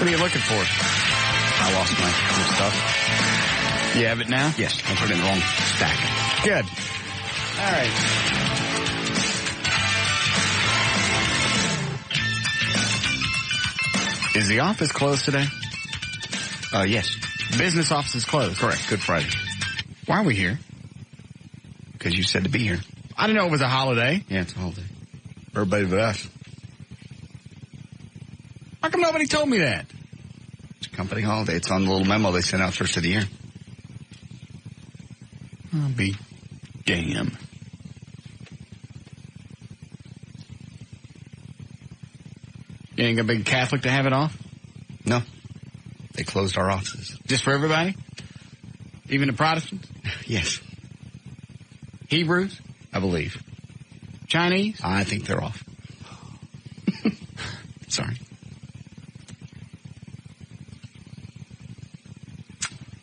What are you looking for? I lost my stuff. You have it now? Yes, I put it in the wrong stack. Good. All right. Is the office closed today? Yes. Business office is closed. Correct. Good Friday. Why are we here? Because you said to be here. I didn't know it was a holiday. Yeah, it's a holiday. Everybody but us. How come nobody told me that? It's a company holiday. It's on the little memo they sent out first of the year. I'll be damned. You ain't gonna be Catholic to have it off? No. They closed our offices. Just for everybody? Even the Protestants? Yes. Hebrews? I believe. Chinese? I think they're off. Sorry.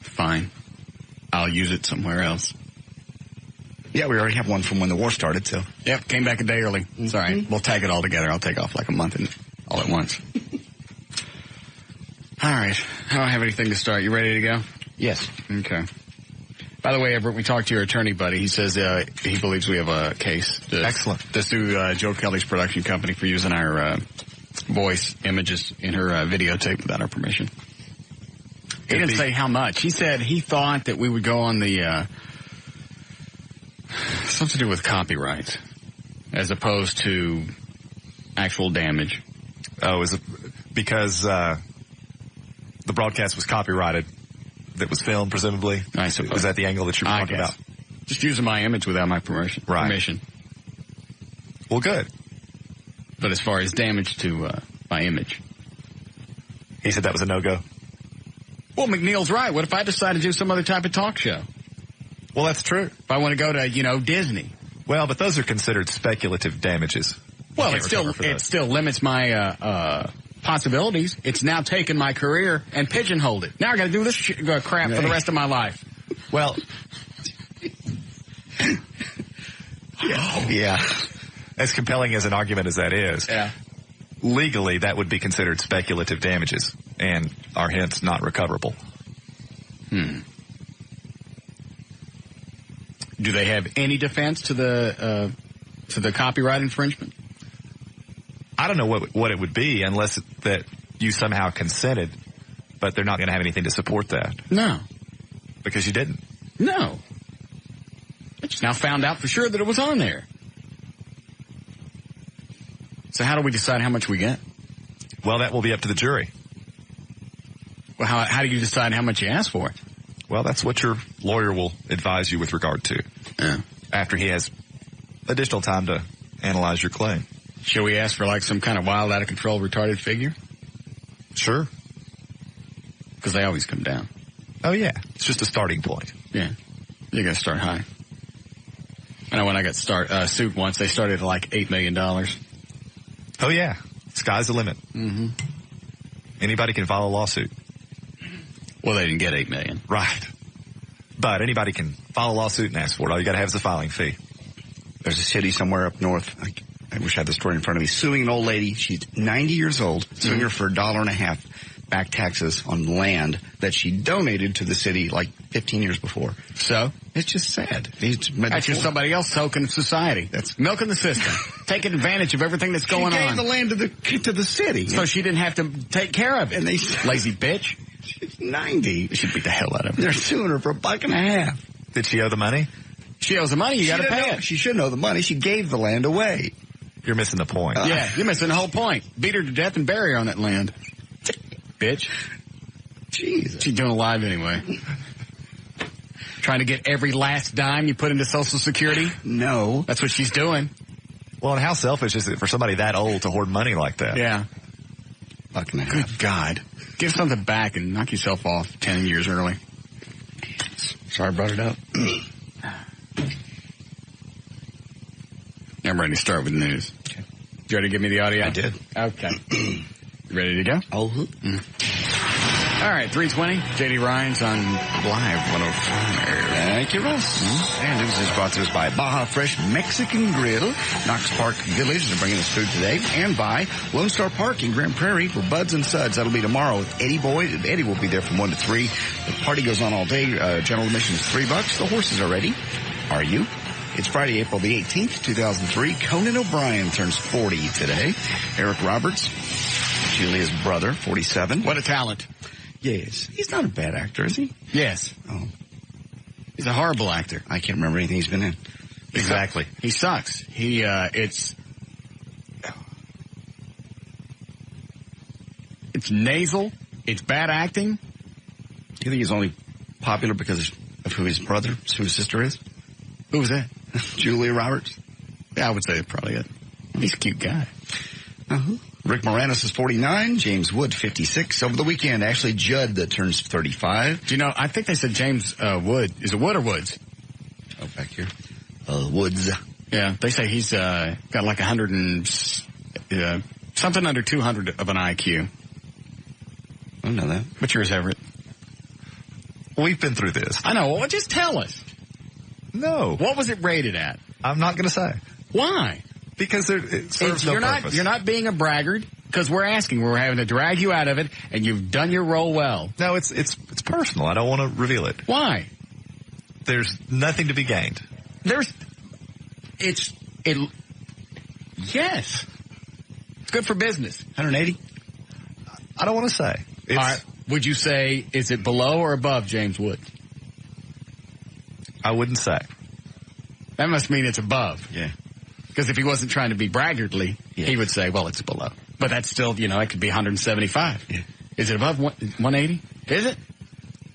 Fine. I'll use it somewhere else. Yeah, we already have one from when the war started, so. Yep, came back a day early. It's all right. We'll tag it all together. I'll take off like a month and all at once. All right. I don't have anything to start. You ready to go? Yes. Okay. By the way, Everett, we talked to your attorney, buddy. He says he believes we have a case. Excellent. To sue Joe Kelly's production company for using our voice images in her videotape without our permission. He didn't say how much. He said he thought that we would go on the something to do with copyright as opposed to actual damage. Oh, is it because the broadcast was copyrighted? That was filmed, presumably? I suppose. Was that the angle that you were talking about? Just using my image without my permission. Right. Permission. Well, good. But as far as damage to my image. He said that was a no-go? Well, McNeil's right. What if I decide to do some other type of talk show? Well, that's true. If I want to go to, Disney. Well, but those are considered speculative damages. Well, it still limits my possibilities. It's now taken my career and pigeonholed it. Now I got to do this crap for the rest of my life. Well, yeah. As compelling as an argument as that is, legally that would be considered speculative damages and are hence not recoverable. Do they have any defense to the copyright infringement? I don't know what it would be unless that you somehow consented, but they're not going to have anything to support that. No. Because you didn't. No. I just now found out for sure that it was on there. So how do we decide how much we get? Well, that will be up to the jury. Well, how do you decide how much you ask for it? Well, that's what your lawyer will advise you with regard to. Yeah. After he has additional time to analyze your claim. Shall we ask for like some kind of wild, out of control, retarded figure? Sure. Because they always come down. Oh, yeah. It's just a starting point. Yeah. You got to start high. I know when I got sued once, they started at like $8 million. Oh, yeah. Sky's the limit. Mm-hmm. Anybody can file a lawsuit. Well, they didn't get $8 million. Right. But anybody can file a lawsuit and ask for it. All you got to have is a filing fee. There's a city somewhere up north. I wish I had the story in front of me. Suing an old lady. She's 90 years old. Suing her for $1.50 back taxes on land that she donated to the city like 15 years before. So? It's just sad. That's just somebody else soaking society. That's milking the system. Taking advantage of everything that's going on. She gave the land to the city. So she didn't have to take care of it. And they lazy bitch. She's 90. They should beat the hell out of her. They're suing her for $1.50. Did she owe the money? She owes the money. You got to pay it. She shouldn't owe the money. She gave the land away. You're missing the point. Yeah, you're missing the whole point. Beat her to death and bury her on that land. Bitch. Jesus. She's doing it live anyway. Trying to get every last dime you put into Social Security? No. That's what she's doing. Well, and how selfish is it for somebody that old to hoard money like that? Yeah. $1.50. Good God. Give something back and knock yourself off 10 years early. Sorry I brought it up. I'm ready to start with the news. Okay. You ready to give me the audio? I did. Okay. You ready to go? Oh. All right, 3:20. J.D. Ryan's on Live 105. Thank you, Russ. And news is brought to us by Baja Fresh Mexican Grill, Knox Park Village is bringing us food today, and by Lone Star Park in Grand Prairie for Buds and Suds. That'll be tomorrow with Eddie Boyd. Eddie will be there from 1 to 3. The party goes on all day. General admission is $3. The horses are ready. Are you? It's Friday, April the 18th, 2003. Conan O'Brien turns 40 today. Eric Roberts, Julia's brother, 47. What a talent. Yes. He's not a bad actor, is he? Yes. Oh. He's a horrible actor. I can't remember anything he's been in. Exactly. He sucks. It's nasal. It's bad acting. You think he's only popular because of who his sister is? Who was that? Julia Roberts. Yeah, I would say probably it. He's a cute guy. Uh-huh. Rick Moranis is 49. James Wood, 56. Over the weekend, Ashley Judd turns 35. Do you know, I think they said James Wood. Is it Wood or Woods? Oh, back here. Woods. Yeah, they say he's got like 100 and something under 200 of an IQ. I don't know that. What's yours, Everett? We've been through this. I know. Well, just tell us. No. What was it rated at? I'm not going to say. Why? Because it serves no purpose. You're not being a braggart because we're asking. We're having to drag you out of it, and you've done your role well. No, it's personal. I don't want to reveal it. Why? There's nothing to be gained. Yes. It's good for business. 180? I don't want to say. All right. Would you say, is it below or above James Wood? I wouldn't say. That must mean it's above. Yeah. Because if he wasn't trying to be braggartly, he would say, well, it's below. But that's still, it could be 175. Yeah. Is it above 180? Is it?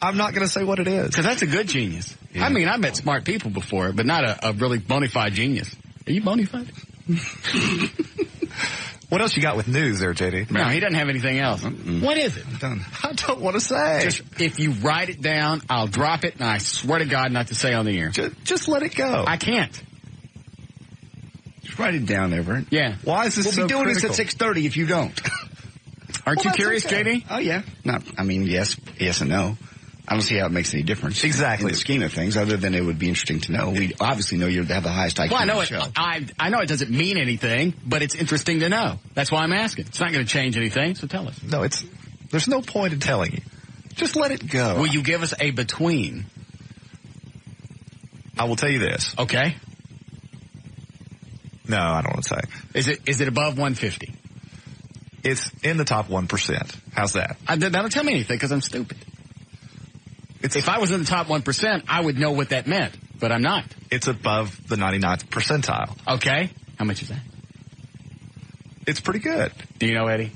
I'm not going to say what it is. Because that's a good genius. Yeah. I mean, I met smart people before, but not a really bona fide genius. Are you bona fide? What else you got with news there, JD? No, he doesn't have anything else. What is it? I'm done. I don't want to say. Just, if you write it down, I'll drop it, and I swear to God not to say on the air. Just let it go. I can't. Just write it down, Everett. Yeah. Why is this We'll so be doing critical? this at 6:30 if you don't. Aren't you curious, JD? Oh, yeah. Yes and no. I don't see how it makes any difference. Exactly. In the scheme of things, other than it would be interesting to know. We obviously know you have the highest IQ Well, I know on the it. show. I know it doesn't mean anything, but it's interesting to know. That's why I'm asking. It's not going to change anything, so tell us. No, there's no point in telling you. Just let it go. Will you give us a between? I will tell you this. Okay. No, I don't want to say. Is it above 150? It's in the top 1%. How's that? That don't tell me anything because I'm stupid. If I was in the top 1%, I would know what that meant, but I'm not. It's above the 99th percentile. Okay. How much is that? It's pretty good. Do you know, Eddie?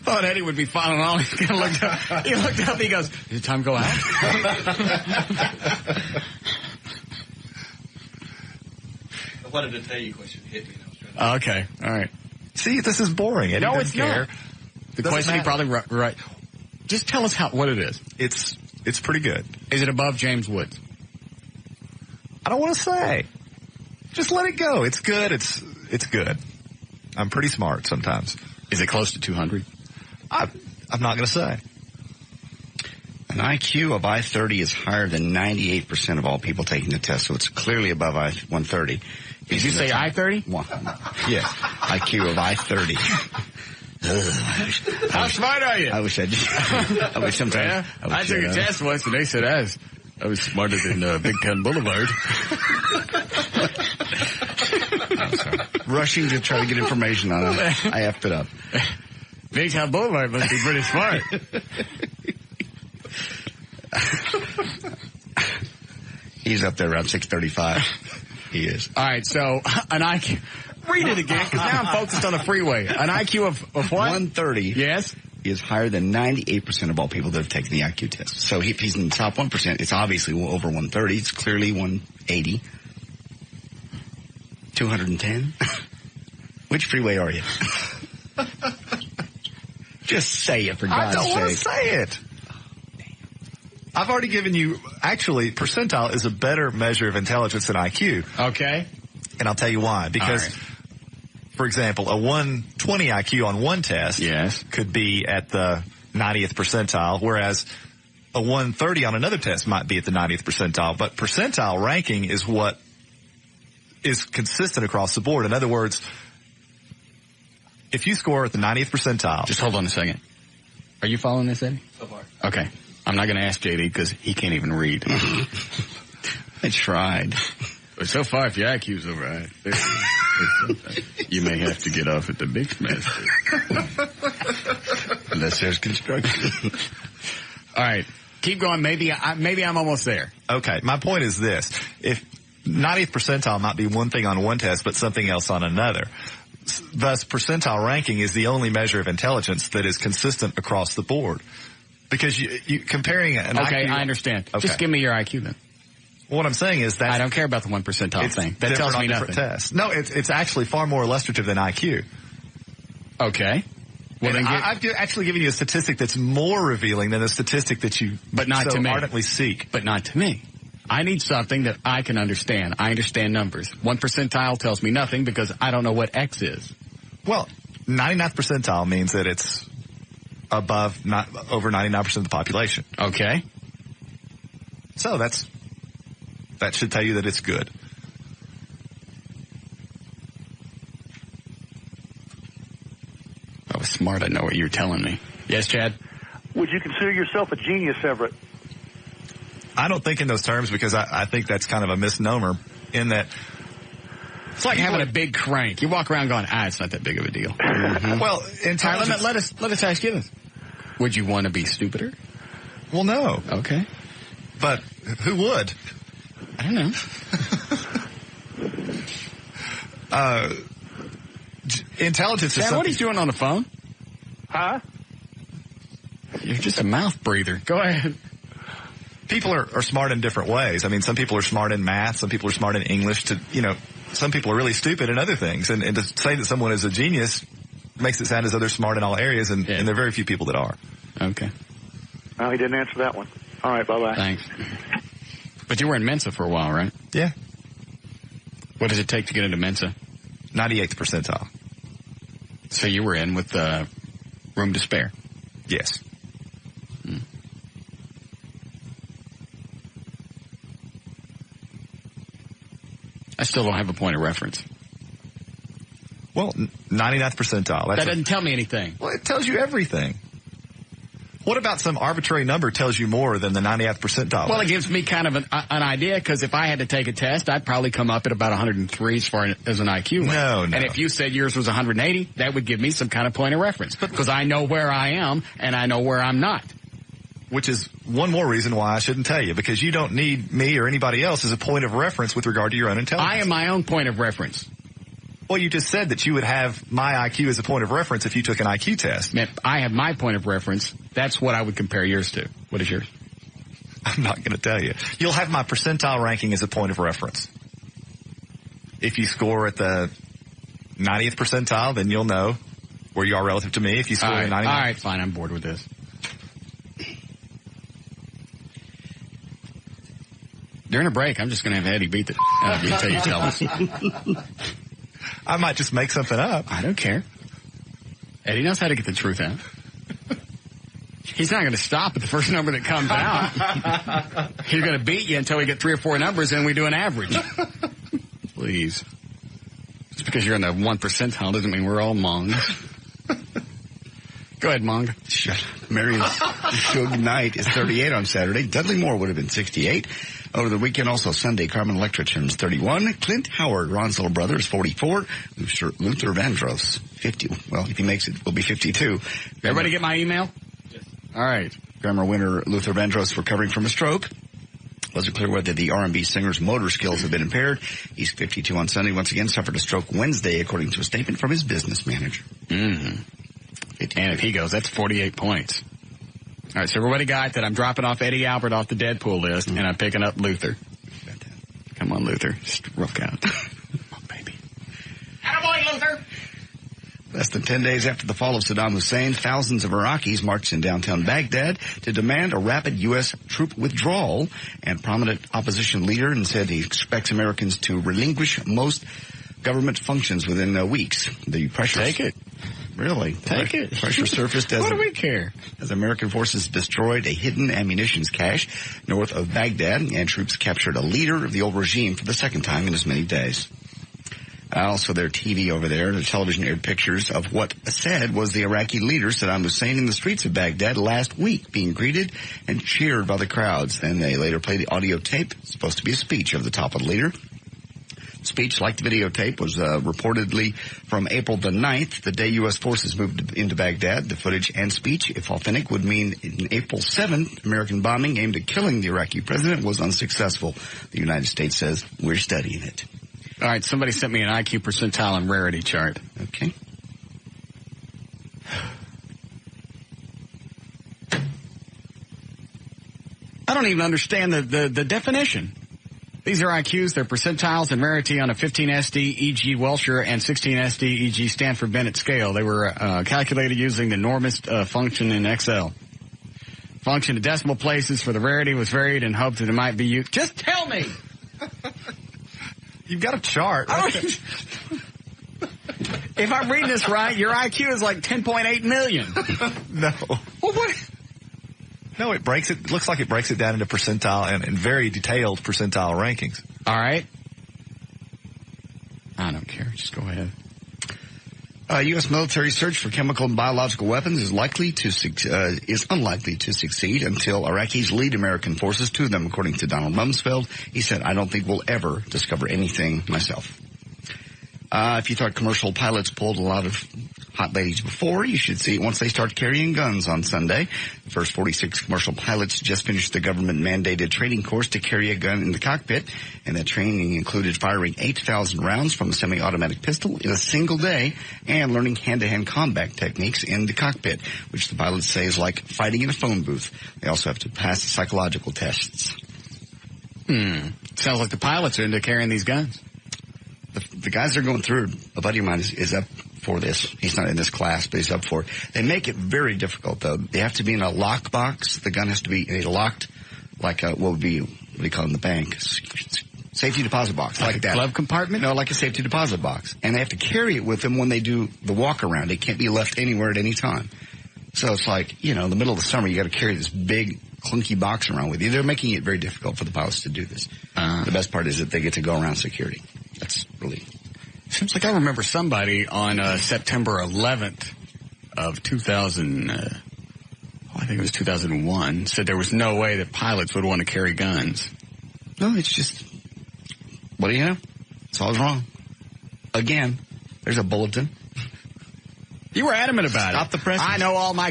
Thought Eddie would be following all. He looked up. He goes, "Is it time to go out?" I wanted to tell you a question. Hit me. Okay. All right. See, this is boring. Eddie No, it's doesn't care. not. The question he probably right. Just tell us what it is. It's pretty good. Is it above James Woods? I don't want to say. Just let it go. It's good. It's good. I'm pretty smart sometimes. Is it close to 200? I'm not going to say. An IQ of I-30 is higher than 98% of all people taking the test, so it's clearly above I-130. Did you say I-30? Yes. IQ of I-30. How smart are you? I wish sometimes. Yeah, I took a test once and they said I was smarter than Big Ten Boulevard. Rushing to try to get information on it. I effed it up. Big Ten Boulevard must be pretty smart. He's up there around 635. He is. All right, so an IQ. Read it again, because now I'm focused on the freeway. An IQ of what? 130. Yes. Is higher than 98% of all people that have taken the IQ test. So if he's in the top 1%, it's obviously over 130. It's clearly 180. 210. Which freeway are you? Just say it, for God's sake. I don't want to say it. I've already given you, actually, percentile is a better measure of intelligence than IQ. Okay. And I'll tell you why. Because for example, a 120 IQ on one test could be at the 90th percentile, whereas a 130 on another test might be at the 90th percentile. But percentile ranking is what is consistent across the board. In other words, if you score at the 90th percentile... Just hold on a second. Are you following this, Eddie? So far. Okay. I'm not going to ask JD because he can't even read. I tried. But so far, if your IQ's over high, you may have to get off at the big semester. Unless there's construction. All right. Keep going. Maybe I'm almost there. Okay. My point is this. If 90th percentile might be one thing on one test, but something else on another. Thus, percentile ranking is the only measure of intelligence that is consistent across the board. Because you comparing an Okay, IQ, I understand. Okay. Just give me your IQ then. What I'm saying is that I don't care about the 1 percentile thing. That tells me nothing. Tests. No, it's actually far more illustrative than IQ. Okay. Well, then I've actually given you a statistic that's more revealing than the statistic that you ardently seek. But not to me. I need something that I can understand. I understand numbers. 1 percentile tells me nothing because I don't know what X is. Well, 99th percentile means that it's above over 99% of the population. Okay. So that should tell you that it's good. If I was smart, I'd know what you're telling me. Yes, Chad? Would you consider yourself a genius, Everett? I don't think in those terms because I think that's kind of a misnomer in that. It's like having a big crank. You walk around going, it's not that big of a deal. Mm-hmm. Well, intelligence. Let us ask you this. Would you want to be stupider? Well, no. Okay. But who would? I don't know. Intelligence is Chad, what are you doing on the phone? Huh? You're just a mouth breather. Go ahead. People are smart in different ways. I mean, some people are smart in math. Some people are smart in English. Some people are really stupid in other things. And to say that someone is a genius makes it sound as though they're smart in all areas, and there are very few people that are. Okay. No, he didn't answer that one. All right, bye-bye. Thanks. But you were in Mensa for a while, right? Yeah. What does it take to get into Mensa? 98th percentile. So you were in with room to spare? Yes. I still don't have a point of reference. Well, 99th percentile. That doesn't tell me anything. Well, it tells you everything. What about some arbitrary number tells you more than the 90th percentile? Well, it gives me kind of an idea, because if I had to take a test, I'd probably come up at about 103 as far as an IQ. No. And if you said yours was 180, that would give me some kind of point of reference, because I know where I am and I know where I'm not. Which is one more reason why I shouldn't tell you, because you don't need me or anybody else as a point of reference with regard to your own intelligence. I am my own point of reference. Well, you just said that you would have my IQ as a point of reference if you took an IQ test. Man, I have my point of reference. That's what I would compare yours to. What is yours? I'm not going to tell you. You'll have my percentile ranking as a point of reference. If you score at the 90th percentile, then you'll know where you are relative to me. If you score at 99th. All right, fine. I'm bored with this. During a break, I'm just going to have Eddie beat the out of you until you tell us. I might just make something up. I don't care. Eddie knows how to get the truth out. He's not going to stop at the first number that comes out. He's going to beat you until we get 3 or 4 numbers and we do an average. Please. Just because you're in the 1 percentile doesn't mean we're all Hmong. Go ahead, Hmong. Marion's Suge Knight is 38 on Saturday. Dudley Moore would have been 68. Over the weekend, also Sunday, Carmen Electra turns 31. Clint Howard, Ron's little brother, is 44. Luther Vandross, 50. Well, if he makes it, will be 52. Everybody get my email? Yes. All right. Grammar winner Luther Vandross recovering from a stroke. Wasn't clear whether the R&B singer's motor skills have been impaired. He's 52 on Sunday. Once again, suffered a stroke Wednesday, according to a statement from his business manager. Mm-hmm. And if he goes, that's 48 points. All right, so everybody got that I'm dropping off Eddie Albert off the Deadpool list, and I'm picking up Luther. Come on, Luther. Just rock out. Come on, baby. Attaboy, Luther! Less than 10 days after the fall of Saddam Hussein, thousands of Iraqis marched in downtown Baghdad to demand a rapid U.S. troop withdrawal. And prominent opposition leader and said he expects Americans to relinquish most government functions within weeks. The pressure. Take it. Really? Take it. Pressure surfaced as what do we care? As American forces destroyed a hidden ammunitions cache north of Baghdad, and troops captured a leader of the old regime for the second time in as many days. Also, their TV over there, the television aired pictures of what said was the Iraqi leader Saddam Hussein in the streets of Baghdad last week, being greeted and cheered by the crowds. Then they later played the audio tape, supposed to be a speech of the toppled leader. Speech, like the videotape, was reportedly from April the 9th, the day U.S. forces moved into Baghdad. The footage and speech, if authentic, would mean in April 7th, American bombing aimed at killing the Iraqi president was unsuccessful. The United States says, we're studying it. All right, somebody sent me an IQ percentile and rarity chart. Okay. I don't even understand the definition. These are IQs, they're percentiles and rarity on a 15 SD E.G. Welsher and 16 SD E.G. Stanford Bennett scale. They were calculated using the normist function in Excel. Function to decimal places for the rarity was varied and hoped that it might be used. Just tell me! You've got a chart. If I'm reading this right, your IQ is like 10.8 million. No. Well, what? No, it looks like it breaks it down into percentile and very detailed percentile rankings. All right. I don't care. Just go ahead. U.S. military search for chemical and biological weapons is unlikely to succeed until Iraqis lead American forces to them, according to Donald Rumsfeld. He said, I don't think we'll ever discover anything myself. If you thought commercial pilots pulled a lot of hot ladies before, you should see it once they start carrying guns on Sunday. The first 46 commercial pilots just finished the government-mandated training course to carry a gun in the cockpit, and that training included firing 8,000 rounds from a semi-automatic pistol in a single day and learning hand-to-hand combat techniques in the cockpit, which the pilots say is like fighting in a phone booth. They also have to pass the psychological tests. Sounds like the pilots are into carrying these guns. The guys they're going through, a buddy of mine is up for this. He's not in this class, but he's up for it. They make it very difficult, though. They have to be in a lock box. The gun has to be locked, like what do you call it in the bank? Safety deposit box, like that. Glove compartment? No, like a safety deposit box. And they have to carry it with them when they do the walk around. It can't be left anywhere at any time. So it's like, in the middle of the summer, you got to carry this big, clunky box around with you. They're making it very difficult for the pilots to do this. The best part is that they get to go around security. That's really... Seems like I remember somebody on September 11th of 2000, I think it was 2001, said there was no way that pilots would want to carry guns. No, it's just, what do you know? It's all wrong. Again, there's a bulletin. You were adamant about Stop the press. I know all my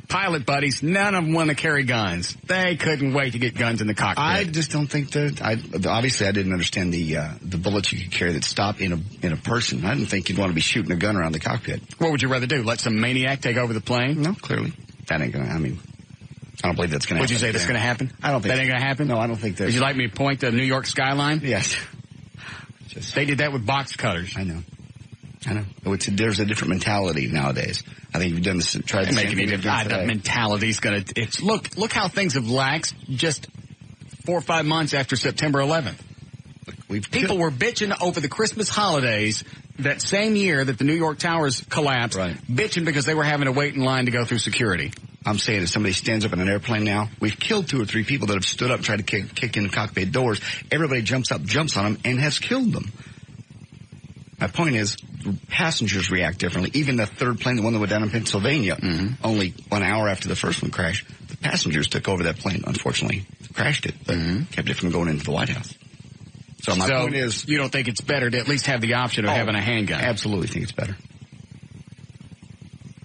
pilot buddies, none of them want to carry guns. They couldn't wait to get guns in the cockpit. I just don't think that, obviously I didn't understand the bullets you could carry that stop in a person. I didn't think you'd want to be shooting a gun around the cockpit. What would you rather do? Let some maniac take over the plane? No, clearly. That ain't gonna, I don't believe that's gonna happen. Would you say that's gonna happen? I don't think that ain't gonna happen? No, I don't think that. Would you like me to point the New York skyline? Yes. They did that with box cutters. I know. There's a different mentality nowadays. I think you've done this, tried the same thing. The mentality's look how things have laxed just 4 or 5 months after September 11th. People were bitching over the Christmas holidays that same year that the New York Towers collapsed, bitching because they were having to wait in line to go through security. I'm saying if somebody stands up in an airplane now, we've killed 2 or 3 people that have stood up and tried to kick in the cockpit doors. Everybody jumps up, jumps on them, and has killed them. My point is, passengers react differently. Even the third plane, the one that went down in Pennsylvania, only 1 hour after the first one crashed, the passengers took over that plane, unfortunately. Crashed it, but kept it from going into the White House. So my point is... you don't think it's better to at least have the option of having a handgun? Absolutely think it's better.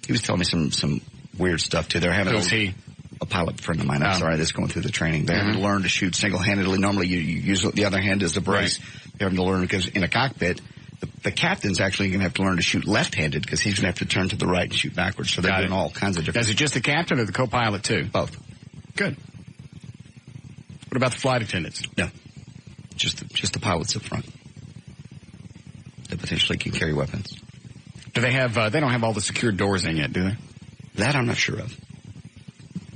He was telling me some weird stuff, too. They're having a pilot friend of mine. I'm sorry, that's going through the training. They're having to learn to shoot single-handedly. Normally, you use the other hand as the brace. They're having to learn because in a cockpit... The captain's actually going to have to learn to shoot left-handed because he's going to have to turn to the right and shoot backwards. So they're doing all kinds of different... Is it just the captain or the co-pilot, too? Both. Good. What about the flight attendants? No. Just the pilots up front. They potentially can carry weapons. Do they have... they don't have all the secured doors in yet, do they? That I'm not sure of.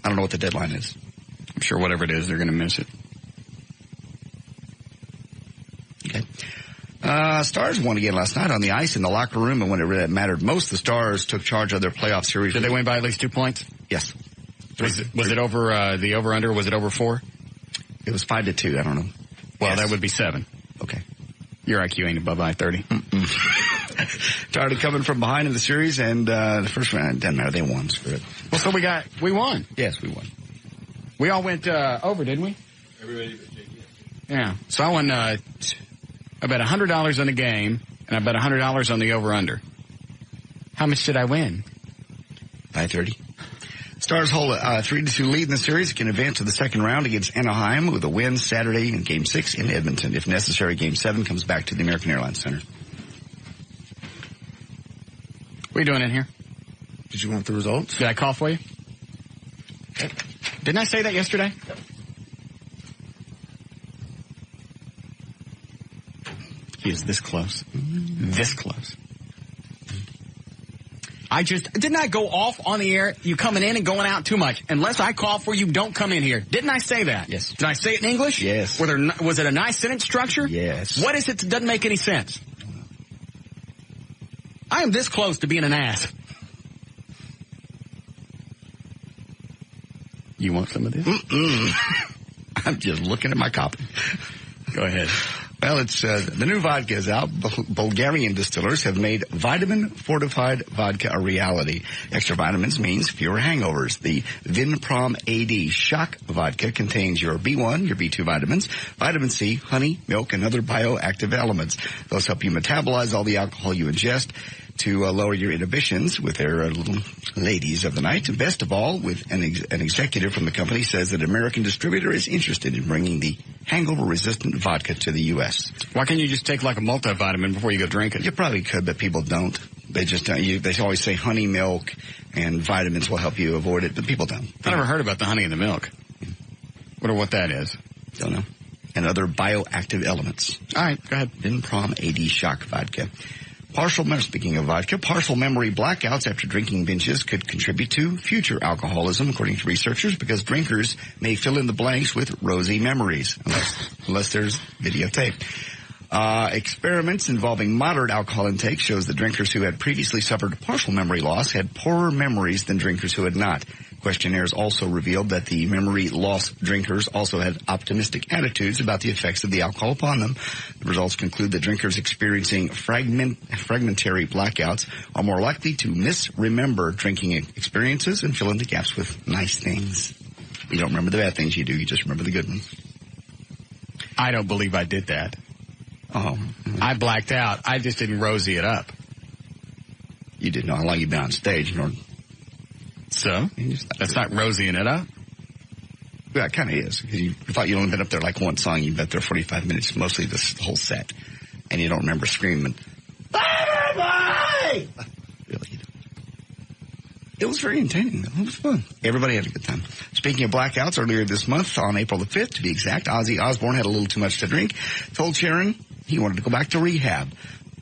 I don't know what the deadline is. I'm sure whatever it is, they're going to miss it. Okay. Stars won again last night on the ice in the locker room, and when it really mattered most, the Stars took charge of their playoff series. Did they win by at least 2 points? Yes. Was it over the over-under? Was it over 4? It was 5-2. I don't know. Well, yes. That would be 7. Okay. Your IQ ain't above I-30. Tired of coming from behind in the series, and the first round, doesn't matter. They won. Screw it. Well, so we won. Yes, we won. We all went over, didn't we? Everybody but Jake, Yeah. So I won, I bet $100 on the game, and I bet $100 on the over-under. How much did I win? 530. Stars hold a 3-2 lead in the series, can advance to the second round against Anaheim with a win Saturday in Game 6 in Edmonton. If necessary, Game 7 comes back to the American Airlines Center. What are you doing in here? Did you want the results? Did I call for you? Didn't I say that yesterday? Yep. He is this close. This close. Didn't I go off on the air? You coming in and going out too much. Unless I call for you, don't come in here. Didn't I say that? Yes. Did I say it in English? Yes. Was it a nice sentence structure? Yes. What is it that doesn't make any sense? I am this close to being an ass. You want some of this? I'm just looking at my copy. Go ahead. Well, it's the new vodka is out. Bulgarian distillers have made vitamin-fortified vodka a reality. Extra vitamins means fewer hangovers. The Vinprom AD Shock Vodka contains your B1, your B2 vitamins, vitamin C, honey, milk, and other bioactive elements. Those help you metabolize all the alcohol you ingest to lower your inhibitions with their little ladies of the night. And best of all, with an executive from the company says that an American distributor is interested in bringing the hangover-resistant vodka to the U.S. Why can't you just take like a multivitamin before you go drinking? You probably could, but people don't. They just don't. They always say honey, milk, and vitamins will help you avoid it, but people don't. I never heard about the honey and the milk. Wonder what that is. Don't know. And other bioactive elements. All right, go ahead. Vinprom AD Shock Vodka. Speaking of vodka, partial memory blackouts after drinking binges could contribute to future alcoholism, according to researchers, because drinkers may fill in the blanks with rosy memories, unless there's videotape. Experiments involving moderate alcohol intake shows that drinkers who had previously suffered partial memory loss had poorer memories than drinkers who had not. Questionnaires also revealed that the memory loss drinkers also had optimistic attitudes about the effects of the alcohol upon them. The results conclude that drinkers experiencing fragmentary blackouts are more likely to misremember drinking experiences and fill in the gaps with nice things. You don't remember the bad things you do, you just remember the good ones. I don't believe I did that. Oh. I blacked out. I just didn't rosy it up. You didn't know how long you'd been on stage, nor... So? That's not rosying it up? Yeah, it kind of is. Because you thought you'd only been up there like one song. You've been there 45 minutes, mostly the whole set. And you don't remember screaming, "Bye-bye!" Really, you don't. It was very entertaining, though. It was fun. Everybody had a good time. Speaking of blackouts, earlier this month, on April the 5th, to be exact, Ozzy Osbourne had a little too much to drink, told Sharon he wanted to go back to rehab.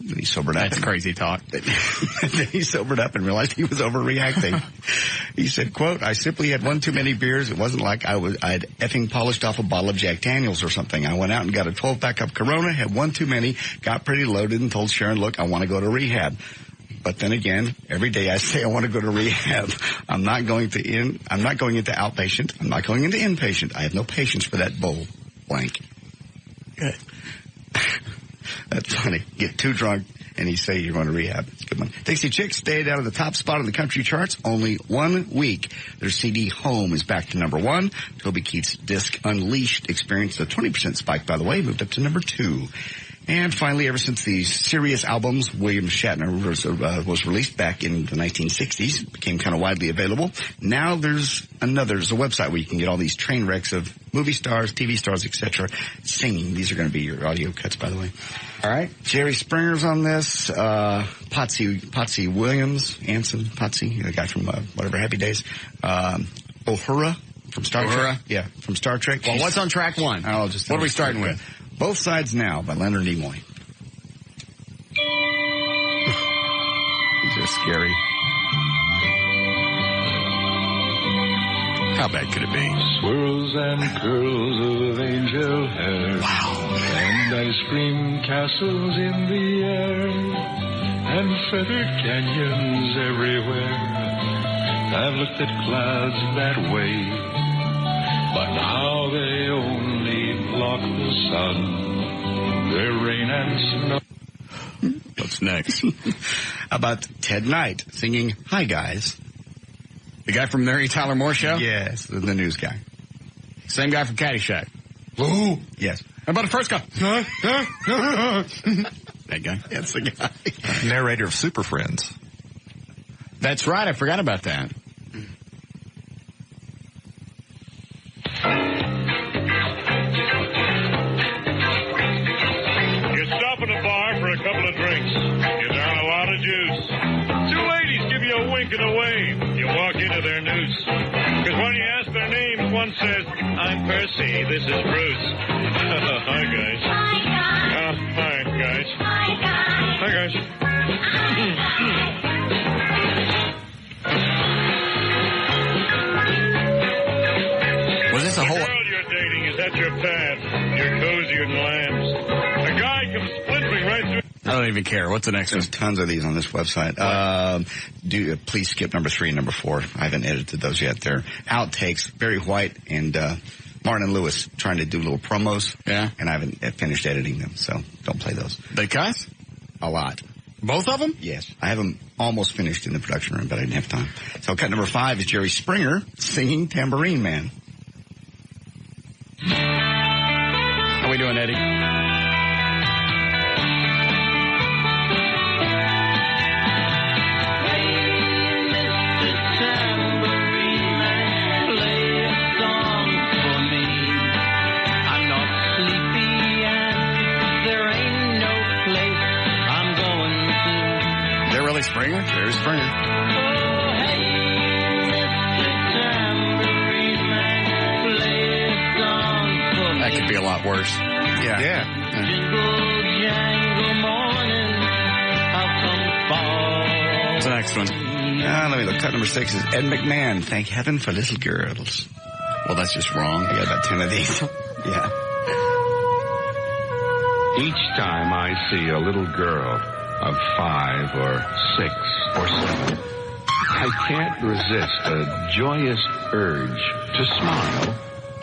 Then he sobered up. That's crazy talk. Then he sobered up and realized he was overreacting. He said, quote, "I simply had one too many beers. It wasn't like I'd effing polished off a bottle of Jack Daniels or something. I went out and got a 12-pack of Corona, had one too many, got pretty loaded, and told Sharon, look, I want to go to rehab. But then again, every day I say I want to go to rehab. I'm not going into outpatient. I'm not going into inpatient. I have no patience for that bull blank." Good. That's funny. Get too drunk and you say you're going to rehab. It's a good one. Dixie Chicks stayed out of the top spot of the country charts only 1 week. Their CD Home is back to number 1. Toby Keith's disc Unleashed experienced a 20% spike, by the way, moved up to number 2. And finally, ever since the Sirius albums, William Shatner was released back in the 1960s, became kind of widely available. Now there's a website where you can get all these train wrecks of movie stars, TV stars, etc. singing. These are going to be your audio cuts, by the way. All right. Jerry Springer's on this. Potsy Williams, Potsy, the guy from whatever Happy Days. Uhura from Star Trek. Yeah, from Star Trek. Well, what's on track 1? What are we starting with? Both Sides Now by Leonard Nimoy. These are scary. How bad could it be? Swirls and curls of angel hair. Wow. And ice cream castles in the air and feathered canyons everywhere. I've looked at clouds that way, but now they only block the sun. Their rain and snow. What's next? How about Ted Knight singing Hi Guys? The guy from the Mary Tyler Moore Show? Yes, the news guy. Same guy from Caddyshack. Ooh. Yes. How about the first guy? That guy? That's the guy. Narrator of Super Friends. That's right. I forgot about that. You stop at a bar for a couple of drinks. You down a lot of juice. Two ladies give you a wink and a wave. You walk into their noose. Because when you ask their names, one says, I'm Percy, this is Bruce. Hi, guys. Hi, guys. Hi, guys. Hi, guys. Hi, guys. Was this a whole... The girl you're dating is at your pad. You're cozier than lambs. A guy comes splintering right through... I don't even care. What's the next There's one? tons of these on this website. Please skip number 3 and number 4. I haven't edited those yet. They're outtakes. Barry White and Martin Lewis trying to do little promos. Yeah. And I haven't finished editing them, so don't play those. They cuss? A lot. Both of them? Yes. I have them almost finished in the production room, but I didn't have time. So cut number 5 is Jerry Springer singing Tambourine Man. How we doing, Eddie? Springer? There's Springer. That could be a lot worse. Yeah. What's the next one? Let me look. Cut number 6 is Ed McMahon. Thank heaven for little girls. Well, that's just wrong. I got about 10 of these. Yeah. Each time I see a little girl of 5 or 6 or 7, I can't resist a joyous urge to smile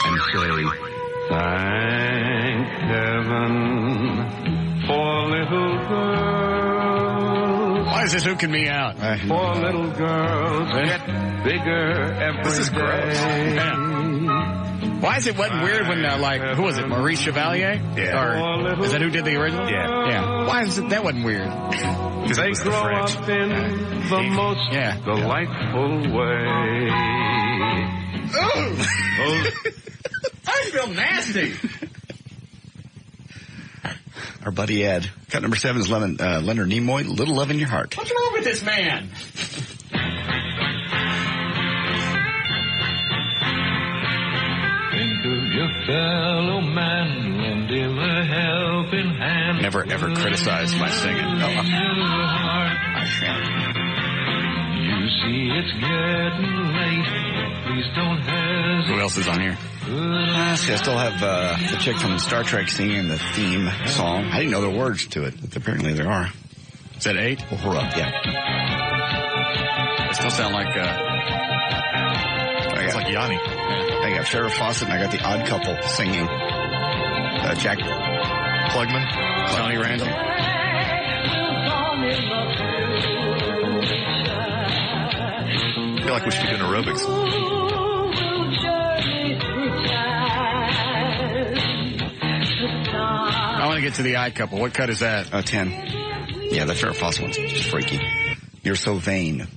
and say, thank heaven for little girls. Why is this hooking me out? For little girls get bigger every This is gross. Yeah. Why is it wasn't weird when, who was it, Maurice Chevalier? Yeah. Or is that who did the original? Yeah. Yeah. Why is it that wasn't weird? Because they was grow the up in the most delightful way. I feel nasty. Our buddy Ed. Cut number 7 is Leonard Nimoy, Little Love in Your Heart. What's wrong with this man? Think of your fellow man, lend him a helping hand. Never ever criticized my singing. I shan't. You see it's getting late. Please don't hesitate. Who else is on here? See, I still have the chick from Star Trek singing the theme song. I didn't know the words to it, but apparently there are. Is that 8? Yeah. They still sound like, It's like Yanni. I got Farrah Fawcett and I got the Odd Couple singing. Jack Klugman. Tony Randall. I feel like we should be doing aerobics. I want to get to the Odd Couple. What cut is that? 10. Yeah, the Farrah Fawcett one's just freaky. You're so vain.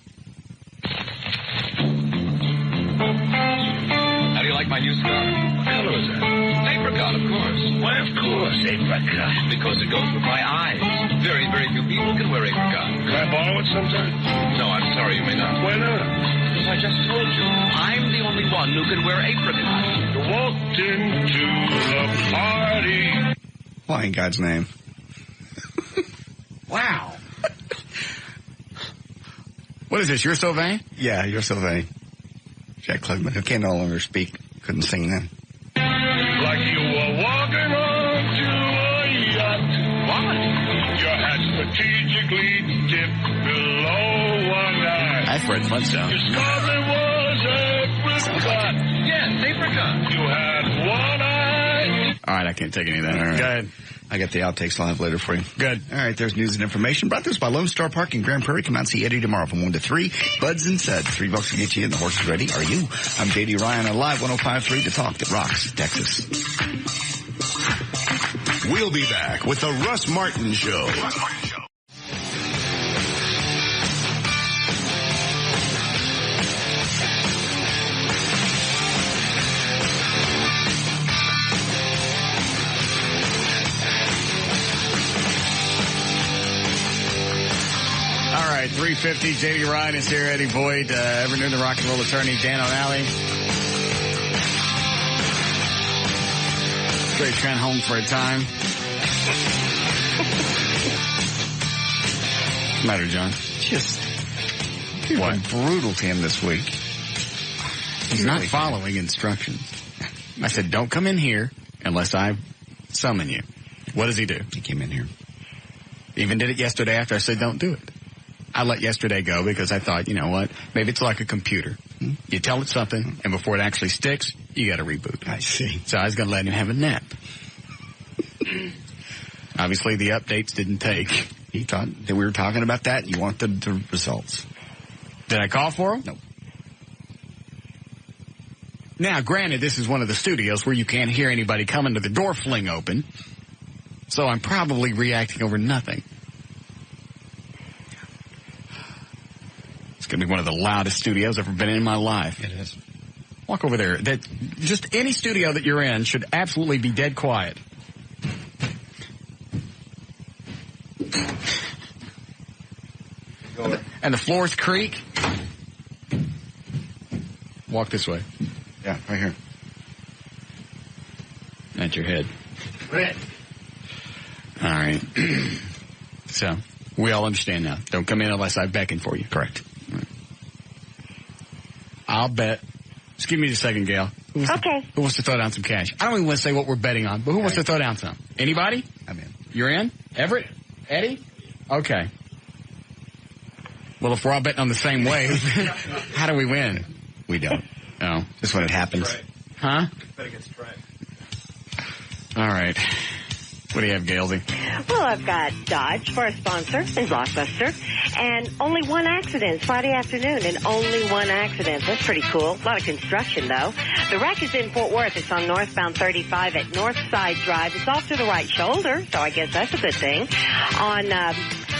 How do you like my new scarf? What color is that? Apricot, of course. Why, of course, apricot. Because it goes with my eyes. Very, very few people can wear apricot. Can I borrow it sometime? No, I'm sorry, you may not. Why not? Because I just told you, I'm the only one who can wear apricot. You walked into the party. Why in God's name? Wow. What is this? You're so vain? Yeah, You're so vain. Jack Klugman, who can no longer speak, couldn't sing then. Like you were walking onto a yacht. sickly tip below one eye. That's Fred Flintstone. Your scarlet was apricot. Yes, apricot. You had one eye. All right, I can't take any of that. All right. Go ahead. I got the outtakes I'll have later for you. Good. All right, there's news and information. Brought to us by Lone Star Park in Grand Prairie. Come out and see Eddie tomorrow from 1 to 3. Buds and Suds. $3 to get you in. The horse is ready. Are you? I'm J.D. Ryan on Live 105.3 The Talk that rocks Texas. We'll be back with the Russ Martin Show. All right, 3:50. J.D. Ryan is here. Eddie Boyd, ever knew the rock and roll attorney, Dan O'Malley. Straight Trent home for a time. What's the matter, John? Just what brutal to him this week. He's not following instructions. I said, don't come in here unless I summon you. What does he do? He came in here. Even did it yesterday after I said don't do it. I let yesterday go because I thought, you know what, maybe it's like a computer. You tell it something, and before it actually sticks, you got to reboot. I see. So I was going to let him have a nap. Obviously, the updates didn't take. He thought that we were talking about that. You want the results. Did I call for him? No. Now, granted, this is one of the studios where you can't hear anybody coming to the door fling open, so I'm probably reacting over nothing. It's going to be one of the loudest studios I've ever been in my life. It is. Walk over there. Just any studio that you're in should absolutely be dead quiet. And the floors creak. Walk this way. Yeah, right here. At your head. Red. All right. So, we all understand now. Don't come in unless I beckon for you. Correct. Right. I'll bet. Just give me just a second, Gail. Okay. Who wants to throw down some cash? I don't even want to say what we're betting on, but who wants to throw down some? Anybody? I'm in. You're in? Everett? Eddie? Okay. Well, if we're all betting on the same wave, how do we win? We don't. Oh. Just when it happens. Right. Huh? Bet against Trey. All right. What do you have, Gailsy? Well, I've got Dodge for a sponsor and Blockbuster. And only one accident Friday afternoon, and only one accident. That's pretty cool. A lot of construction, though. The wreck is in Fort Worth. It's on northbound 35 at Northside Drive. It's off to the right shoulder, so I guess that's a good thing. On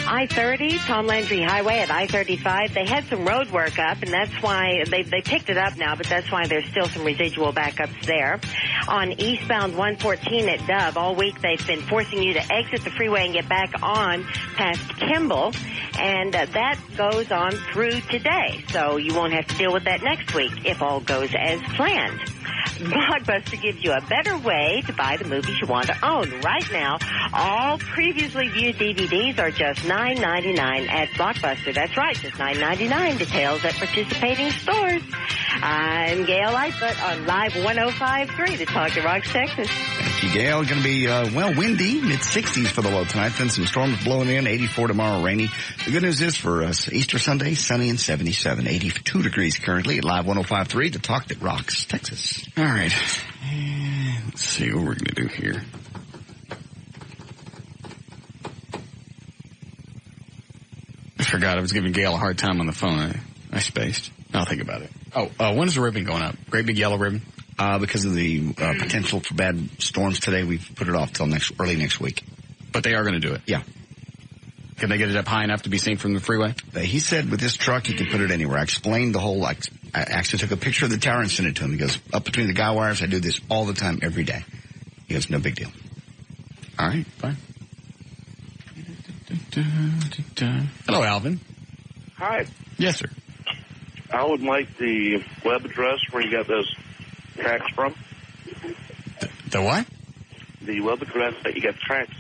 I-30, Tom Landry Highway at I-35, they had some road work up, and that's why they picked it up now, but that's why there's still some residual backups there. On eastbound 114 at Dove, all week they've been forcing you to exit the freeway and get back on past Kimball, and that goes on through today, so you won't have to deal with that next week if all goes as planned. Blockbuster gives you a better way to buy the movies you want to own. Right now, all previously viewed DVDs are just $9.99 at Blockbuster. That's right, just $9.99. Details at participating stores. I'm Gail Lightfoot on Live 105.3 to Talk to Rocks, Texas. Thank you, Gail. Going to be, windy, mid-60s for the low tonight. Then some storms blowing in, 84 tomorrow, rainy. The good news is for us, Easter Sunday, sunny and 77, 82 degrees currently at Live 105.3 to Talk that Rocks, Texas. All right. Let's see what we're going to do here. I forgot I was giving Gail a hard time on the phone. I spaced. I'll think about it. Oh, when is the ribbon going up? Great big yellow ribbon? Because of the potential for bad storms today, we've put it off till early next week. But they are going to do it? Yeah. Can they get it up high enough to be seen from the freeway? He said with this truck, he can put it anywhere. I explained the whole, I actually took a picture of the tower and sent it to him. He goes, up between the guy wires, I do this all the time, every day. He goes, no big deal. All right, fine. Hello, Alvin. Hi. Yes, sir. I would like the web address where you got those tracks from. The what? The web address that you got the tracks.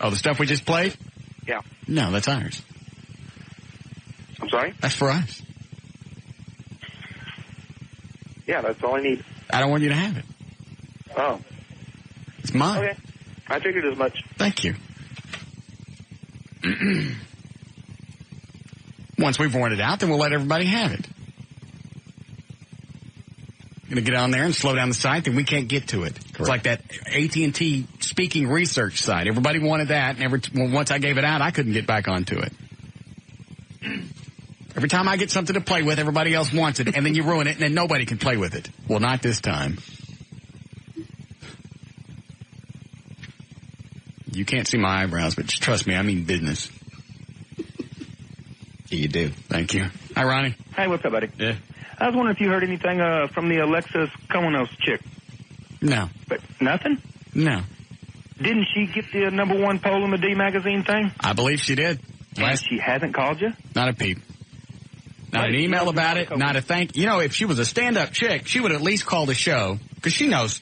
Oh, the stuff we just played? Yeah. No, that's ours. I'm sorry? That's for us. Yeah, that's all I need. I don't want you to have it. Oh. It's mine. Okay. I figured as much. Thank you. Once we've worn it out, then we'll let everybody have it. Going to get on there and slow down the site, then we can't get to it. Correct. It's like that AT&T speaking research site. Everybody wanted that, and once I gave it out, I couldn't get back onto it. Every time I get something to play with, everybody else wants it, and then you ruin it, and then nobody can play with it. Well, not this time. You can't see my eyebrows, but just trust me, I mean business. You do. Thank you. Hi, Ronnie. Hey, what's up, buddy? Yeah. I was wondering if you heard anything from the Alexis Konos chick. No. But nothing? No. Didn't she get the number one poll in the D magazine thing? I believe she did. And she hasn't called you? Not a peep. Not an email about it, not a thank. You know, if she was a stand-up chick, she would at least call the show, because she knows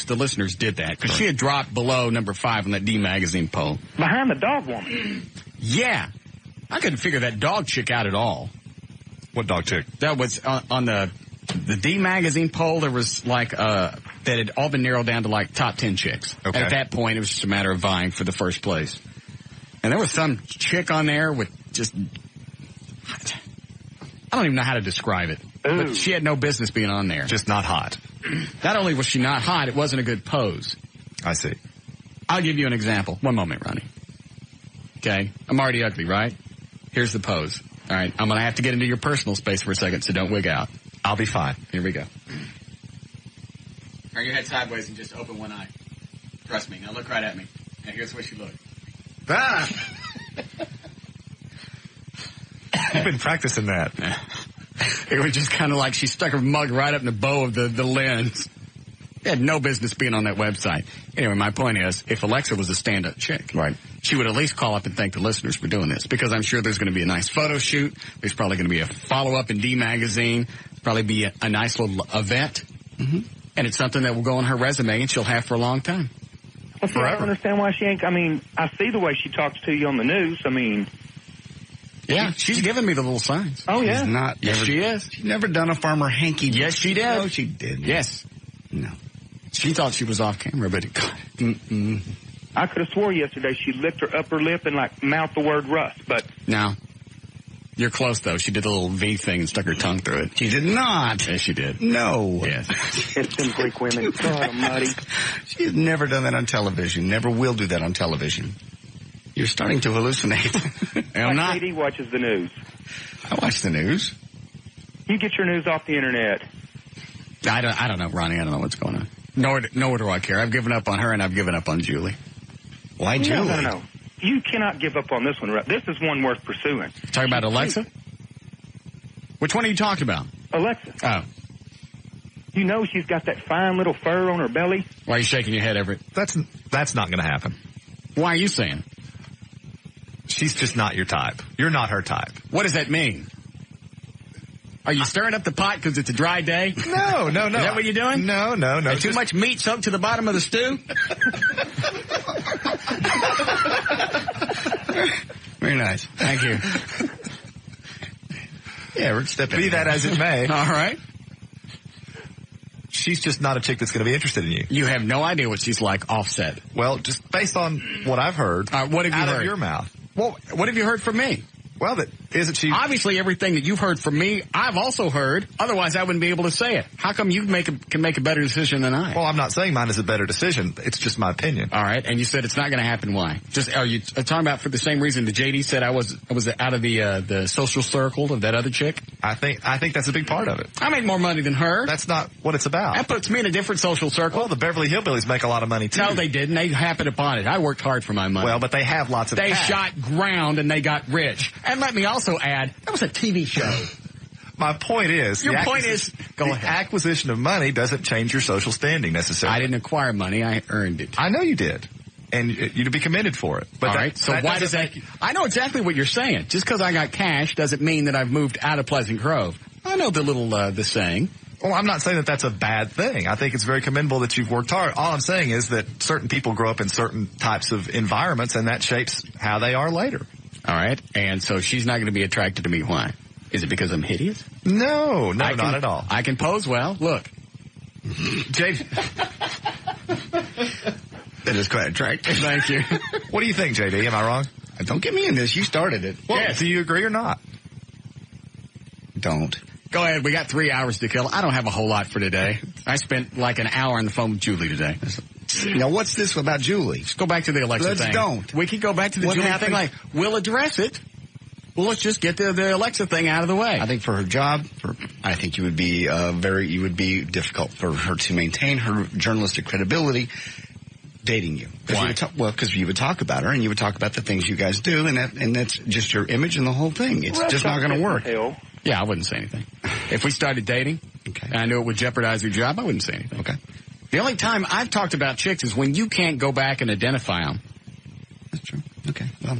the listeners did that, because she had dropped below number 5 on that D magazine poll. Behind the dog woman. Yeah. I couldn't figure that dog chick out at all. What dog chick? That was on the D magazine poll. There was like that had all been narrowed down to like top 10 chicks. Okay. At that point, it was just a matter of vying for the first place. And there was some chick on there with just, I don't even know how to describe it. Ooh. But she had no business being on there. Just not hot. Not only was she not hot, it wasn't a good pose. I see. I'll give you an example. One moment, Ronnie. Okay, I'm already ugly, right? Here's the pose. All right, I'm going to have to get into your personal space for a second, so don't wig out. I'll be fine. Here we go. Turn your head sideways and just open one eye. Trust me. Now look right at me. Now here's the way she looked. Ah! You've been practicing that. It was just kind of like she stuck her mug right up in the bow of the lens. She had no business being on that website. Anyway, my point is, if Alexa was a stand-up chick, right, she would at least call up and thank the listeners for doing this, because I'm sure there's going to be a nice photo shoot. There's probably going to be a follow-up in D Magazine. Probably be a nice little event. Mm-hmm. And it's something that will go on her resume and she'll have for a long time. Well, see, I don't understand why she ain't, I mean, I see the way she talks to you on the news. I mean... Yeah, she's giving me the little signs. Oh, yeah? She's not. Yes, she is. She's never done a Farmer Hanky. Yes, she did. No, she did. Yes. No. She thought she was off camera, but I could have swore yesterday she licked her upper lip and, like, mouthed the word Russ, but... No. You're close, though. She did a little V thing and stuck her tongue through it. She did not. Yes, she did. No. Yes. It's them Greek women. God almighty. She has never done that on television. Never will do that on television. You're starting to hallucinate. I'm not. JD watches the news. I watch the news. You get your news off the internet. I don't know, Ronnie. I don't know what's going on. Nor do I care. I've given up on her, and I've given up on Julie. Why Julie? No. You cannot give up on this one. This is one worth pursuing. Talking about Alexa? Which one are you talking about? Alexa. Oh. You know she's got that fine little fur on her belly? Why are you shaking your head, Everett? That's not going to happen. Why are you saying? She's just not your type. You're not her type. What does that mean? Are you stirring up the pot because it's a dry day? No. Is that what you're doing? No. Too much meat soaked to the bottom of the stew? Very nice. Thank you. Yeah, we're stepping. Be that as it may. All right. She's just not a chick that's going to be interested in you. You have no idea what she's like offset. Well, just based on what I've heard, what have you out heard? of your mouth. Well, what have you heard from me? Well, isn't she... Obviously, everything that you've heard from me, I've also heard. Otherwise, I wouldn't be able to say it. How come you can make a better decision than I? Well, I'm not saying mine is a better decision. It's just my opinion. All right, and you said it's not going to happen. Why? Are you talking about for the same reason that JD said I was out of the social circle of that other chick? I think that's a big part of it. I make more money than her. That's not what it's about. That puts me in a different social circle. Well, the Beverly Hillbillies make a lot of money, too. No, they didn't. They happened upon it. I worked hard for my money. Well, but they have lots of They cash. shot ground and they got rich. And let me also add, that was a TV show. My point is... Your point is... Go ahead. Acquisition of money doesn't change your social standing necessarily. I didn't acquire money. I earned it. I know you did. And you'd be commended for it. But all right. So why does that... I know exactly what you're saying. Just because I got cash doesn't mean that I've moved out of Pleasant Grove. I know the saying. Well, I'm not saying that that's a bad thing. I think it's very commendable that you've worked hard. All I'm saying is that certain people grow up in certain types of environments, and that shapes how they are later. All right. And so she's not going to be attracted to me. Why? Is it because I'm hideous? No, not at all. I can pose well. Look. That is quite attractive. Thank you. What do you think, JD? Am I wrong? Don't get me in this. You started it. Well, yes. Do you agree or not? don't. Go ahead. We got 3 hours to kill. I don't have a whole lot for today. I spent like an hour on the phone with Julie today. Now, what's this about Julie? Let's go back to the Alexa thing. Don't. We can go back to the Julie thing. Like, we'll address it. Well, let's just get the Alexa thing out of the way. I think for her job, I think you would be difficult for her to maintain her journalistic credibility dating you. Why? Because you would talk about her and you would talk about the things you guys do, and that's just your image and the whole thing. It's just not going to work. Yeah, I wouldn't say anything. If we started dating, and I knew it would jeopardize your job, I wouldn't say anything. Okay. The only time I've talked about chicks is when you can't go back and identify them. That's true. Okay. Well,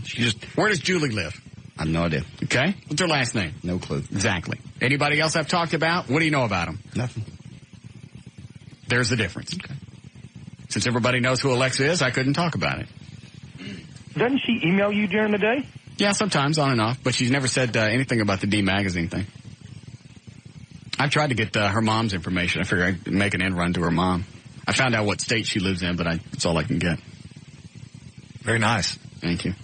Where does Julie live? I have no idea. Okay. What's her last name? No clue. Exactly. Anybody else I've talked about? What do you know about them? Nothing. There's the difference. Okay. Since everybody knows who Alexa is, I couldn't talk about it. Doesn't she email you during the day? Yeah, sometimes, on and off, but she's never said anything about the D Magazine thing. I've tried to get her mom's information. I figured I'd make an end run to her mom. I found out what state she lives in, but that's all I can get. Very nice. Thank you.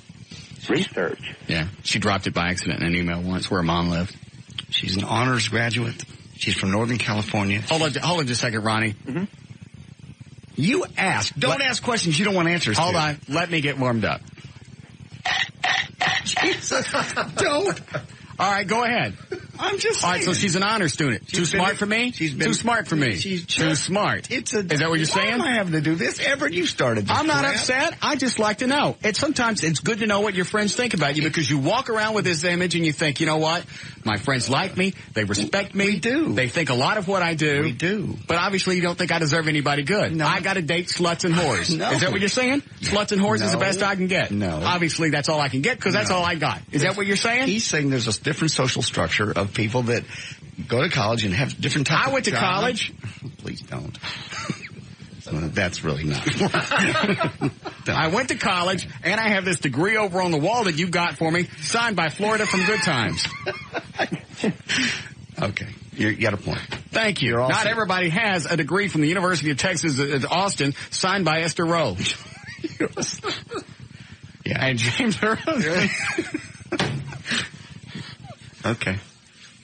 Research. Yeah, she dropped it by accident in an email once where her mom lived. She's an honors graduate. She's from Northern California. Hold on just a second, Ronnie. Mm-hmm. You ask. Don't ask questions you don't want answers to. Hold on. Let me get warmed up. Jesus, don't. All right, go ahead. I'm just saying. All right, so she's an honor student. Too smart for me? Too smart for me. She's too smart. Is that what you're saying? Why am I having to do this? Everett, you started this. I'm not upset. I just like to know. Sometimes it's good to know what your friends think about you because you walk around with this image and you think, you know what? My friends like me. They respect me. We do. They think a lot of what I do. We do. But obviously you don't think I deserve anybody good. No. I got to date sluts and whores. No. Is that what you're saying? Sluts and whores is the best I can get. No. Obviously that's all I can get because that's all I got. Is that what you're saying? He's saying there's a different social structure of people that go to college and have different types of I went to college. Please don't. That's really not. I went to college, and I have this degree over on the wall that you got for me, signed by Florida from Good Times. Okay. You got a point. Thank you. Not everybody has a degree from the University of Texas at Austin, signed by Esther Rowe. Yeah. And James Earl. Okay.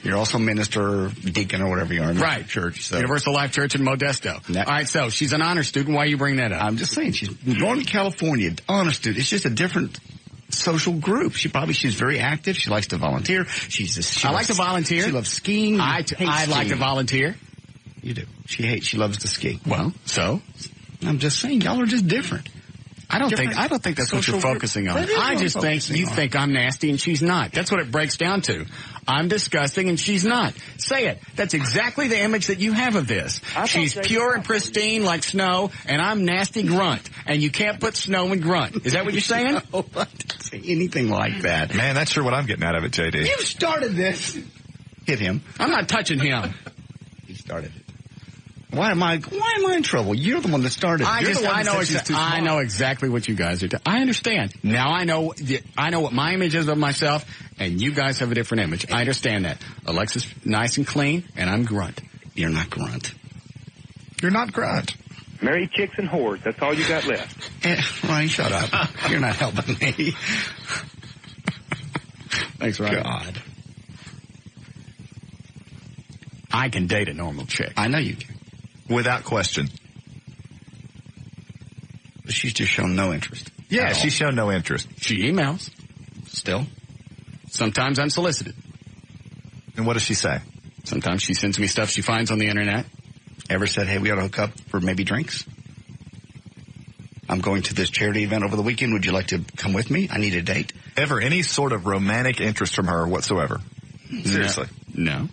You're also minister, deacon, or whatever you are in the church. So. Universal Life Church in Modesto. All right, so she's an honor student. Why you bring that up? I'm just saying, she's going to California, honor student. It's just a different social group. She's very active. She likes to volunteer. I like to volunteer. She loves skiing. I like to volunteer. You do. She loves to ski. Well, so? I'm just saying, y'all are just different. I don't think that's what you're focusing on. I just think you think I'm nasty and she's not. That's what it breaks down to. I'm disgusting and she's not. Say it. That's exactly the image that you have of this. She's pure and pristine like Snow, and I'm nasty grunt. And you can't put Snow in grunt. Is that what you're saying? No, I didn't say anything like that. Man, that's sure what I'm getting out of it, JD. You started this. Hit him. I'm not touching him. He started it. Why am I in trouble? You're the one that started. I know exactly what you guys are doing. I understand. Now I know what my image is of myself, and you guys have a different image. I understand that. Alexa's nice and clean, and I'm grunt. You're not grunt. You're not grunt. Marry chicks and whores. That's all you got left. Ryan, shut up. You're not helping me. Thanks, Ryan. God. I can date a normal chick. I know you can. Without question. But she's just shown no interest. Yeah, she's shown no interest. She emails. Still. Sometimes unsolicited. And what does she say? Sometimes she sends me stuff she finds on the internet. Ever said, hey, we ought to hook up for maybe drinks? I'm going to this charity event over the weekend. Would you like to come with me? I need a date. Ever any sort of romantic interest from her whatsoever? Seriously. No.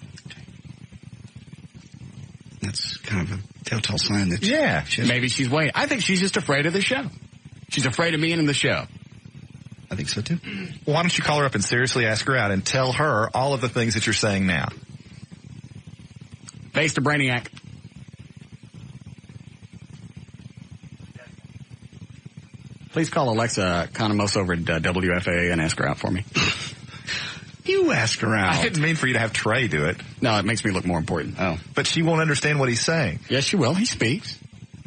That's kind of a telltale sign that maybe she's waiting. I think she's just afraid of the show. She's afraid of me and in the show. I think so, too. Well, why don't you call her up and seriously ask her out and tell her all of the things that you're saying now? Face to Brainiac. Please call Alexa Economos over at WFAA and ask her out for me. You ask her out. I didn't mean for you to have Trey do it. No, it makes me look more important. Oh. But she won't understand what he's saying. Yes, she will. He speaks.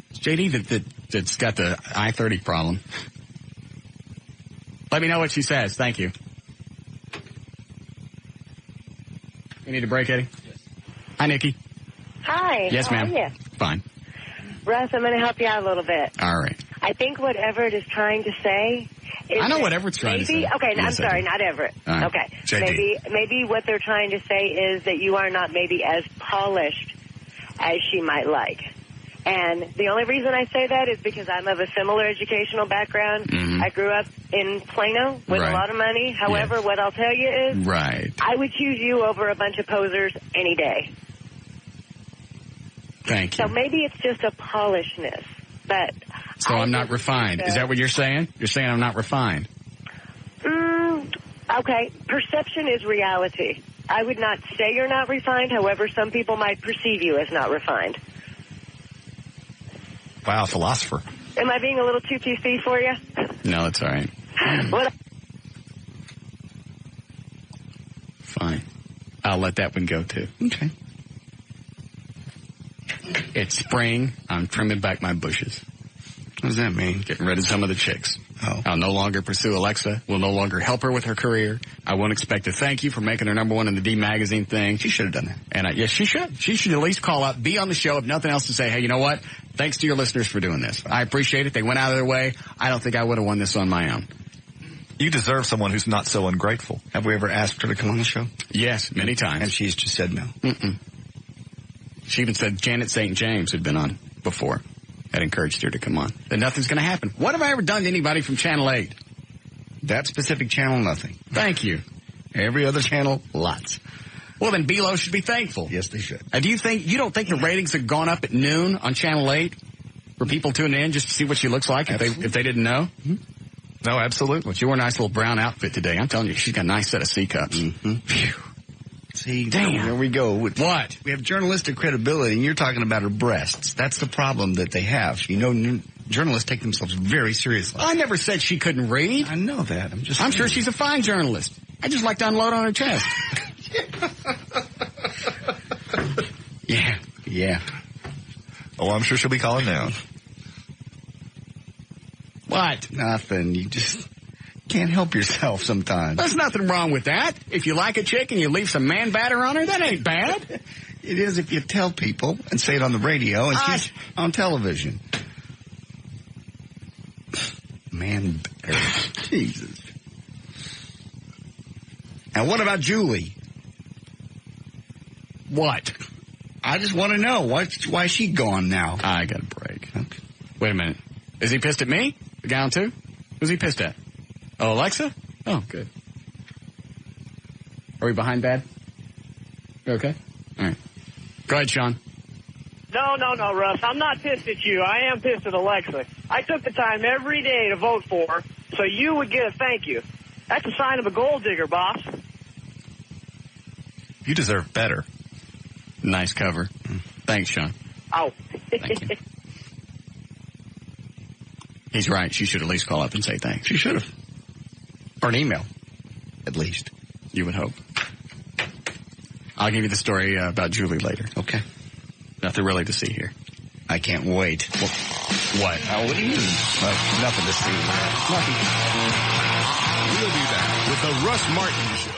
It's JD that's got the I-30 problem. Let me know what she says. Thank you. You need a break, Eddie? Yes. Hi, Nikki. Hi. Yes, how ma'am. Are you? Fine. Russ, I'm going to help you out a little bit. All right. I think what Everett is trying to say is I know what Everett's trying to say. Okay, yes, I'm sorry, not Everett. Right. Okay. JD. Maybe what they're trying to say is that you are not maybe as polished as she might like. And the only reason I say that is because I'm of a similar educational background. Mm-hmm. I grew up in Plano with a lot of money. However, what I'll tell you is I would choose you over a bunch of posers any day. Thank you. So maybe it's just a polishness. But so I'm not refined. Is that what you're saying? You're saying I'm not refined? Okay. Perception is reality. I would not say you're not refined. However, some people might perceive you as not refined. Wow, philosopher. Am I being a little too PC for you? No, it's all right. What? Fine. I'll let that one go, too. Okay. It's spring. I'm trimming back my bushes. What does that mean? Getting rid of some of the chicks. Oh. I'll no longer pursue Alexa. Will no longer help her with her career. I won't expect a thank you for making her number one in the D Magazine thing. She should have done that. And yes, she should. She should at least call up, be on the show, if nothing else, to say, hey, you know what? Thanks to your listeners for doing this. I appreciate it. They went out of their way. I don't think I would have won this on my own. You deserve someone who's not so ungrateful. Have we ever asked her to come on the show? Yes, many times. And she's just said no. Mm-mm. She even said Janet St. James had been on before. Had encouraged her to come on. Then nothing's going to happen. What have I ever done to anybody from Channel 8? That specific channel, nothing. Thank you. Every other channel, lots. Well, then BLO should be thankful. Yes, they should. You don't think the ratings have gone up at noon on Channel 8 for people tuning in just to see what she looks like if they didn't know? Mm-hmm. No, absolutely. Well, she wore a nice little brown outfit today. I'm telling you, she's got a nice set of C cups. Mm-hmm. Phew. See, damn. There we go. What? We have journalistic credibility, and you're talking about her breasts. That's the problem that they have. You know, journalists take themselves very seriously. I never said she couldn't read. I know that. I'm sure she's a fine journalist. I just like to unload on her chest. Yeah. Oh, I'm sure she'll be calling now. What? Nothing. You just can't help yourself sometimes. There's nothing wrong with that. If you like a chick and you leave some man batter on her, that ain't bad. It is if you tell people and say it on the radio and she's on television. Man batter. Jesus. And what about Julie? What? I just want to know why is she gone now? I got a break. Okay. Wait a minute. Is he pissed at me? The guy on two? Who's he pissed at? Oh, Alexa? Oh, good. Are we behind bad? You okay? All right. Go ahead, Sean. No, Russ. I'm not pissed at you. I am pissed at Alexa. I took the time every day to vote for her, so you would get a thank you. That's a sign of a gold digger, boss. You deserve better. Nice cover. Thanks, Sean. Oh. Thank you. He's right. She should at least call up and say thanks. She should have. Or an email, at least. You would hope. I'll give you the story about Julie later. Okay. Nothing really to see here. I can't wait. What? What do you mean? Nothing to see. Nothing. We'll be back with the Russ Martin Show.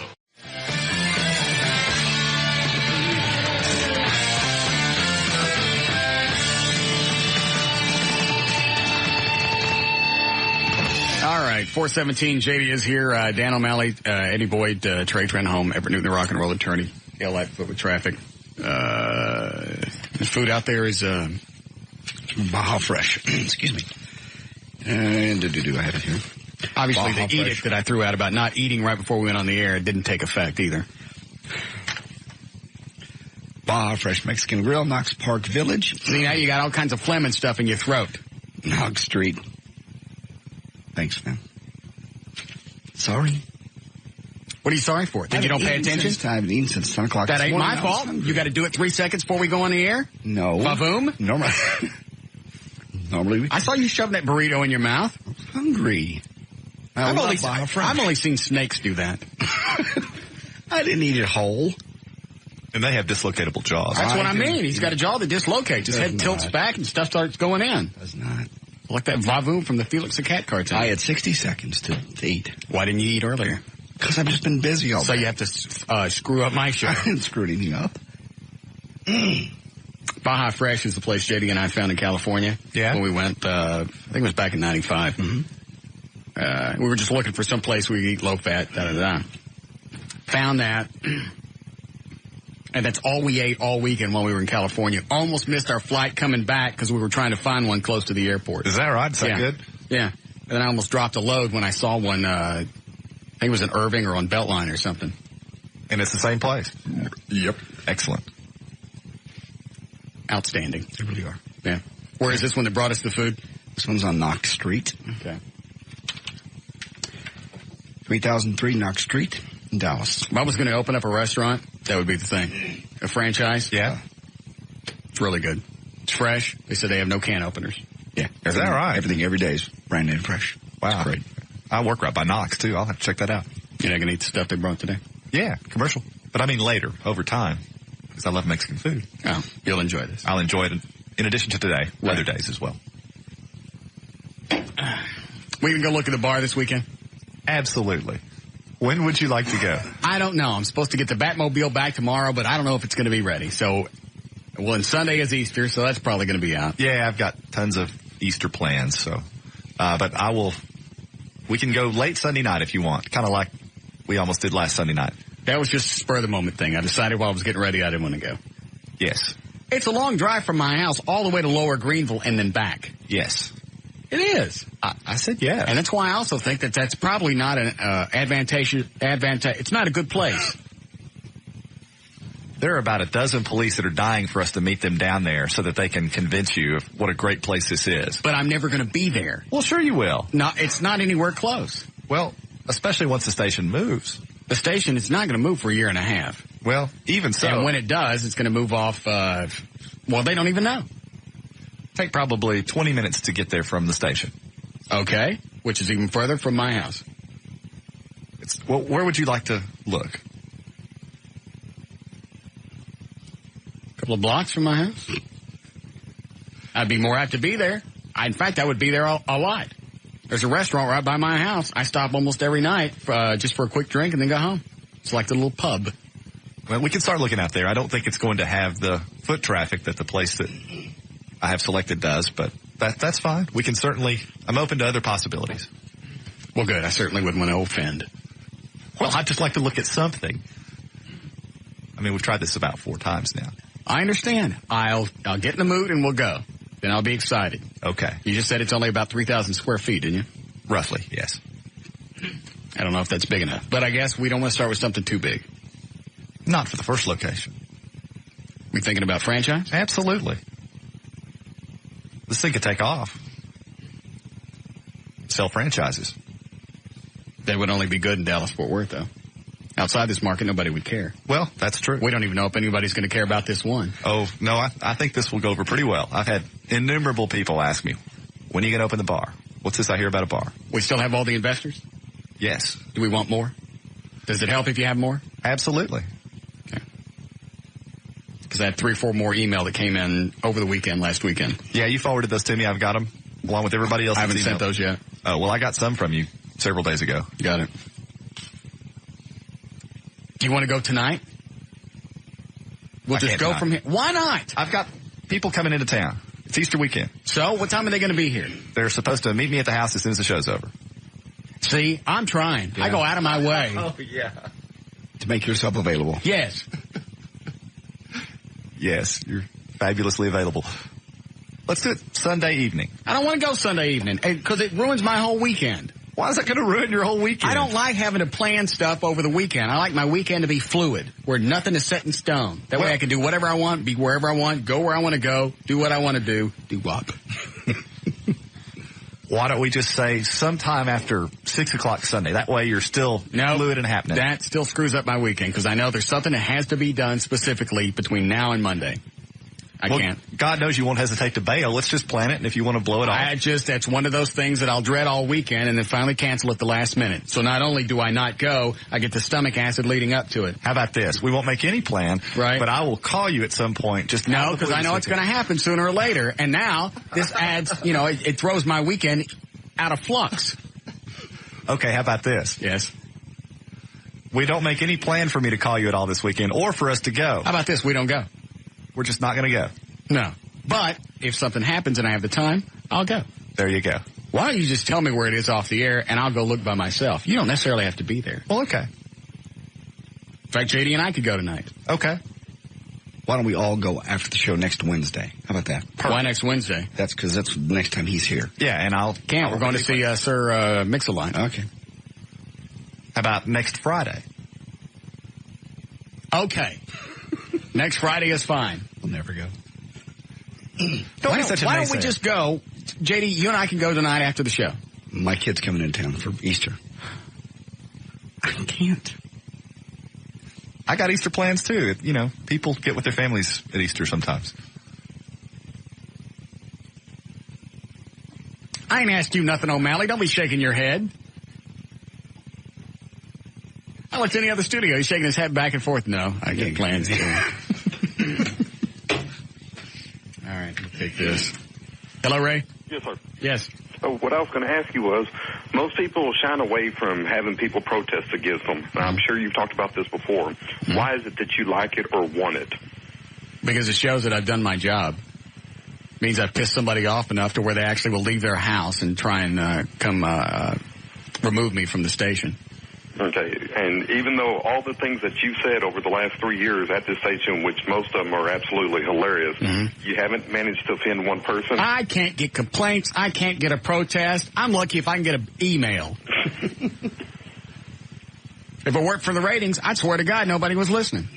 All right, 417, JD is here. Dan O'Malley, Eddie Boyd, Trey Trenholm, Everett Newton, the rock and roll attorney. KLLI Foot with Traffic. The food out there is Baja Fresh. Excuse me. And I have it here. Obviously, Baja the edict Fresh that I threw out about not eating right before we went on the air didn't take effect either. Baja Fresh Mexican Grill, Knox Park Village. See, now you got all kinds of phlegm and stuff in your throat. Nog Street. Thanks, man. Sorry. What are you sorry for? Think you don't pay attention? I haven't eaten since 10 o'clock. That ain't my fault. You got to do it 3 seconds before we go on the air? No. Vavoom? Normally. I saw you shoving that burrito in your mouth. I was hungry. I've only seen snakes do that. I didn't eat it whole. And they have dislocatable jaws. That's what I mean. He's got a jaw that dislocates. His head tilts back and stuff starts going in. Does not. Like that Vavoom from the Felix the Cat cartoon. I had 60 seconds to eat. Why didn't you eat earlier? Because I've just been busy all day. So you have to screw up my show. I didn't screw anything up. Baja Fresh is the place JD and I found in California. Yeah. When we went, I think it was back in 95. Mm-hmm. We were just looking for some place we could eat low fat, da-da-da. Found that. And that's all we ate all weekend while we were in California. Almost missed our flight coming back because we were trying to find one close to the airport. Is that right? Is that good? Yeah. And then I almost dropped a load when I saw one, I think it was in Irving or on Beltline or something. And it's the same place? Yep. Excellent. Outstanding. They really are. Yeah. Where is this one that brought us the food? This one's on Knox Street. Okay. 3003 Knox Street in Dallas. If I was going to open up a restaurant, that would be the thing. A franchise? Yeah. It's really good. It's fresh. They said they have no can openers. Yeah. Is that right? Everything every day is brand new and fresh. Wow. It's great. I work right by Knox, too. I'll have to check that out. You're not going to eat the stuff they brought today? Yeah, commercial. But I mean later, over time, because I love Mexican food. Oh, you'll enjoy this. I'll enjoy it in addition to today, other days as well. We can go look at the bar this weekend? Absolutely. When would you like to go? I don't know. I'm supposed to get the Batmobile back tomorrow, but I don't know if it's going to be ready. So, well, and Sunday is Easter, so that's probably going to be out. Yeah, I've got tons of Easter plans, so. But we can go late Sunday night if you want, kind of like we almost did last Sunday night. That was just a spur-of-the-moment thing. I decided while I was getting ready I didn't want to go. Yes. It's a long drive from my house all the way to Lower Greenville and then back. Yes. It is. I said yes. And that's why I also think that that's probably not an it's not a good place. There are about a dozen police that are dying for us to meet them down there so that they can convince you of what a great place this is. But I'm never going to be there. Well, sure you will. No, it's not anywhere close. Well, especially once the station moves. The station is not going to move for a year and a half. Well, even so. And when it does, it's going to move off, well, they don't even know. Take probably 20 minutes to get there from the station. Okay. Which is even further from my house. Well, where would you like to look? A couple of blocks from my house. I'd be more apt to be there. In fact, I would be there a lot. There's a restaurant right by my house. I stop almost every night just for a quick drink and then go home. It's like the little pub. Well, we can start looking out there. I don't think it's going to have the foot traffic that the place that I have selected does, but that's fine. We can certainly, I'm open to other possibilities. Well, good. I certainly wouldn't want to offend. Well, I'd just like to look at something. I mean, we've tried this about 4 times now. I understand. I'll get in the mood and we'll go. Then I'll be excited. Okay. You just said it's only about 3,000 square feet, didn't you? Roughly, yes. I don't know if that's big enough. But I guess we don't want to start with something too big. Not for the first location. We thinking about franchise? Absolutely. This thing could take off. Sell franchises. That would only be good in Dallas-Fort Worth, though. Outside this market, nobody would care. Well, that's true. We don't even know if anybody's going to care about this one. Oh, no, I think this will go over pretty well. I've had innumerable people ask me, when are you going to open the bar? What's this I hear about a bar? We still have all the investors? Yes. Do we want more? Does it help if you have more? Absolutely. Okay. Because I had 3 or 4 more email that came in over the weekend, last weekend. Yeah, you forwarded those to me. I've got them along with everybody else. I haven't sent those yet. Oh, well, I got some from you several days ago. Got it. Do you want to go tonight? We'll just go from here. Why not? I've got people coming into town. It's Easter weekend. So, what time are they going to be here? They're supposed to meet me at the house as soon as the show's over. See, I'm trying. Yeah. I go out of my way. Oh, yeah. To make yourself available. Yes. Yes, you're fabulously available. Let's do it Sunday evening. I don't want to go Sunday evening because it ruins my whole weekend. Why is that going to ruin your whole weekend? I don't like having to plan stuff over the weekend. I like my weekend to be fluid, where nothing is set in stone. That way I can do whatever I want, be wherever I want, go where I want to go, do what I want to do what. Why don't we just say sometime after 6 o'clock Sunday? That way you're still fluid and happening. That still screws up my weekend because I know there's something that has to be done specifically between now and Monday. I can't. God knows you won't hesitate to bail. Let's just plan it, and if you want to blow it off. That's one of those things that I'll dread all weekend and then finally cancel at the last minute. So not only do I not go, I get the stomach acid leading up to it. How about this? We won't make any plan, right? But I will call you at some point. Just no, because I know it's going to happen sooner or later. And now this adds, it throws my weekend out of flux. Okay, how about this? Yes. We don't make any plan for me to call you at all this weekend or for us to go. How about this? We don't go. We're just not going to go. No. But if something happens and I have the time, I'll go. There you go. Why don't you just tell me where it is off the air and I'll go look by myself? You don't necessarily have to be there. Well, okay. In fact, JD and I could go tonight. Okay. Why don't we all go after the show next Wednesday? How about that? Perfect. Why next Wednesday? That's because that's the next time he's here. Yeah, and We're going to see Sir Mix-a-Lot. Okay. How about next Friday? Okay. Next Friday is fine. We'll never go. Why don't we just go? JD, you and I can go tonight after the show. My kid's coming in town for Easter. I can't. I got Easter plans too. You know, people get with their families at Easter sometimes. I ain't asked you nothing, O'Malley. Don't be shaking your head. I looked in the other studio. He's shaking his head back and forth. No, I get plans too. All right, let me take this. Hello, Ray? Yes, sir. Yes. So what I was going to ask you was, most people shine away from having people protest against them. Now, I'm sure you've talked about this before. Mm-hmm. Why is it that you like it or want it? Because it shows that I've done my job. It means I've pissed somebody off enough to where they actually will leave their house and try and come remove me from the station. Okay, and even though all the things that you've said over the last 3 years at this station, which most of them are absolutely hilarious, you haven't managed to offend one person? I can't get complaints. I can't get a protest. I'm lucky if I can get an email. If it worked for the ratings, I'd swear to God nobody was listening.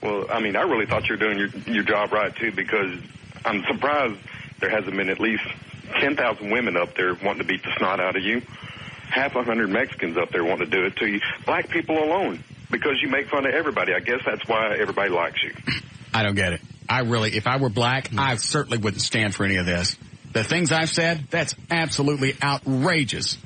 Well, I mean, I really thought you were doing your job right, too, because I'm surprised there hasn't been at least 10,000 women up there wanting to beat the snot out of you. 100 Mexicans up there want to do it to you. Black people alone, because you make fun of everybody. I guess that's why everybody likes you. I don't get it. If I were black, I certainly wouldn't stand for any of this. The things I've said, that's absolutely outrageous.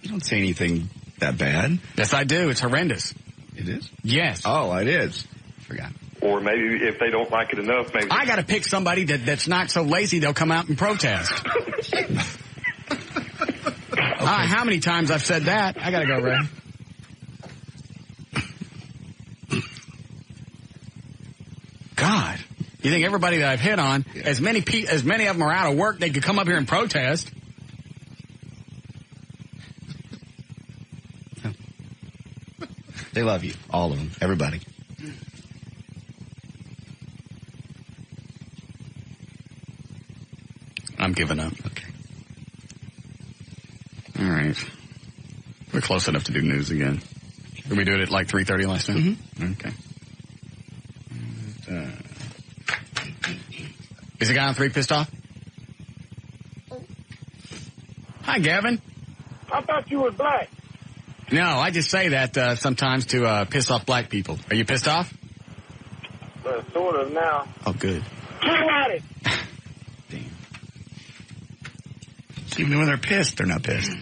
You don't say anything that bad. Yes, I do. It's horrendous. It is? Yes. Oh, it is. Forgot. Or maybe if they don't like it enough, maybe... I got to pick somebody that's not so lazy they'll come out and protest. How many times I've said that? I got to go, Ray. God. You think everybody that I've hit on, as many of them are out of work, they could come up here and protest. They love you. All of them. Everybody. I'm giving up. Okay. All right. We're close enough to do news again. Did we do it at like 3:30 last time? Mm-hmm. Okay. Is the guy on 3 pissed off? Hi, Gavin. I thought you were black. No, I just say that sometimes to piss off black people. Are you pissed off? Sort of now. Oh, good. Get at it. Even when they're pissed, they're not pissed.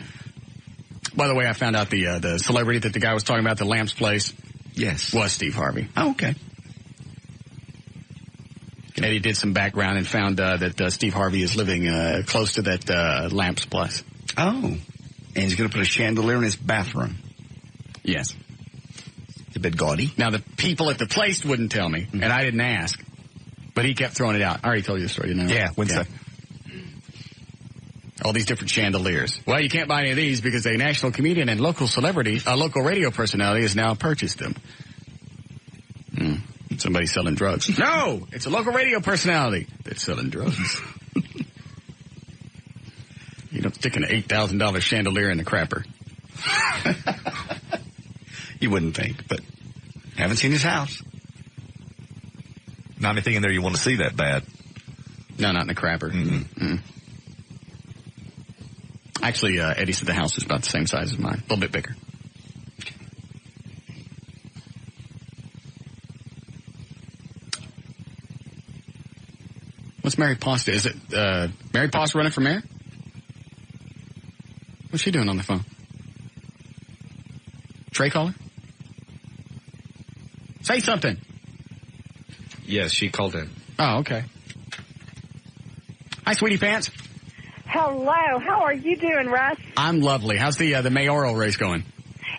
By the way, I found out the celebrity that the guy was talking about, the Lamps place, was Steve Harvey. Oh, okay. Eddie did some background and found that Steve Harvey is living close to that Lamps place. Oh. And he's going to put a chandelier in his bathroom. Yes. It's a bit gaudy. Now, the people at the place wouldn't tell me, and I didn't ask. But he kept throwing it out. I already told you the story, didn't I? Yeah, Wednesday. Yeah. All these different chandeliers. Well, you can't buy any of these because a national comedian and local celebrity, a local radio personality, has now purchased them. Somebody's selling drugs. No! It's a local radio personality that's selling drugs. You don't stick an $8,000 chandelier in the crapper. You wouldn't think, but haven't seen his house. Not anything in there you want to see that bad. No, not in the crapper. Mm-hmm. Actually, Eddie said the house is about the same size as mine. A little bit bigger. What's Mary Pasta? Is it Mary Pasta running for mayor? What's she doing on the phone? Trey caller? Say something. Yes, she called in. Oh, okay. Hi, Sweetie Pants. Hello. How are you doing, Russ? I'm lovely. How's the mayoral race going?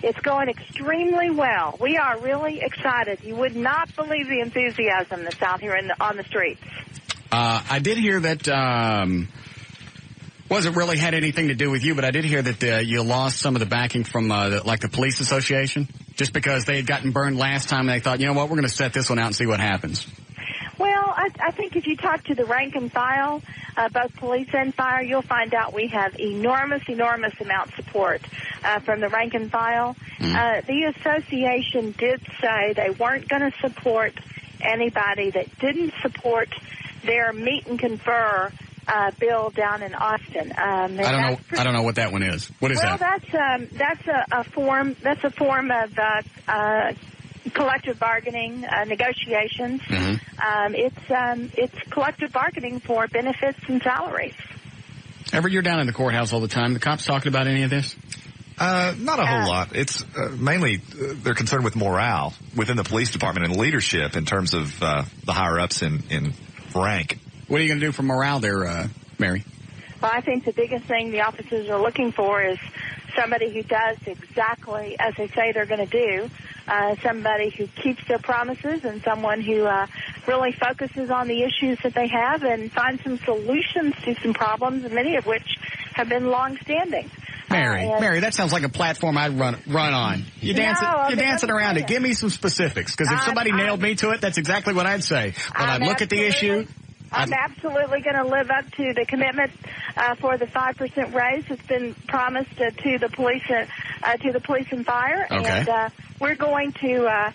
It's going extremely well. We are really excited. You would not believe the enthusiasm that's out here on the streets. I did hear that, wasn't really had anything to do with you, but I did hear that you lost some of the backing from, the police association, just because they had gotten burned last time and they thought, you know what, we're going to set this one out and see what happens. Well, I think if you talk to the rank and file, both police and fire, you'll find out we have enormous amount of support from the rank and file. The association did say they weren't going to support anybody that didn't support their meet and confer bill down in Austin. I don't know what that one is. What is that? Well, that's a form. That's a form of collective bargaining negotiations. It's collective bargaining for benefits and salaries. Ever, you're down in the courthouse all the time. The cops talking about any of this? Not a whole lot. It's mainly they're concerned with morale within the police department and leadership in terms of the higher ups in rank. What are you going to do for morale there, Mary? Well, I think the biggest thing the officers are looking for is somebody who does exactly as they say they're going to do, somebody who keeps their promises, and someone who really focuses on the issues that they have and finds some solutions to some problems, many of which have been long-standing. Mary, that sounds like a platform I'd run on. You're dancing around it. Give me some specifics, because if somebody nailed me to it, that's exactly what I'd say. When I'd look at the issue, I'm absolutely going to live up to the commitment for the 5% raise that's been promised to the police and fire. Okay. And we're going to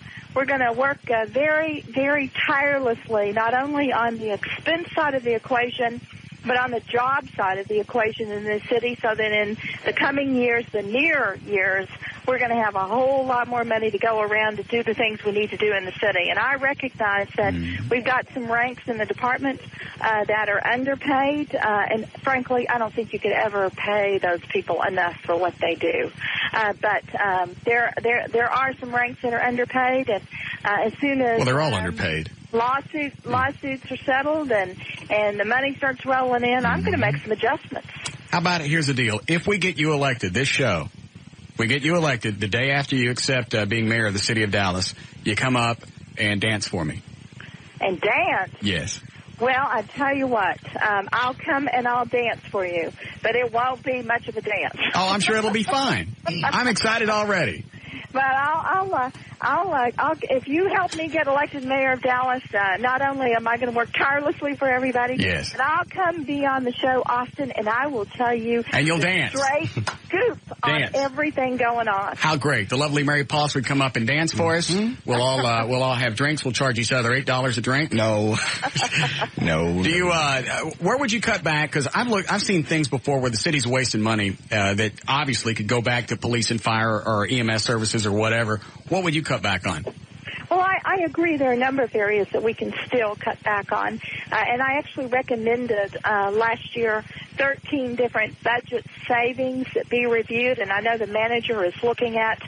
work very, very tirelessly, not only on the expense side of the equation, but on the job side of the equation in this city, so that in the coming years, the near years, we're going to have a whole lot more money to go around to do the things we need to do in the city. And I recognize that we've got some ranks in the department that are underpaid, and frankly, I don't think you could ever pay those people enough for what they do. But there are some ranks that are underpaid, and as soon as they're all underpaid. Lawsuits are settled and the money starts rolling in, I'm going to make some adjustments. How about it? Here's the deal. If we get you elected, this show, we get you elected the day after you accept being mayor of the city of Dallas, you come up and dance for me. And dance? Yes. Well, I tell you what, I'll come and I'll dance for you, but it won't be much of a dance. Oh, I'm sure it'll be fine. I'm excited already. But I'll if you help me get elected mayor of Dallas, not only am I going to work tirelessly for everybody, yes, but I'll come be on the show often, and I will tell you and you'll dance straight scoop on everything going on. How great! The lovely Mary Poss would come up and dance for us. We'll all have drinks. We'll charge each other $8 a drink. No, no. Do you? Where would you cut back? Because I've seen things before where the city's wasting money that obviously could go back to police and fire or EMS services or whatever. What would you cut back on? Well, I agree there are a number of areas that we can still cut back on. And I actually recommended last year 13 different budget savings that be reviewed. And I know the manager is looking at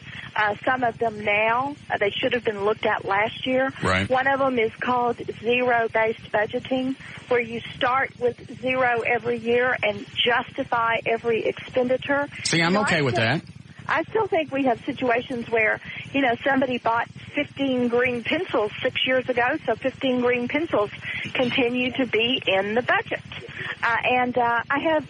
some of them now. They should have been looked at last year. Right. One of them is called zero-based budgeting, where you start with zero every year and justify every expenditure. See, I'm okay with that. I still think we have situations where, somebody bought 15 green pencils 6 years ago, so 15 green pencils continue to be in the budget. And I have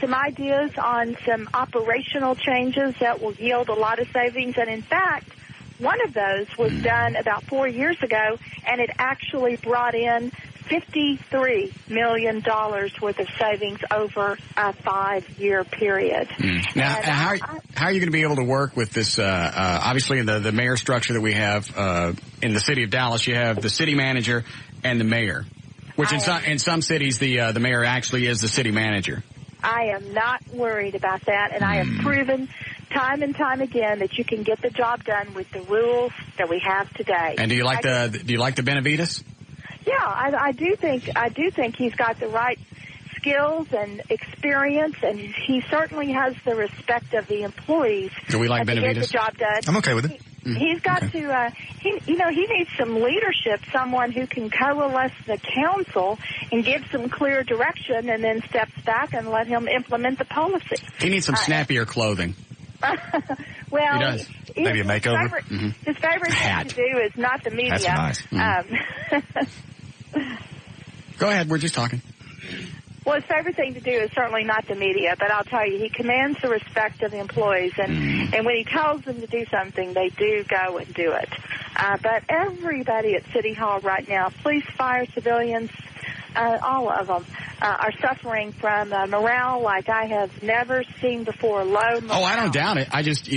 some ideas on some operational changes that will yield a lot of savings. And in fact, one of those was done about 4 years ago, and it actually brought in $53 million worth of savings over a 5-year period. Now, how are you going to be able to work with this? Obviously, in the mayor structure that we have in the city of Dallas, you have the city manager and the mayor, which in some cities the mayor actually is the city manager. I am not worried about that, and I have proven time and time again that you can get the job done with the rules that we have today. And do you like the Benavides? Yeah, I do think he's got the right skills and experience, and he certainly has the respect of the employees. Do we like Benavides? To get the job done. I'm okay with it. He's got to, he needs some leadership, someone who can coalesce the council and give some clear direction and then steps back and let him implement the policy. He needs some snappier clothing. Well, he does. Maybe a makeover. His favorite thing to do is not the media. That's nice. Go ahead. We're just talking. Well, his favorite thing to do is certainly not the media, but I'll tell you, he commands the respect of the employees, and when he tells them to do something, they do go and do it. But everybody at City Hall right now, police, fire, civilians, all of them, are suffering from morale like I have never seen before, low morale. Oh, I don't doubt it. I just,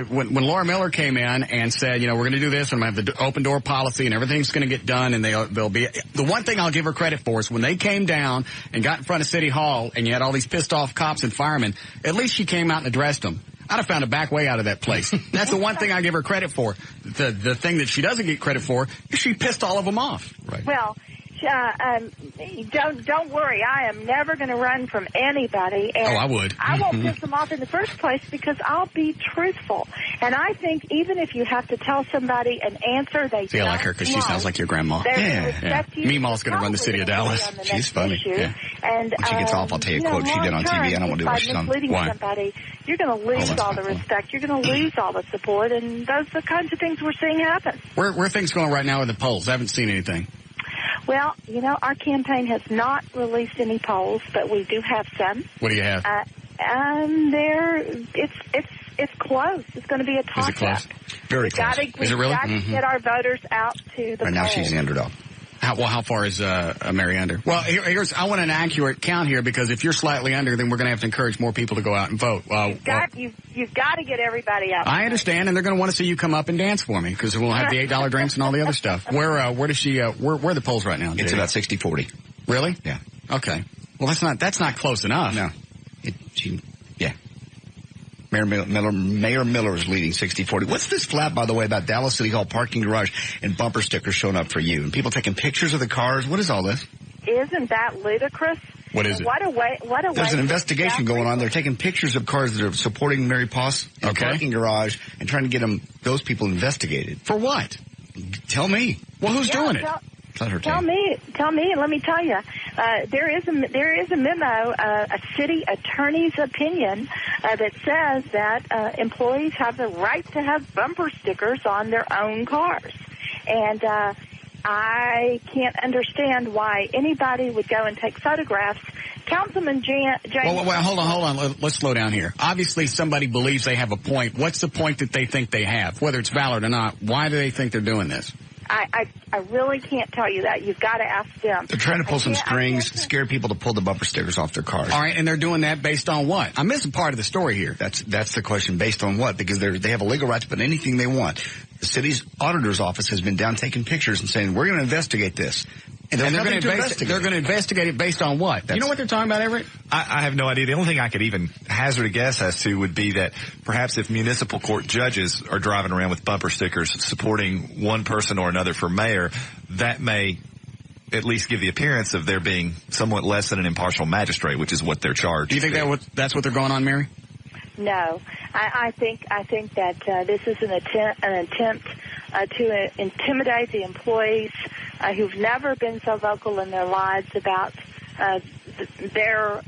when Laura Miller came in and said, we're going to do this, and I'm going to have the open door policy, and everything's going to get done, and they'll be. The one thing I'll give her credit for is when they came down and got in front of City Hall, and you had all these pissed off cops and firemen, at least she came out and addressed them. I'd have found a back way out of that place. That's the one thing I give her credit for. The thing that she doesn't get credit for is she pissed all of them off. Right. Well, don't worry. I am never going to run from anybody. And I would. I won't piss them off in the first place because I'll be truthful. And I think even if you have to tell somebody an answer they See, I like her because she sounds like your grandma. Meemaw's going to run the city of Dallas. She's funny. Yeah. And when she gets off, I'll tell you a quote she did on TV. I don't want to do what she's done. Why? Somebody, you're going to lose all the respect. You're going to lose all the support. And those are the kinds of things we're seeing happen. Where are things going right now with the polls? I haven't seen anything. Well, our campaign has not released any polls, but we do have some. What do you have? It's close. It's going to be a toss-up. Is it close? Very close. Is it really? We've got to get our voters out to the polls. Right now she's the underdog. How far is Mary under? Well, I want an accurate count here because if you're slightly under, then we're going to have to encourage more people to go out and vote. You've got to get everybody out. I understand, and they're going to want to see you come up and dance for me because we'll have the $8 drinks and all the other stuff. Where does she? Where are the polls right now? It's about 60-40. Really? Yeah. Okay. Well, that's not close enough. No. Mayor Miller is leading 60-40. What's this flap, by the way, about Dallas City Hall parking garage and bumper stickers showing up for you? And people taking pictures of the cars? What is all this? Isn't that ludicrous? What is it? What a way. There's an investigation going on. They're taking pictures of cars that are supporting Mary Poss in a parking garage and trying to get those people investigated. For what? Tell me. Well, who's doing it? Tell me, and let me tell you, there is a memo, a city attorney's opinion that says that employees have the right to have bumper stickers on their own cars, and I can't understand why anybody would go and take photographs. Councilman James. Well, hold on. Let's slow down here. Obviously, somebody believes they have a point. What's the point that they think they have, whether it's valid or not? Why do they think they're doing this? I really can't tell you that. You've got to ask them. They're trying to pull some strings, scare people to pull the bumper stickers off their cars. All right, and they're doing that based on what? I'm missing part of the story here. That's the question. Based on what? Because they have a legal right to put anything they want. The city's auditor's office has been down taking pictures and saying, we're going to investigate this. And they're going to investigate it based on what? You know what they're talking about, Everett? I have no idea. The only thing I could even hazard a guess as to would be that perhaps if municipal court judges are driving around with bumper stickers supporting one person or another for mayor, that may at least give the appearance of there being somewhat less than an impartial magistrate, which is what they're charged. Do you think that's what they're going on, Mary? No, I think that this is an attempt to intimidate the employees who've never been so vocal in their lives about their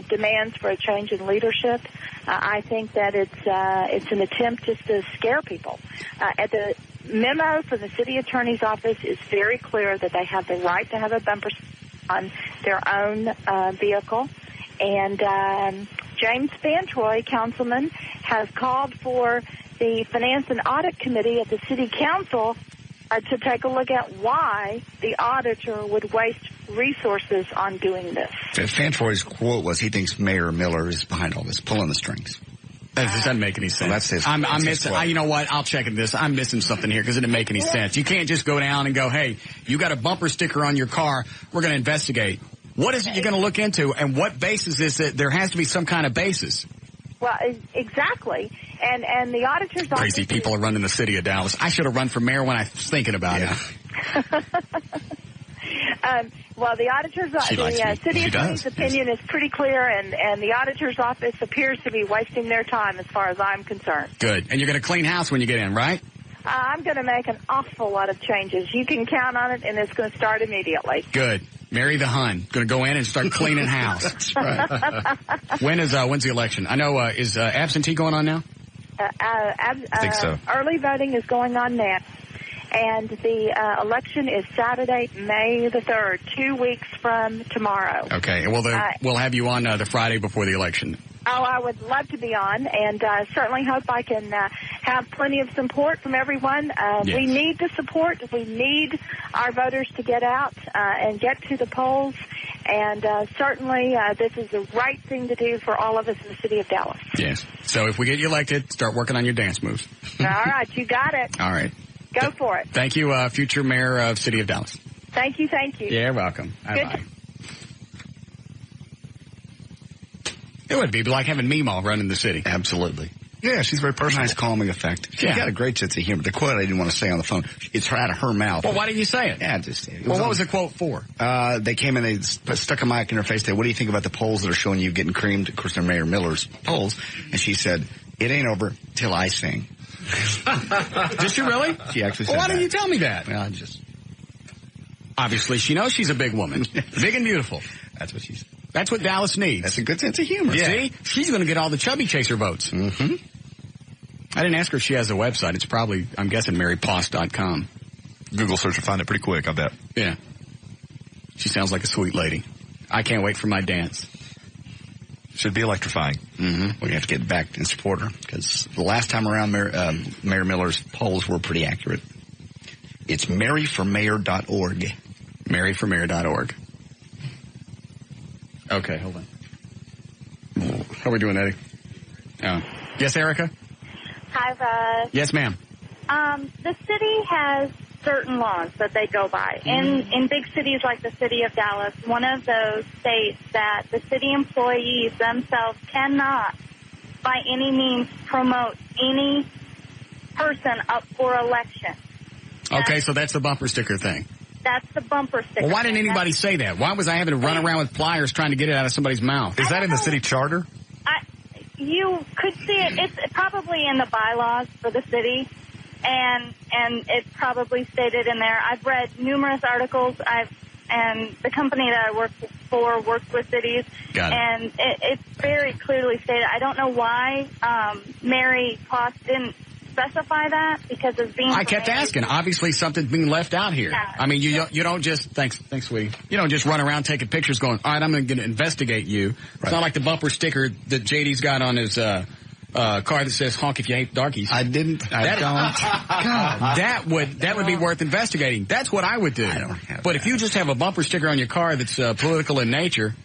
demands for a change in leadership. I think that it's an attempt just to scare people. At the memo from the city attorney's office is very clear that they have the right to have a bumper on their own vehicle, and James Fantroy, councilman, has called for the Finance and Audit Committee at the City Council to take a look at why the auditor would waste resources on doing this. Fantroy's quote was he thinks Mayor Miller is behind all this, pulling the strings. That doesn't make any sense. Well, that's his. I'm missing. You know what? I'll check into this. I'm missing something here because it didn't make any sense. You can't just go down and go, hey, you got a bumper sticker on your car. We're going to investigate. What is it you're going to look into, and what basis is it? There has to be some kind of basis. Well, exactly. And the auditor's office... Crazy people are running the city of Dallas. I should have run for mayor when I was thinking about it. Well, the auditor's city attorney's opinion is pretty clear, and the auditor's office appears to be wasting their time as far as I'm concerned. Good. And you're going to clean house when you get in, right? I'm going to make an awful lot of changes. You can count on it, and it's going to start immediately. Good. Mary the Hun. Going to go in and start cleaning house. That's right. When's the election? I know, is absentee going on now? think so. Early voting is going on now. And the election is Saturday, May the 3rd, 2 weeks from tomorrow. Okay. Well, we'll have you on the Friday before the election. Oh, I would love to be on, and certainly hope I can have plenty of support from everyone. Yes. We need the support. We need our voters to get out and get to the polls. And certainly this is the right thing to do for all of us in the city of Dallas. Yes. So if we get you elected, start working on your dance moves. All right. You got it. All right. Go for it. Thank you, future mayor of City of Dallas. Thank you. Yeah, you're welcome. Bye-bye. It would be like having Meemaw running the city. Absolutely. Yeah, she's very personal. Nice calming effect. She's got a great sense of humor. The quote I didn't want to say on the phone, it's out of her mouth. Well, why didn't you say it? Yeah, just. What was the quote for? They came in, they stuck a mic in her face. They, what do you think about the polls that are showing you getting creamed? Of course, they're Mayor Miller's polls. And she said, it ain't over till I sing. Did she really? She actually said why that. didn't you tell me that? Well, obviously, she knows she's a big woman. Big and beautiful. That's what she said. That's what Dallas needs. That's a good sense of humor. Yeah. See? She's going to get all the chubby chaser votes. Mm-hmm. I didn't ask her if she has a website. It's probably, I'm guessing, marypost.com. Google search will find it pretty quick, I bet. Yeah. She sounds like a sweet lady. I can't wait for my dance. Should be electrifying. Mm-hmm. We have to get back and support her, because the last time around, Mayor Miller's polls were pretty accurate. It's maryformayor.org. Maryformayor.org. Okay, hold on. How are we doing, Eddie? Yes, Erica? Hi, Russ. Yes, ma'am. The city has certain laws that they go by. In big cities like the city of Dallas, one of those states that the city employees themselves cannot, by any means, promote any person up for election. Okay, so that's the bumper sticker thing. That's the bumper sticker. Well, why didn't anybody say that? Why was I having to run around with pliers trying to get it out of somebody's mouth? Is that in the city charter? You could see it. It's probably in the bylaws for the city, and it's probably stated in there. I've read numerous articles. And the company that I work for works with cities, and it's very clearly stated. I don't know why Mary Post didn't specify that, because it's being. I kept asking. Obviously, something's being left out here. Yeah. I mean, you don't just thanks, sweetie. You don't just run around taking pictures, going, "All right, I'm going to investigate you." Right. It's not like the bumper sticker that JD's got on his car that says "Honk if you hate darkies." I don't. God, that would be worth investigating. That's what I would do. I don't have. But if you just have a bumper sticker on your car that's political in nature,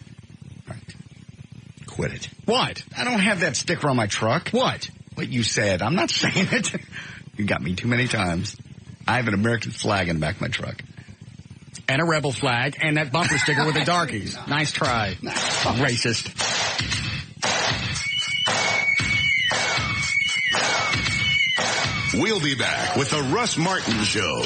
right. Quit it. What? I don't have that sticker on my truck. What? What you said. I'm not saying it. You got me too many times. I have an American flag in the back of my truck. And a rebel flag, and that bumper sticker with the darkies. Nice try. Racist. We'll be back with the Russ Martin Show.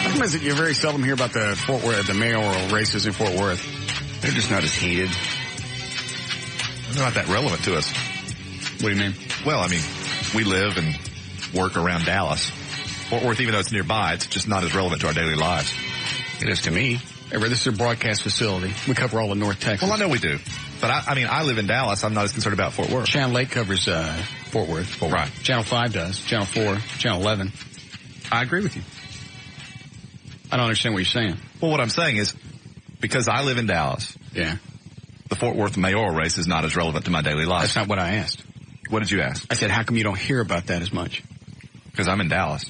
How come is it you very seldom hear about the mayoral races in Fort Worth? They're just not as heated. They're not that relevant to us. What do you mean? Well, I mean, we live and work around Dallas. Fort Worth, even though it's nearby, it's just not as relevant to our daily lives. It is to me. This is a broadcast facility. We cover all of North Texas. Well, I know we do. But I live in Dallas. I'm not as concerned about Fort Worth. Channel 8 covers Fort Worth. Right. Channel 5 does. Channel 4, Channel 11. I agree with you. I don't understand what you're saying. Well, what I'm saying is, because I live in Dallas, yeah, the Fort Worth mayoral race is not as relevant to my daily life. That's not what I asked. What did you ask? I said, how come you don't hear about that as much? Because I'm in Dallas.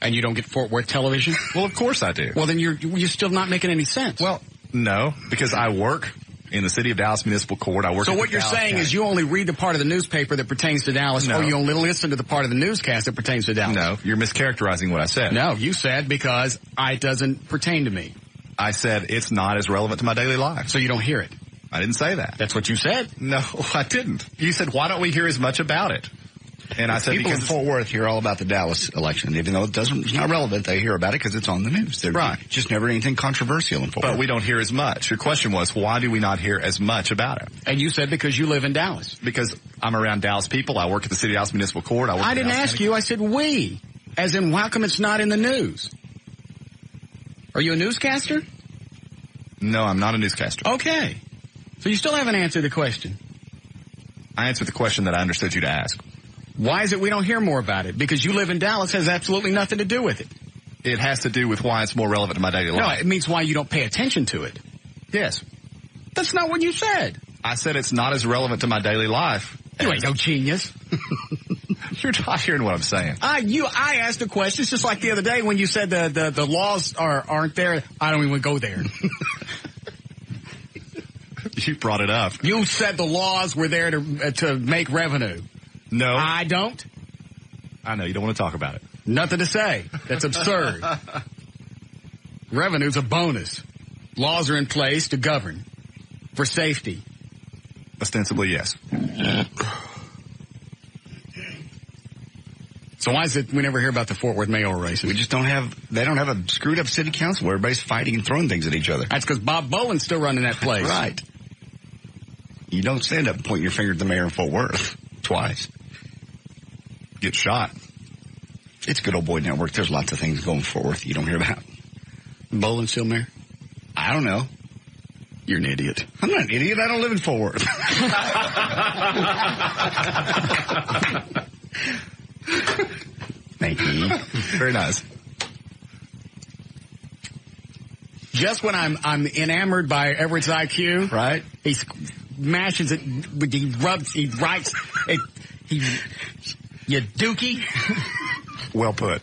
And you don't get Fort Worth television? Well, of course I do. Well, then you're still not making any sense. Well, no, because I work in the city of Dallas Municipal Court. I work. So what you're saying is you only read the part of the newspaper that pertains to Dallas, or you only listen to the part of the newscast that pertains to Dallas? No, you're mischaracterizing what I said. No, you said because it doesn't pertain to me. I said it's not as relevant to my daily life. So you don't hear it? I didn't say that. That's what you said? No, I didn't. You said, why don't we hear as much about it? And I said, people in because Fort Worth hear all about the Dallas election, even though it's not relevant. They hear about it because it's on the news. There's just never anything controversial in Fort Worth. But we don't hear as much. Your question was, why do we not hear as much about it? And you said because you live in Dallas. Because I'm around Dallas people. I work at the City House Municipal Court. I didn't ask you. I said we. As in, how come it's not in the news? Are you a newscaster? No, I'm not a newscaster. Okay. So you still haven't answered the question. I answered the question that I understood you to ask. Why is it we don't hear more about it? Because you live in Dallas has absolutely nothing to do with it. It has to do with why it's more relevant to my daily life. No, it means why you don't pay attention to it. Yes. That's not what you said. I said it's not as relevant to my daily life. You ain't no genius. You're not hearing what I'm saying. I asked a question. It's just like the other day when you said the laws aren't there. I don't even go there. You brought it up. You said the laws were there to make revenue. No. I don't. I know. You don't want to talk about it. Nothing to say. That's absurd. Revenue's a bonus. Laws are in place to govern for safety. Ostensibly, yes. So why is it we never hear about the Fort Worth mayoral races? We just they don't have a screwed up city council where everybody's fighting and throwing things at each other. That's because Bob Boland's still running that place. Right. You don't stand up and point your finger at the mayor of Fort Worth twice. Get shot. It's good old boy network. There's lots of things going in Fort Worth you don't hear about. Boland still mayor? I don't know. You're an idiot. I'm not an idiot. I don't live in Fort Worth. Thank you. Very nice. Just when I'm enamored by Everett's IQ, right? He smashes it, he writes, you dookie. Well put.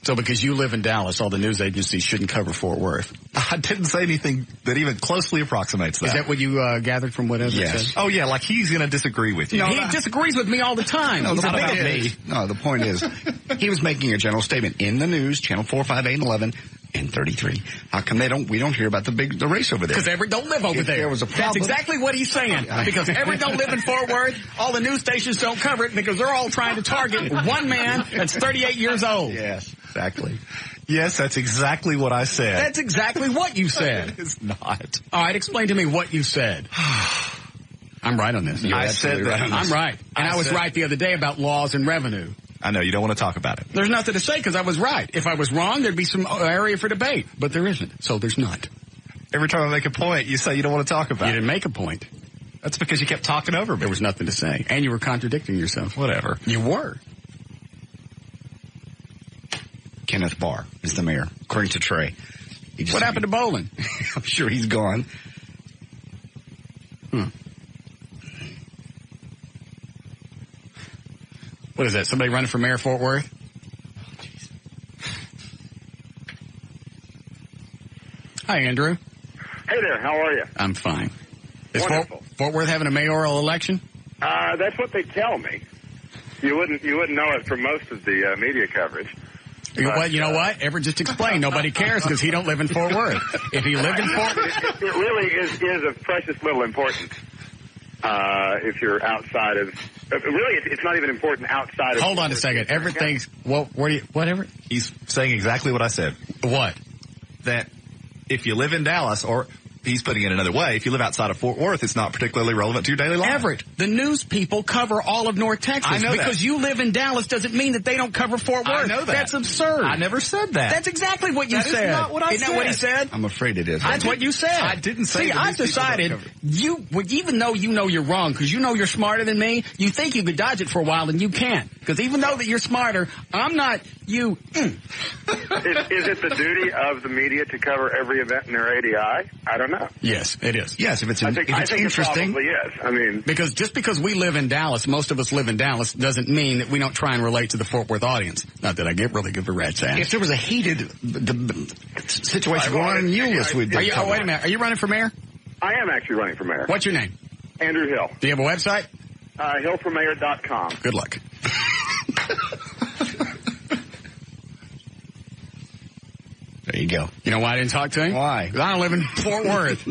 So because you live in Dallas, all the news agencies shouldn't cover Fort Worth. I didn't say anything that even closely approximates that. Is that what you gathered from whatever it said? Oh, yeah, like he's going to disagree with you. No, he disagrees with me all the time. No, the point is, he was making a general statement in the news, Channel 4, 5, 8, and 11, and 33. How come we don't hear about the race over there? Because Everett don't live over there. There was a problem. That's exactly what he's saying. Because Everett don't live in Fort Worth, all the news stations don't cover it because they're all trying to target one man that's 38 years old. Yes, exactly. Yes, that's exactly what I said. That's exactly what you said. It's not. All right, explain to me what you said. I'm right on this. I said that. I'm right. And I was right the other day about laws and revenue. I know, you don't want to talk about it. There's nothing to say because I was right. If I was wrong, there'd be some area for debate. But there isn't, so there's not. Every time I make a point, you say you don't want to talk about it. You didn't make a point. That's because you kept talking over me. There was nothing to say. And you were contradicting yourself. Whatever. You were. Kenneth Barr is the mayor, according to Trey. What happened to Boland? I'm sure he's gone. What is that? Somebody running for mayor of Fort Worth? Oh, jeez. Hi, Andrew. Hey there. How are you? I'm fine. Is Wonderful. Fort Worth having a mayoral election? That's what they tell me. You wouldn't know it from most of the media coverage. Well, you know what? Everett just explained. Nobody cares because he don't live in Fort Worth. If he lived in Fort Worth... It really is of precious little importance if you're outside of... Really, it's not even important outside of... Hold on a second. Everett thinks... Whatever. He's saying exactly what I said. What? That if you live in Dallas, or... He's putting it another way. If you live outside of Fort Worth, it's not particularly relevant to your daily life. Everett, the news people cover all of North Texas. I know because you live in Dallas doesn't mean that they don't cover Fort Worth. I know that. That's absurd. I never said that. That's exactly what you said. That is not what I Isn't said. that what he said? I'm afraid it is. That's what you said. I didn't say. See, I've decided even though you know you're wrong, because you know you're smarter than me, you think you could dodge it for a while, and you can't. Because even though that you're smarter, I'm not you. Is it the duty of the media to cover every event in their ADI? I don't know. Yes, it is. Yes, if it's I think interesting. It probably is. I mean, because we live in Dallas, most of us live in Dallas, doesn't mean that we don't try and relate to the Fort Worth audience. Not that I really give a rat's ass. If there was a heated situation going on in Euless, we'd wait a minute. Are you running for mayor? I am actually running for mayor. What's your name? Andrew Hill. Do you have a website? Hillformayor.com. Good luck. There you go. You know why I didn't talk to him? Why? Because I don't live in Fort Worth.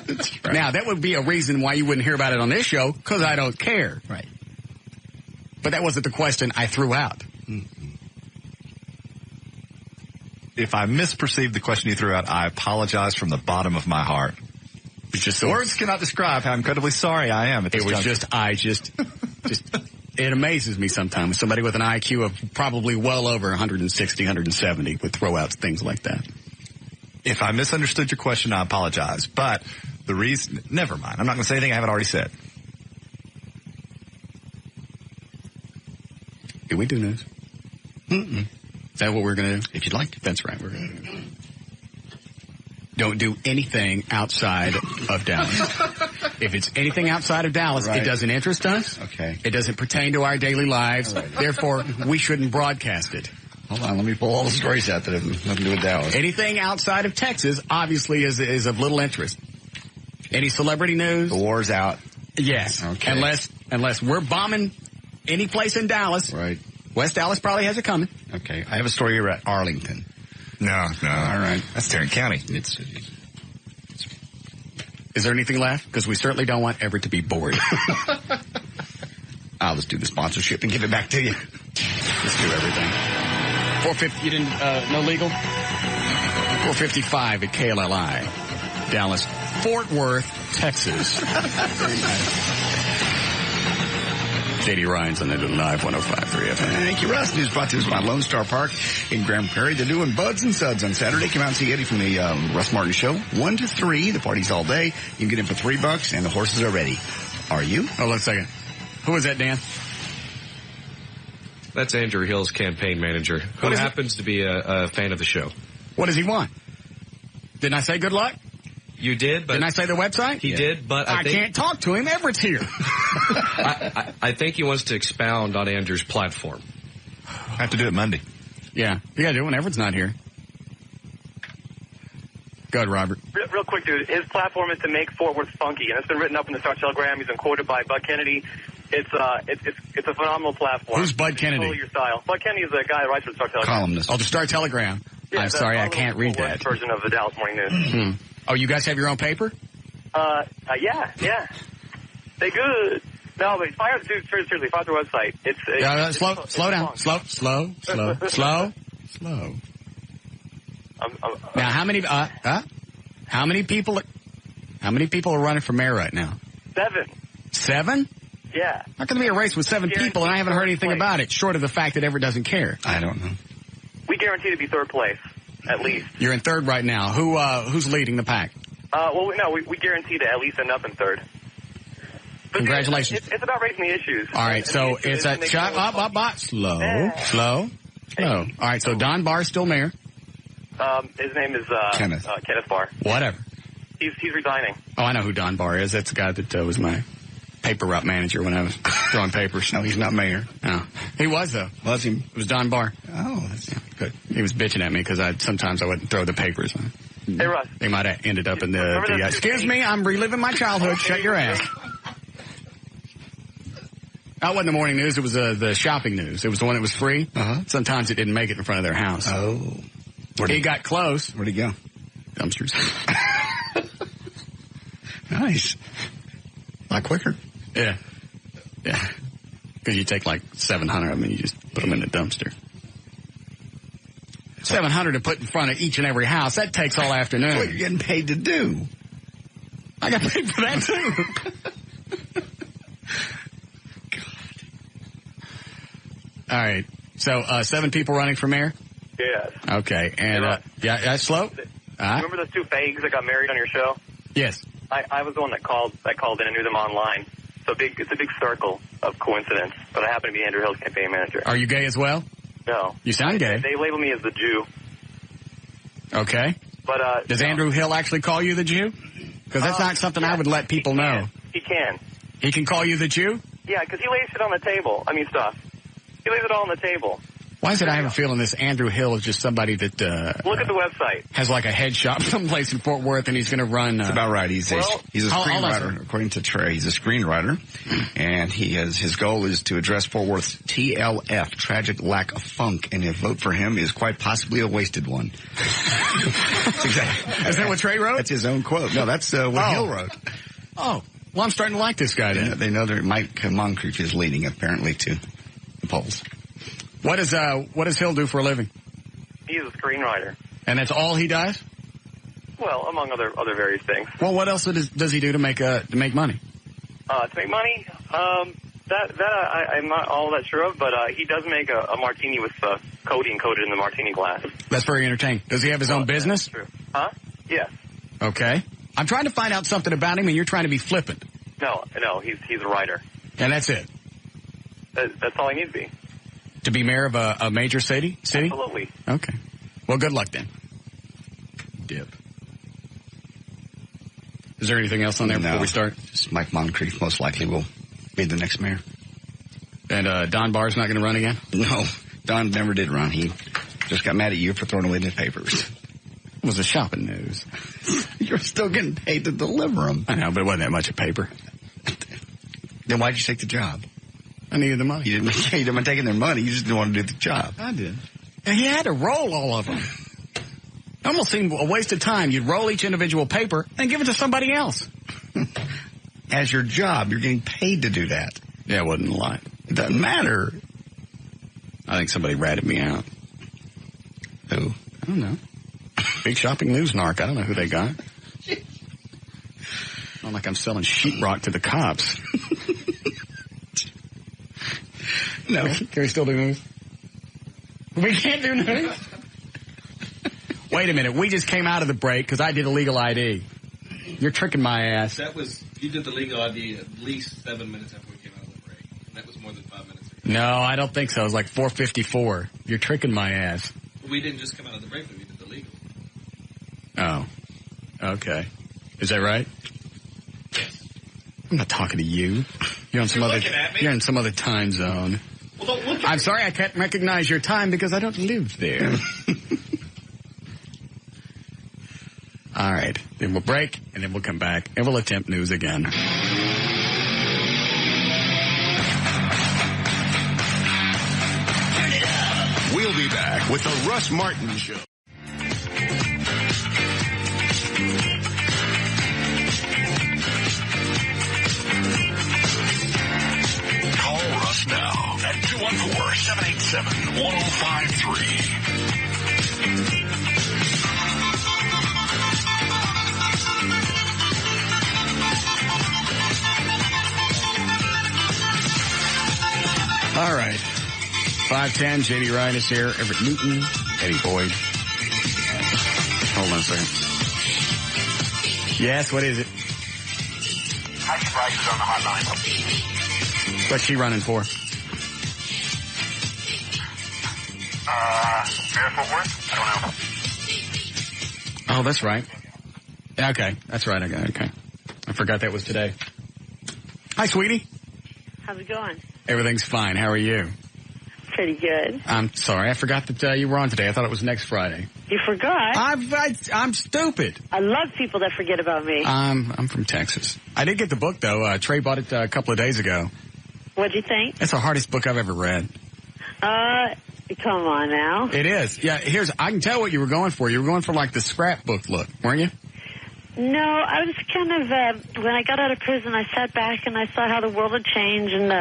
That's right. Now, that would be a reason why you wouldn't hear about it on this show, because I don't care. Right. But that wasn't the question I threw out. If I misperceived the question you threw out, I apologize from the bottom of my heart. Words cannot describe how incredibly sorry I am at this It amazes me sometimes. Somebody with an IQ of probably well over 160, 170 would throw out things like that. If I misunderstood your question, I apologize. But the reason, never mind. I'm not going to say anything I haven't already said. Do we do news? Mm-mm. Is that what we're going to do? If you'd like to. That's right. We're going to do. Don't do anything outside of Dallas. If it's anything outside of Dallas, It doesn't interest us. Okay. It doesn't pertain to our daily lives. Right. Therefore, we shouldn't broadcast it. Hold on, let me pull all the stories out that have nothing to do with Dallas. Anything outside of Texas, obviously, is of little interest. Any celebrity news? The war's out. Yes. Okay. Unless we're bombing any place in Dallas. Right. West Dallas probably has it coming. Okay. I have a story here at Arlington. No. All right. That's Tarrant County. Is there anything left? Because we certainly don't want Everett to be bored. I'll just do the sponsorship and give it back to you. Let's do everything. 450, you didn't, no legal? 455 at KLLI. Dallas, Fort Worth, Texas. Very nice. J.D. Ryan's on the Live 105.3 FM. Thank you, Russ. News brought to us by Lone Star Park in Grand Prairie. They're doing Buds and Suds on Saturday. Come out and see Eddie from the Russ Martin Show. 1 to 3. The party's all day. You can get in for $3, and the horses are ready. Are you? Hold on a second. Who was that, Dan? That's Andrew Hill's campaign manager, who happens to be a fan of the show. What does he want? Didn't I say good luck? You did, but... Didn't I say the website? He did, but I can't talk to him. Everett's here. I think he wants to expound on Andrew's platform. I have to do it Monday. Yeah. You gotta do it when Everett's not here. Go ahead, Robert. Real quick, dude. His platform is to make Fort Worth funky, and it's been written up in the Star Telegram. He's been quoted by Bud Kennedy. It's a phenomenal platform. Who's Bud Kennedy? Totally your style. Bud Kennedy is the guy that writes for the Star Telegram. Columnist. Oh, the Star Telegram. Yeah, I'm sorry, I can't read that. Version of the Dallas Morning News. Oh, you guys have your own paper? Yeah. They good. No, but fire, dude, seriously, fire their website. Slow down. Slow. Now, how many people are running for mayor right now? 7. 7? Yeah. Not going to be a race with 7 people, and I haven't heard anything about it, short of the fact that Everett doesn't care. I don't know. We guarantee to be third place, at least. You're in third right now. Who's leading the pack? We guarantee to at least end up in third. But congratulations. It's about raising the issues. All right, so it's a slow. All right, so Don Barr's still mayor. His name is Kenneth Barr. Whatever. He's resigning. Oh, I know who Don Barr is. That's the guy that was my paper route manager when I was throwing papers. No, he's not mayor. No. He was, though. Was he? It was Don Barr. Oh, that's good. He was bitching at me because sometimes I wouldn't throw the papers on. Hey, Russ. They might have ended up in the excuse me, I'm reliving my childhood. Shut your ass. That wasn't the morning news. It was the shopping news. It was the one that was free. Sometimes it didn't make it in front of their house. Oh. He got close. Where'd he go? Dumpsters. Nice. A lot quicker. Yeah. Because you take like 700 of them and you just put them in the dumpster. 700 to put in front of each and every house. That takes all afternoon. What you're getting paid to do. I got paid for that too. God. All right. So 7 people running for mayor? Yes. Okay. And that's slow. Remember those 2 fags that got married on your show? Yes. I was the one that called in and knew them online. So it's a big circle of coincidence. But I happen to be Andrew Hill's campaign manager. Are you gay as well? No. You sound gay. They label me as the Jew. Okay. But does Andrew Hill actually call you the Jew? Because that's not something I would let people know. He can. He can call you the Jew? Yeah, because he lays it on the table. Stuff. He lays it all on the table. Why is it I have a feeling this Andrew Hill is just somebody that Look at the website. has like a head shop someplace in Fort Worth, and he's going to run... That's about right. He's a screenwriter. on, According to Trey, he's a screenwriter, and his goal is to address Fort Worth's TLF, tragic lack of funk, and a vote for him is quite possibly a wasted one. Exactly. Is that what Trey wrote? That's his own quote. No, that's what Hill wrote. Oh, well, I'm starting to like this guy then. They know that Mike Moncrief is leading, apparently, to the polls. What does Hill do for a living? He's a screenwriter. And that's all he does? Well, among other various things. Well, what else does he do to make money? To make money? I'm not all that sure of, but he does make a martini with codeine coated in the martini glass. That's very entertaining. Does he have his own business? True. Huh? Yes. Okay. I'm trying to find out something about him, and you're trying to be flippant. No, he's a writer. And that's it? That's all he needs to be. To be mayor of a major city? Absolutely. Okay. Well, good luck then. Dip. Is there anything else on there before we start? Just Mike Moncrief most likely will be the next mayor. And Don Barr's not going to run again? No, Don never did run. He just got mad at you for throwing away the papers. It was a shopping news. You're still getting paid to deliver them. I know, but it wasn't that much of paper. Then why'd you take the job? I needed the money. You didn't mind taking their money. You just didn't want to do the job. I did. And he had to roll all of them. It almost seemed a waste of time. You'd roll each individual paper and give it to somebody else. As your job, you're getting paid to do that. Yeah, it wasn't a lot. It doesn't matter. I think somebody ratted me out. Who? I don't know. Big shopping news narc. I don't know who they got. Not like I'm selling sheetrock to the cops. No. Can we still do news? We can't do news? Wait a minute. We just came out of the break because I did illegal ID. You're tricking my ass. You did the legal ID at least 7 minutes after we came out of the break. That was more than 5 minutes ago. No, I don't think so. It was like 4:54. You're tricking my ass. We didn't just come out of the break, but we did the legal. Oh. Okay. Is that right? Yes. I'm not talking to you. You're in some other time zone. Well, don't look at I'm sorry I can't recognize your time because I don't live there. All right. Then we'll break, and then we'll come back, and we'll attempt news again. We'll be back with the Russ Martin Show. Call Russ now at 214-787-1053. All right. 510, J.D. Ryan is here. Everett Newton, Eddie Boyd. Hold on a second. Yes, what is it? How's your prices on the hotline? What's she running for? Mayor Fort Worth? I don't know. Oh, that's right. Okay, that's right. Okay. I forgot that was today. Hi, sweetie. How's it going? Everything's fine. How are you? Pretty good. I'm sorry. I forgot that you were on today. I thought it was next Friday. You forgot? I'm stupid. I love people that forget about me. I'm from Texas. I did get the book, though. Trey bought it a couple of days ago. What'd you think? It's the hardest book I've ever read. Come on now. It is. Yeah, I can tell what you were going for. You were going for, like, the scrapbook look, weren't you? No, I was kind of, when I got out of prison, I sat back and I saw how the world had changed. And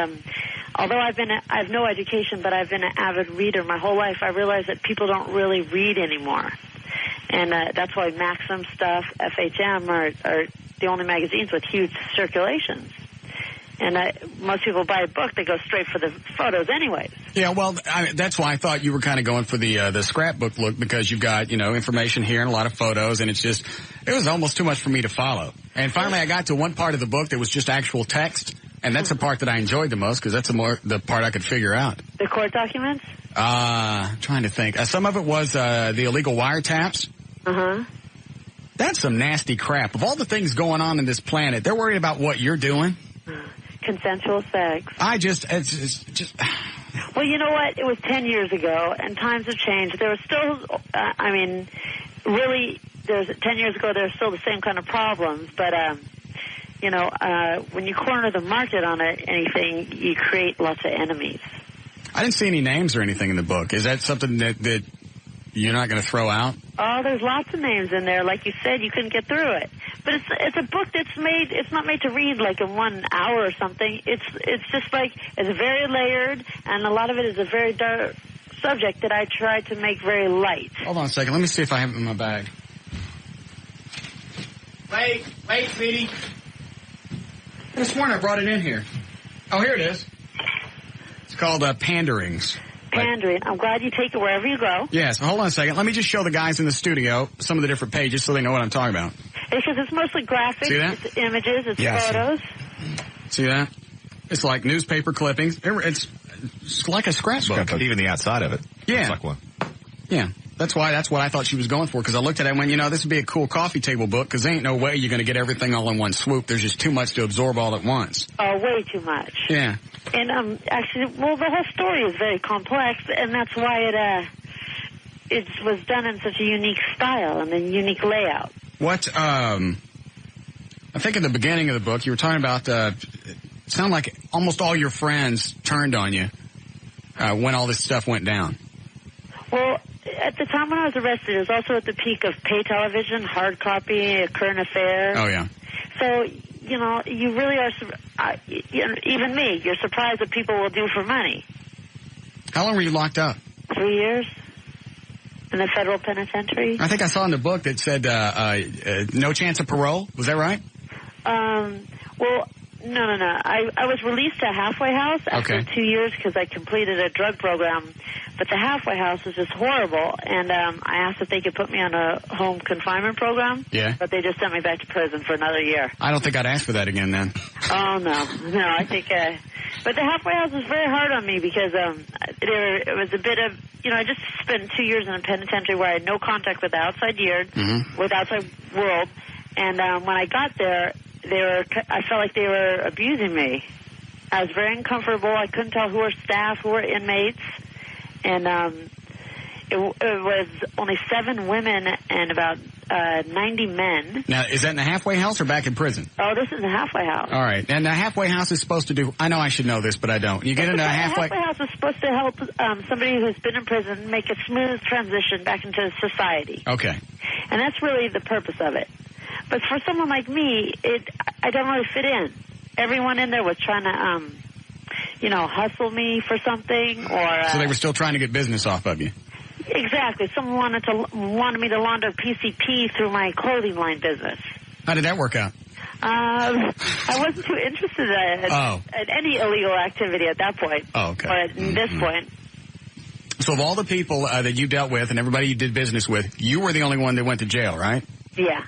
although I have no education, but I've been an avid reader my whole life, I realized that people don't really read anymore. And that's why Maxim stuff, FHM are the only magazines with huge circulations. And most people buy a book, they go straight for the photos anyways. Yeah, well, that's why I thought you were kind of going for the scrapbook look, because you've got, information here and a lot of photos, and it was almost too much for me to follow. And finally I got to one part of the book that was just actual text, and that's the part that I enjoyed the most, because that's the part I could figure out. The court documents? Trying to think. Some of it was the illegal wiretaps. Uh-huh. That's some nasty crap. Of all the things going on in this planet, they're worried about what you're doing. Consensual sex. It's just, Well, you know what? It was 10 years ago, and times have changed. There was still, really, 10 years ago, there were still the same kind of problems. But, when you corner the market on anything, you create lots of enemies. I didn't see any names or anything in the book. Is that something that you're not going to throw out? Oh, there's lots of names in there. Like you said, you couldn't get through it. But it's a book that's it's not made to read like in 1 hour or something. It's just like, it's very layered, and a lot of it is a very dark subject that I tried to make very light. Hold on a second. Let me see if I have it in my bag. Wait, sweetie. I could have sworn I brought it in here. Oh, here it is. It's called Panderings. Pandering. I'm glad you take it wherever you go. Yes. Hold on a second. Let me just show the guys in the studio some of the different pages so they know what I'm talking about. Because it's mostly graphics, See that? It's images, it's photos. See that? It's like newspaper clippings. It's like a scrapbook. Even the outside of it. Yeah. Looks like one. Yeah. That's what I thought she was going for, because I looked at it and went, this would be a cool coffee table book, because there ain't no way you're going to get everything all in one swoop. There's just too much to absorb all at once. Oh, way too much. Yeah. And actually, the whole story is very complex, and that's why it was done in such a unique style and a unique layout. What, I think in the beginning of the book, you were talking about, it sounded like almost all your friends turned on you when all this stuff went down. Well, at the time when I was arrested, it was also at the peak of pay television, hard copy, a current affair. Oh, yeah. So, you really are, even me, you're surprised what people will do for money. How long were you locked up? 3 years in the federal penitentiary. I think I saw in the book that said no chance of parole. Was that right? Well, no. I was released to a halfway house after 2 years because I completed a drug program. But the halfway house was just horrible, and I asked if they could put me on a home confinement program. Yeah. But they just sent me back to prison for another year. I don't think I'd ask for that again then. Oh, no, I think... but the halfway house was very hard on me because it was a bit of... I just spent 2 years in a penitentiary where I had no contact with the outside with the outside world. And when I got there, I felt like they were abusing me. I was very uncomfortable. I couldn't tell who were staff, who were inmates. And it was only 7 women and about 90 men. Now, is that in the halfway house or back in prison? Oh, this is the halfway house. All right. And the halfway house is supposed to do... I know I should know this, but I don't. You get into a halfway... The halfway house is supposed to help somebody who's been in prison make a smooth transition back into society. Okay. And that's really the purpose of it. But for someone like me, I don't really fit in. Everyone in there was trying to... hustle me for something, or... So they were still trying to get business off of you? Exactly. Someone wanted me to launder PCP through my clothing line business. How did that work out? I wasn't too interested in any illegal activity at that point. Oh, okay. Or at this point. So of all the people that you dealt with and everybody you did business with, you were the only one that went to jail, right? Yeah.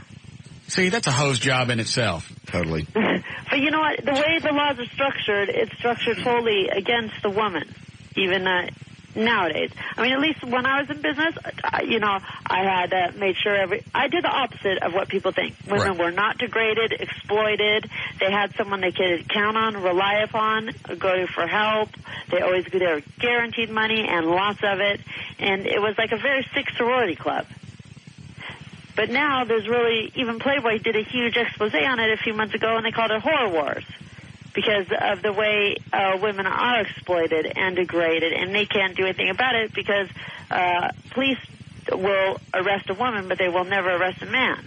See, that's a hose job in itself. Totally. But you know what? The way the laws are structured, it's structured totally against the woman, even nowadays. I mean, at least when I was in business, I had made sure I did the opposite of what people think. Women were not degraded, exploited. They had someone they could count on, rely upon, go to for help. They were guaranteed money and lots of it. And it was like a very sick sorority club. But now there's really, even Playboy did a huge expose on it a few months ago, and they called it Horror Wars because of the way women are exploited and degraded, and they can't do anything about it because police will arrest a woman, but they will never arrest a man.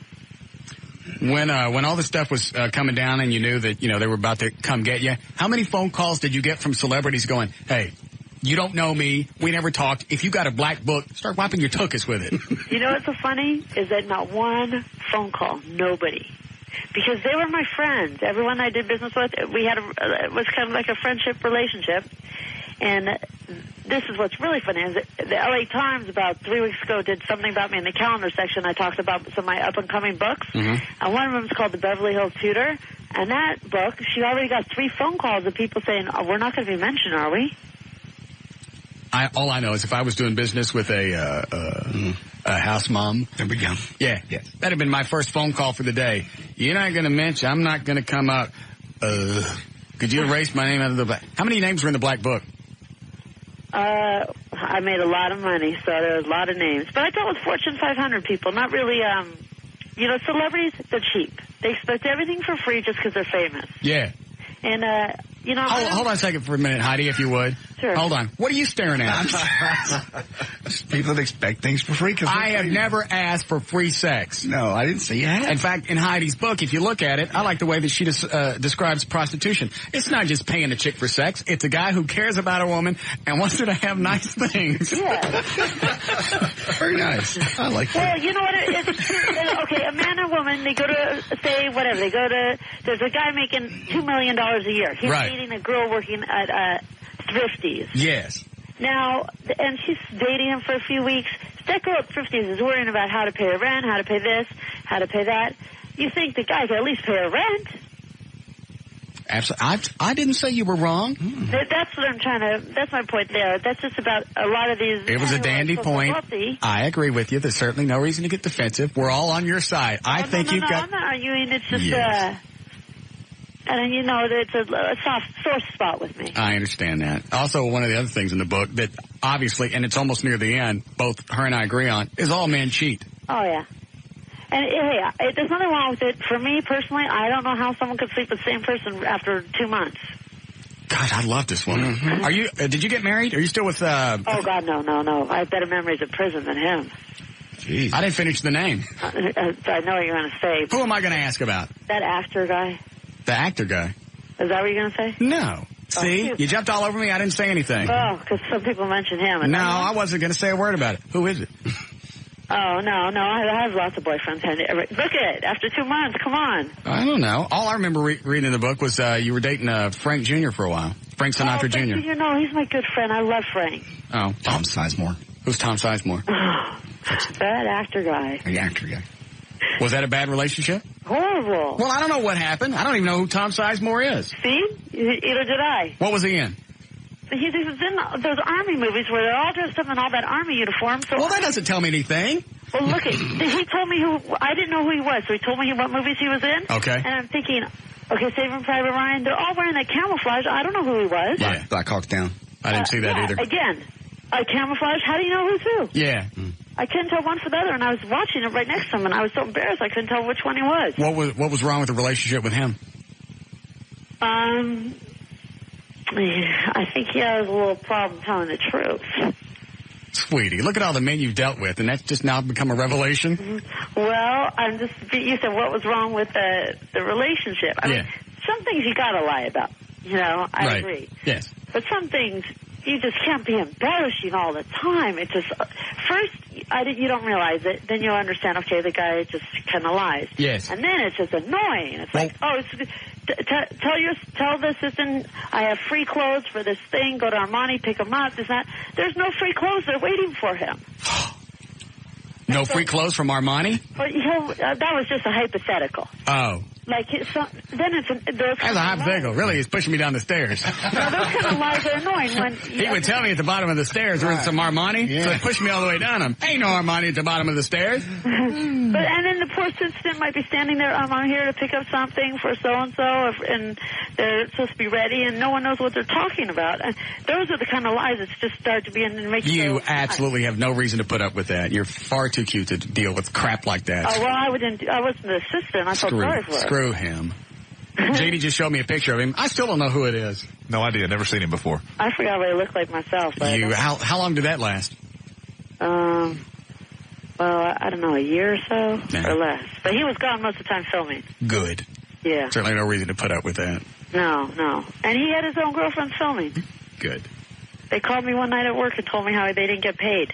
When all this stuff was coming down and you knew that, they were about to come get you, how many phone calls did you get from celebrities going, hey, you don't know me, we never talked, if you got a black book, start wiping your tuchus with it? You know what's so funny is that not one phone call, nobody. Because they were my friends. Everyone I did business with, it was kind of like a friendship relationship. And this is what's really funny is that the LA Times about 3 weeks ago did something about me in the calendar section. I talked about some of my up-and-coming books. And one of them is called The Beverly Hills Tutor. And that book, she already got 3 phone calls of people saying, oh, we're not going to be mentioned, are we? All I know is if I was doing business with a house mom. There we go. Yeah. Yes. That'd have been my first phone call for the day. You're not going to mention, I'm not going to come out, could you erase my name out of the black? How many names were in the black book? I made a lot of money, so there was a lot of names. But I dealt with Fortune 500 people, not really, celebrities, they're cheap. They expect everything for free just because they're famous. Yeah. And, Hold on a second for a minute, Heidi, if you would. Sure. Hold on. What are you staring at? People that expect things for free. I have never asked for free sex. No, I didn't say you had. In fact, in Heidi's book, if you look at it, I like the way that she describes prostitution. It's not just paying a chick for sex. It's a guy who cares about a woman and wants her to have nice things. Yeah. Very nice. I like that. Well, you know what? Okay, a man and a woman, they go to, say, whatever, there's a guy making $2 million a year. He's dating a girl working at Thrifties. Yes. Now, and she's dating him for a few weeks. That girl at Thrifties is worrying about how to pay her rent, how to pay this, how to pay that. You think the guy could at least pay her rent? Absolutely. I didn't say you were wrong. That's what I'm trying to, that's my point there. That's just about a lot of these. It was a dandy point. I agree with you. There's certainly no reason to get defensive. We're all on your side. I'm not arguing. It's just, and you know, it's a sore spot with me. I understand that. Also, one of the other things in the book that obviously, and it's almost near the end, both her and I agree on, is all men cheat. Oh, yeah. And hey, there's nothing wrong with it. For me, personally, I don't know how someone could sleep with the same person after 2 months. God, I love this one. Mm-hmm. Are you? Did you get married? Are you still with? Oh God, no. I have better memories of prison than him. Jeez. I didn't finish the name. I know what you're going to say. Who am I going to ask about? That actor guy. The actor guy. Is that what you're going to say? No. See, you jumped all over me. I didn't say anything. Oh, because some people mention him. No, I wasn't going to say a word about it. Who is it? Oh, no. I have lots of boyfriends. Look at it. After 2 months, come on. I don't know. All I remember reading in the book was you were dating Frank Jr. for a while. Frank Sinatra Jr. You know, he's my good friend. I love Frank. Oh. Tom Sizemore. Who's Tom Sizemore? That actor guy. The actor guy. Was that a bad relationship? Horrible. Well, I don't know what happened. I don't even know who Tom Sizemore is. See? Either did I. What was he in? He was in those army movies where they're all dressed up in all that army uniform. So well, that doesn't tell me anything. Well, look, he told me I didn't know who he was, so he told me what movies he was in. Okay. And I'm thinking, okay, Saving Private Ryan, they're all wearing that camouflage. I don't know who he was. Yeah. Black Hawk Down. I didn't see that either. Again, camouflage, how do you know who's who? Yeah. I couldn't tell one from the other, and I was watching it right next to him, and I was so embarrassed I couldn't tell which one he was. What was wrong with the relationship with him? I think he has a little problem telling the truth. Sweetie, look at all the men you've dealt with, and that's just now become a revelation? Mm-hmm. Well, you said what was wrong with the relationship. I mean, some things you gotta lie about. You know, I agree. Yes. But some things you just can't be embellishing all the time. It just, first, you don't realize it, then you'll understand, okay, the guy just kind of lies. Yes. And then it's just annoying. It's like, tell the assistant I have free clothes for this thing, go to Armani, pick them up. There's no free clothes. They're waiting for him. No free clothes from Armani? Well, that was just a hypothetical. Oh. Like, then it's that's a hypothetical. Really, he's pushing me down the stairs. No, those kind of lies are annoying. When he would tell me at the bottom of the stairs there's some Armani, so he pushed me all the way down them. Ain't no Armani at the bottom of the stairs. And then the poor assistant might be standing there, I'm here to pick up something for so-and-so, and they're supposed to be ready, and no one knows what they're talking about. And those are the kind of lies that just start to be and make you absolutely have no reason to put up with that. You're far too cute to deal with crap like that. Oh, well, I wasn't the assistant. I felt sorry for her. Screw him. JD just showed me a picture of him. I still don't know who it is. No idea. Never seen him before. I forgot what he looked like myself. But how long did that last? Well, I don't know, a year or so or less. But he was gone most of the time filming. Good. Yeah. Certainly no reason to put up with that. No. And he had his own girlfriend filming. Good. They called me one night at work and told me how they didn't get paid.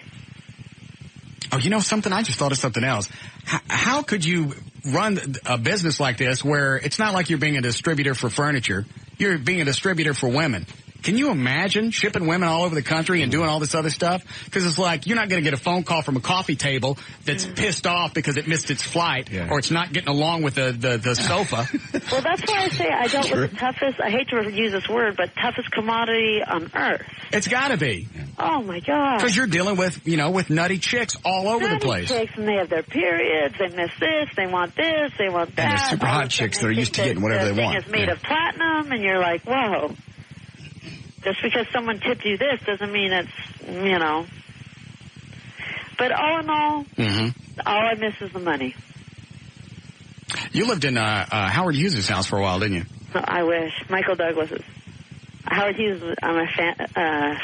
Oh, you know something? I just thought of something else. How could you run a business like this where it's not like you're being a distributor for furniture, you're being a distributor for women? Can you imagine shipping women all over the country and doing all this other stuff? Because it's like you're not going to get a phone call from a coffee table that's pissed off because it missed its flight or it's not getting along with the sofa. Well, that's why I say I dealt with the toughest, I hate to use this word, but toughest commodity on earth. It's got to be. Oh, my God. Because you're dealing with, with nutty chicks all over the place. Nutty chicks, and they have their periods, they miss this, they want that. And they're super hot chicks that are used to getting whatever they want. It's made of platinum, and you're like, whoa. Just because someone tipped you this doesn't mean it's, you know. But all in all, all I miss is the money. You lived in Howard Hughes' house for a while, didn't you? I wish. Michael Douglas's. Howard Hughes, I'm a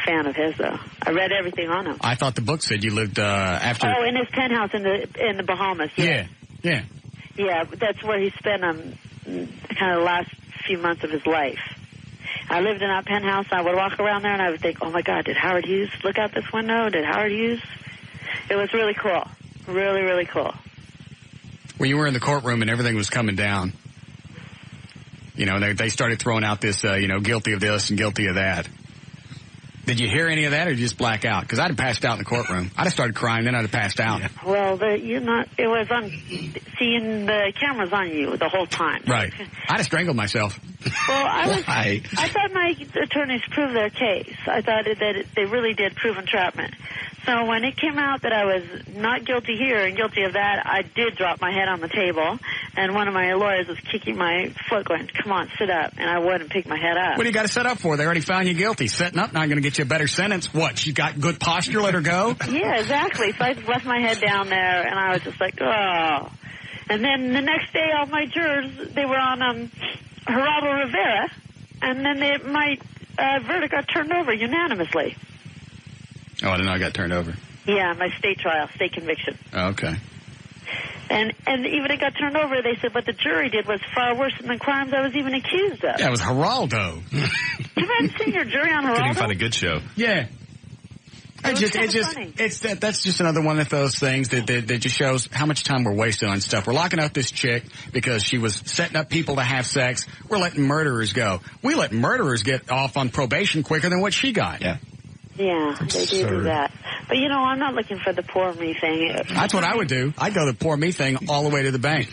fan of his, though. I read everything on him. I thought the book said you lived after... Oh, in his penthouse in the Bahamas. Yeah. Yeah, that's where he spent kind of the last few months of his life. I lived in that penthouse. I would walk around there, and I would think, oh, my God, did Howard Hughes look out this window? Did Howard Hughes? It was really cool. Really, really cool. When you were in the courtroom and everything was coming down, you know, they started throwing out this, you know, guilty of this and guilty of that. Did you hear any of that, or did you just black out? Because I'd have passed out in the courtroom. I'd have started crying, then I'd have passed out. Well, it was on, seeing the cameras on you the whole time. Right. I'd have strangled myself. Well, I thought my attorneys proved their case. I thought that they really did prove entrapment. So when it came out that I was not guilty here and guilty of that, I did drop my head on the table, and one of my lawyers was kicking my foot going, come on, sit up, and I wouldn't pick my head up. What do you got to sit up for? They already found you guilty. Sitting up not going to get you a better sentence. What, she got good posture, let her go? Yeah, exactly. So I just left my head down there, and I was just like, oh. And then the next day, all my jurors, they were on Geraldo Rivera, and then my verdict got turned over unanimously. Oh, I didn't know I got turned over. Yeah, my state trial, state conviction. Oh, okay. And even it got turned over, they said what the jury did was far worse than the crimes I was even accused of. Yeah, it was Geraldo. You haven't seen your jury on Geraldo? Couldn't even find a good show. Yeah. That's just another one of those things that just shows how much time we're wasting on stuff. We're locking up this chick because she was setting up people to have sex. We're letting murderers go. We let murderers get off on probation quicker than what she got. Yeah. Yeah, they do that. But, you know, I'm not looking for the poor me thing. That's what I would do. I'd go the poor me thing all the way to the bank.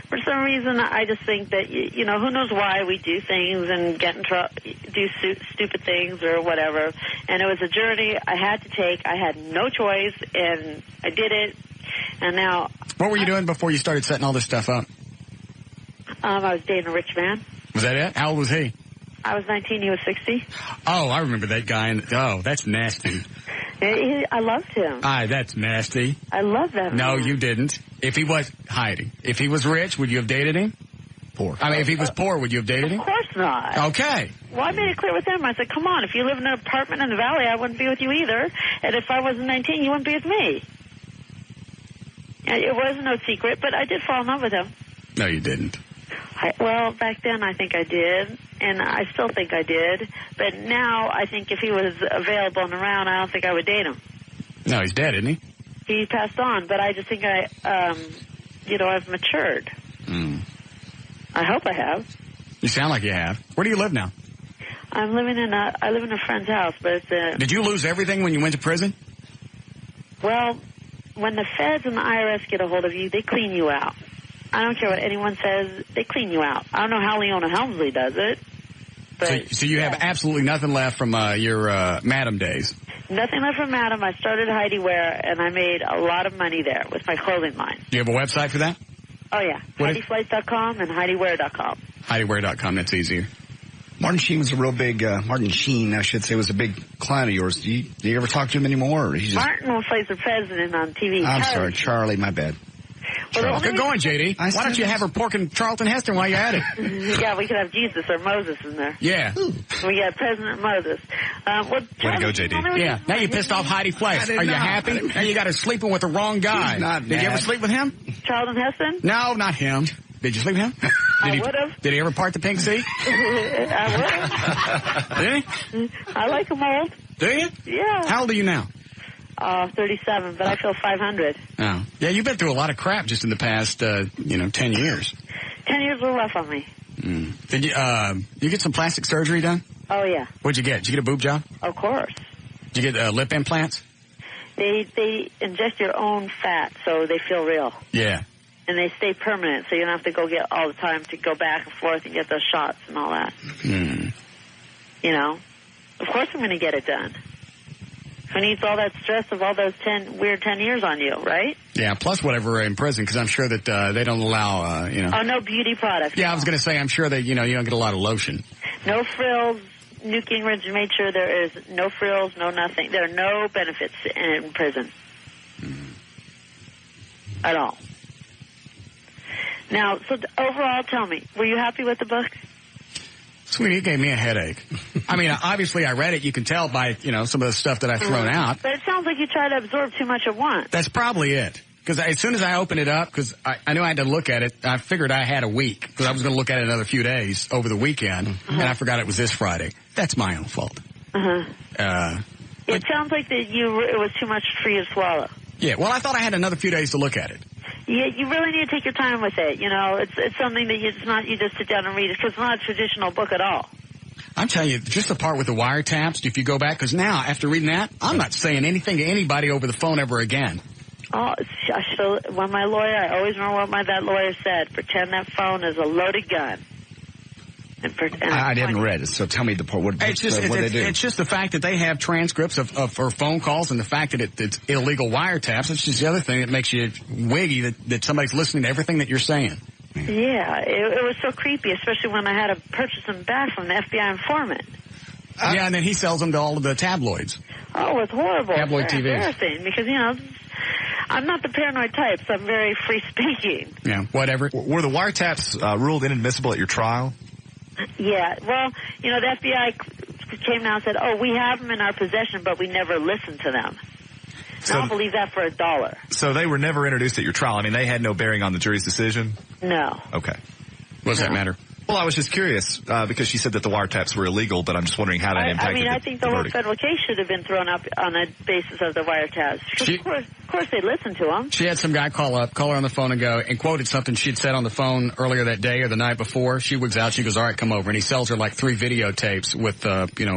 For some reason, I just think that, you know, who knows why we do things and get in trouble, do stupid things or whatever. And it was a journey I had to take. I had no choice, and I did it. And now... What were you doing before you started setting all this stuff up? I was dating a rich man. Was that it? How old was he? I was 19, he was 60. Oh, I remember that guy. Oh, that's nasty. I loved him. That's nasty. I love that man. No, you didn't. If he was hiding. If he was rich, would you have dated him? Poor. I mean, if he was poor, would you have dated him? Of course not. Okay. Well, I made it clear with him. I said, come on, if you live in an apartment in the valley, I wouldn't be with you either. And if I wasn't 19, you wouldn't be with me. And it was no secret, but I did fall in love with him. No, you didn't. Well, back then I think I did, and I still think I did. But now I think if he was available and around, I don't think I would date him. No, he's dead, isn't he? He passed on, but I just think I've matured. I hope I have. You sound like you have. Where do you live now? I live in a friend's house, but it's Did you lose everything when you went to prison? Well, when the feds and the IRS get a hold of you, they clean you out. I don't care what anyone says, they clean you out. I don't know how Leona Helmsley does it. But, so you have absolutely nothing left from your Madam days? Nothing left from Madam. I started Heidi Wear, and I made a lot of money there with my clothing line. Do you have a website for that? Oh, yeah. HeidiFlights.com and HeidiWear.com. HeidiWear.com, that's easier. Martin Sheen was a real big, Martin Sheen, I should say, was a big client of yours. Do you ever talk to him anymore? Or he just... Martin plays the president on TV. I'm sorry, Charlie, my bad. Well, good going, JD. Why don't you have her porking Charlton Heston while you're at it? Yeah, we could have Jesus or Moses in there. Yeah. We got President Moses. Way to go, JD. Yeah. Now you pissed off Heidi Fleiss. Are you happy? Now you got her sleeping with the wrong guy. Did you ever sleep with him? Charlton Heston? No, not him. Did you sleep with him? I would have. Did he ever part the pink sea? I would have. Did he? I like him old. Do you? Yeah. How old are you now? 37, but I feel 500. Oh. Yeah, you've been through a lot of crap just in the past, 10 years. 10 years were rough on me. Did you get some plastic surgery done? Oh, yeah. What'd you get? Did you get a boob job? Of course. Did you get lip implants? They ingest your own fat, so they feel real. Yeah. And they stay permanent, so you don't have to go get all the time to go back and forth and get those shots and all that. You know? Of course I'm going to get it done. Who needs all that stress of all those 10 years on you, right? Yeah, plus whatever in prison, because I'm sure that they don't allow, Oh, no beauty products. Yeah, I was going to say, I'm sure that, you don't get a lot of lotion. No frills, Newt Gingrich made sure there is no frills, no nothing. There are no benefits in prison. At all. Now, so overall, tell me, were you happy with the book? Sweetie, it gave me a headache. I mean, obviously I read it. You can tell by, some of the stuff that I've thrown out. But it sounds like you try to absorb too much at once. That's probably it. Because as soon as I opened it up, because I knew I had to look at it, I figured I had a week. Because I was going to look at it another few days over the weekend. And I forgot it was this Friday. That's my own fault. It sounds like that it was too much for you to swallow. Yeah, well, I thought I had another few days to look at it. Yeah, you really need to take your time with it. It's something that it's not you just sit down and read it, because it's not a traditional book at all. I'm telling you, just the part with the wiretaps, if you go back, because now, after reading that, I'm not saying anything to anybody over the phone ever again. Oh, when my lawyer, I always remember what that lawyer said, pretend that phone is a loaded gun. I didn't read it, so tell me the part. What they do? It's just the fact that they have transcripts of phone calls, and the fact that it's illegal wiretaps. It's just the other thing that makes you wiggy that somebody's listening to everything that you're saying. Yeah, it was so creepy, especially when I had to purchase them back from the FBI informant. Yeah, and then he sells them to all of the tabloids. Oh, it's horrible. Tabloid it's TV. Embarrassing, because, I'm not the paranoid type, so I'm very free-speaking. Yeah, whatever. Were the wiretaps ruled inadmissible at your trial? Yeah, well, the FBI came now and said, we have them in our possession, but we never listened to them. So, I'll believe that for $1. So they were never introduced at your trial. I mean, they had no bearing on the jury's decision? No. Okay. What does that matter? Well, I was just curious, because she said that the wiretaps were illegal, but I'm just wondering how that impacted I think the whole federal case should have been thrown up on the basis of the wiretaps. Of course they listened to them. She had some guy call her on the phone and quoted something she'd said on the phone earlier that day or the night before. She wigs out. She goes, all right, come over. And he sells her like 3 videotapes with,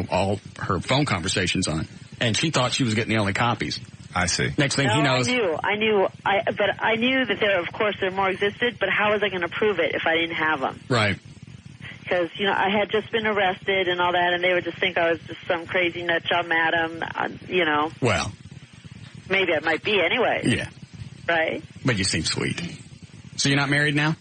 all her phone conversations on. And she thought she was getting the only copies. I see. Next thing he knows. I knew that there more existed, but how was I going to prove it if I didn't have them? Right. Because, I had just been arrested and all that, and they would just think I was just some crazy nut job madam, Well. Maybe I might be anyway. Yeah. Right? But you seem sweet. So you're not married now?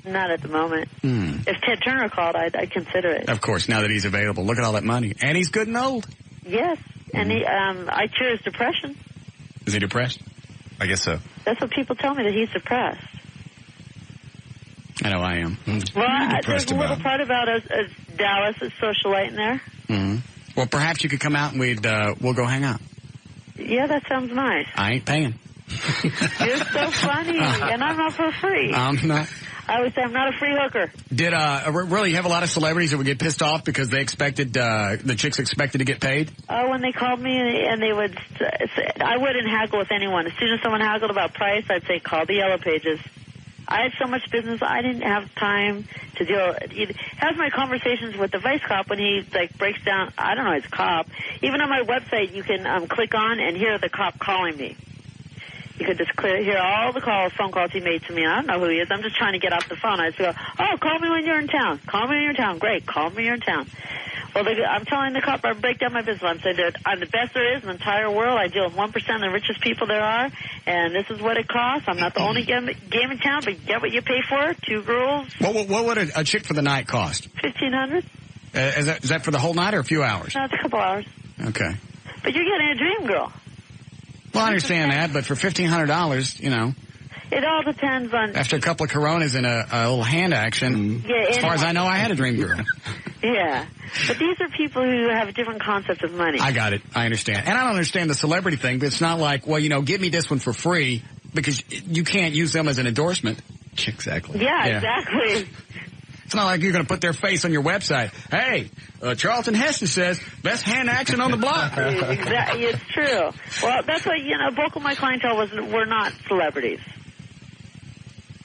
Not at the moment. If Ted Turner called, I'd consider it. Of course, now that he's available. Look at all that money. And he's good and old. Yes. And I cure his depression. Is he depressed? I guess so. That's what people tell me, that he's depressed. I know I am. Well, there's a little part about us as Dallas, a socialite in there. Well, perhaps you could come out and we'll go hang out. Yeah, that sounds nice. I ain't paying. You're so funny, and I'm not for free. I'm not. I would say I'm not a free hooker. Did really you have a lot of celebrities that would get pissed off because they expected the chicks expected to get paid? Oh, when they called me and they would say, I wouldn't haggle with anyone. As soon as someone haggled about price, I'd say call the Yellow Pages. I had so much business, I didn't have time to deal. Have my conversations with the vice cop when he breaks down. I don't know, he's a cop. Even on my website, you can click on and hear the cop calling me. You could just hear all the phone calls he made to me. I don't know who he is. I'm just trying to get off the phone. I just go, call me when you're in town. Call me when you're in town. Great, call me when you're in town. Well, I'm telling the cop, I break down my business. I'm saying that I'm the best there is in the entire world. I deal with 1% of the richest people there are, and this is what it costs. I'm not the only game in town, but you get what you pay for. 2 girls. What would a chick for the night cost? $1,500. Is that for the whole night or a few hours? No, it's a couple hours. Okay. But you're getting a dream girl. Well, I understand that, but for $1,500, It all depends on... After a couple of Coronas and a little hand action, as far as I know, I had a dream girl. Yeah. But these are people who have a different concept of money. I got it. I understand. And I don't understand the celebrity thing, but it's not like, give me this one for free, because you can't use them as an endorsement. Exactly. Yeah, exactly. It's not like you're going to put their face on your website. Hey, Charlton Heston says, best hand action on the block. Exactly. It's true. Well, that's why, bulk of my clientele were not celebrities.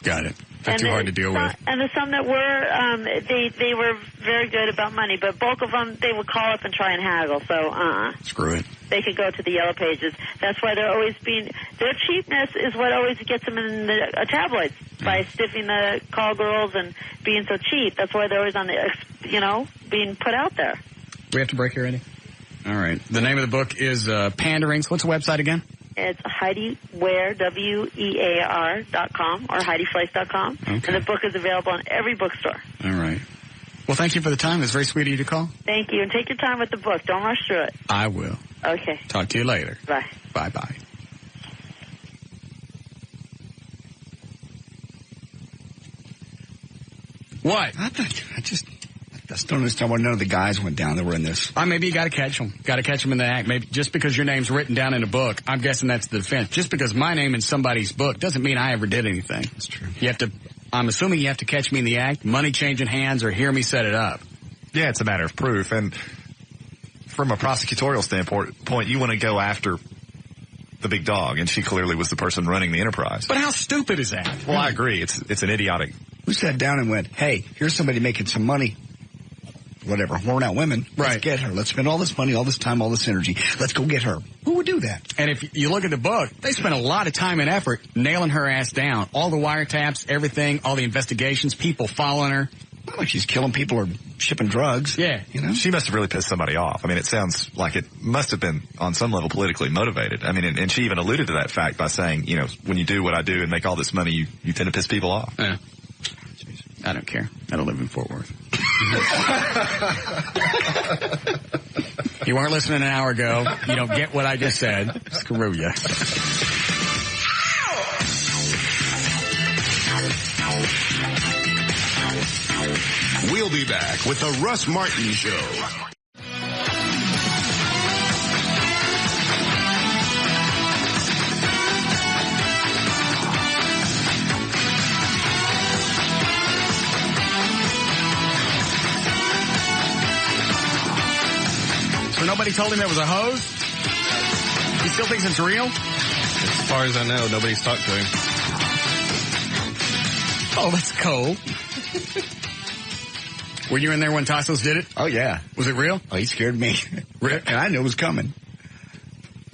Got it. That's too hard to deal with. And there's some that were, they were very good about money, but bulk of them, they would call up and try and haggle, so Screw it. They could go to the Yellow Pages. That's why they're always their cheapness is what always gets them in the tabloids, by stiffing the call girls and being so cheap. That's why they're always on the, being put out there. We have to break here, Eddie? All right. The name of the book is Panderings. What's the website again? It's HeidiWear, WEAR.com or HeidiFleiss.com. Okay. And the book is available in every bookstore. All right. Well, thank you for the time. It was very sweet of you to call. Thank you. And take your time with the book. Don't rush through it. I will. Okay. Talk to you later. Bye. Bye-bye. What? I just don't understand why none of the guys went down that were in this. Maybe you got to catch them. Got to catch them in the act. Maybe just because your name's written down in a book, I'm guessing that's the defense. Just because my name in somebody's book doesn't mean I ever did anything. That's true. I'm assuming you have to catch me in the act, money changing hands, or hear me set it up. Yeah, it's a matter of proof. And from a prosecutorial standpoint, you want to go after the big dog, and she clearly was the person running the enterprise. But how stupid is that? Well, I agree. It's an idiotic. We sat down and went, hey, here's somebody making some money. Whatever, whoring out women. Let's get her. Let's spend all this money, all this time, all this energy. Let's go get her. Who would do that? And if you look at the book, they spent a lot of time and effort nailing her ass down. All the wiretaps, everything, all the investigations, people following her. Not like she's killing people or shipping drugs. Yeah. You know? She must have really pissed somebody off. I mean, it sounds like it must have been on some level politically motivated. I mean, and she even alluded to that fact by saying, you know, when you do what I do and make all this money, you tend to piss people off. Yeah. I don't care. I don't live in Fort Worth. You weren't listening an hour ago. You don't get what I just said. Screw you. We'll be back with the Russ Martin Show. So nobody told him there was a hose? He still thinks it's real? As far as I know, nobody's talked to him. Oh, that's cold. Were you in there when Tassos did it? Oh, yeah. Was it real? Oh, he scared me. And I knew it was coming.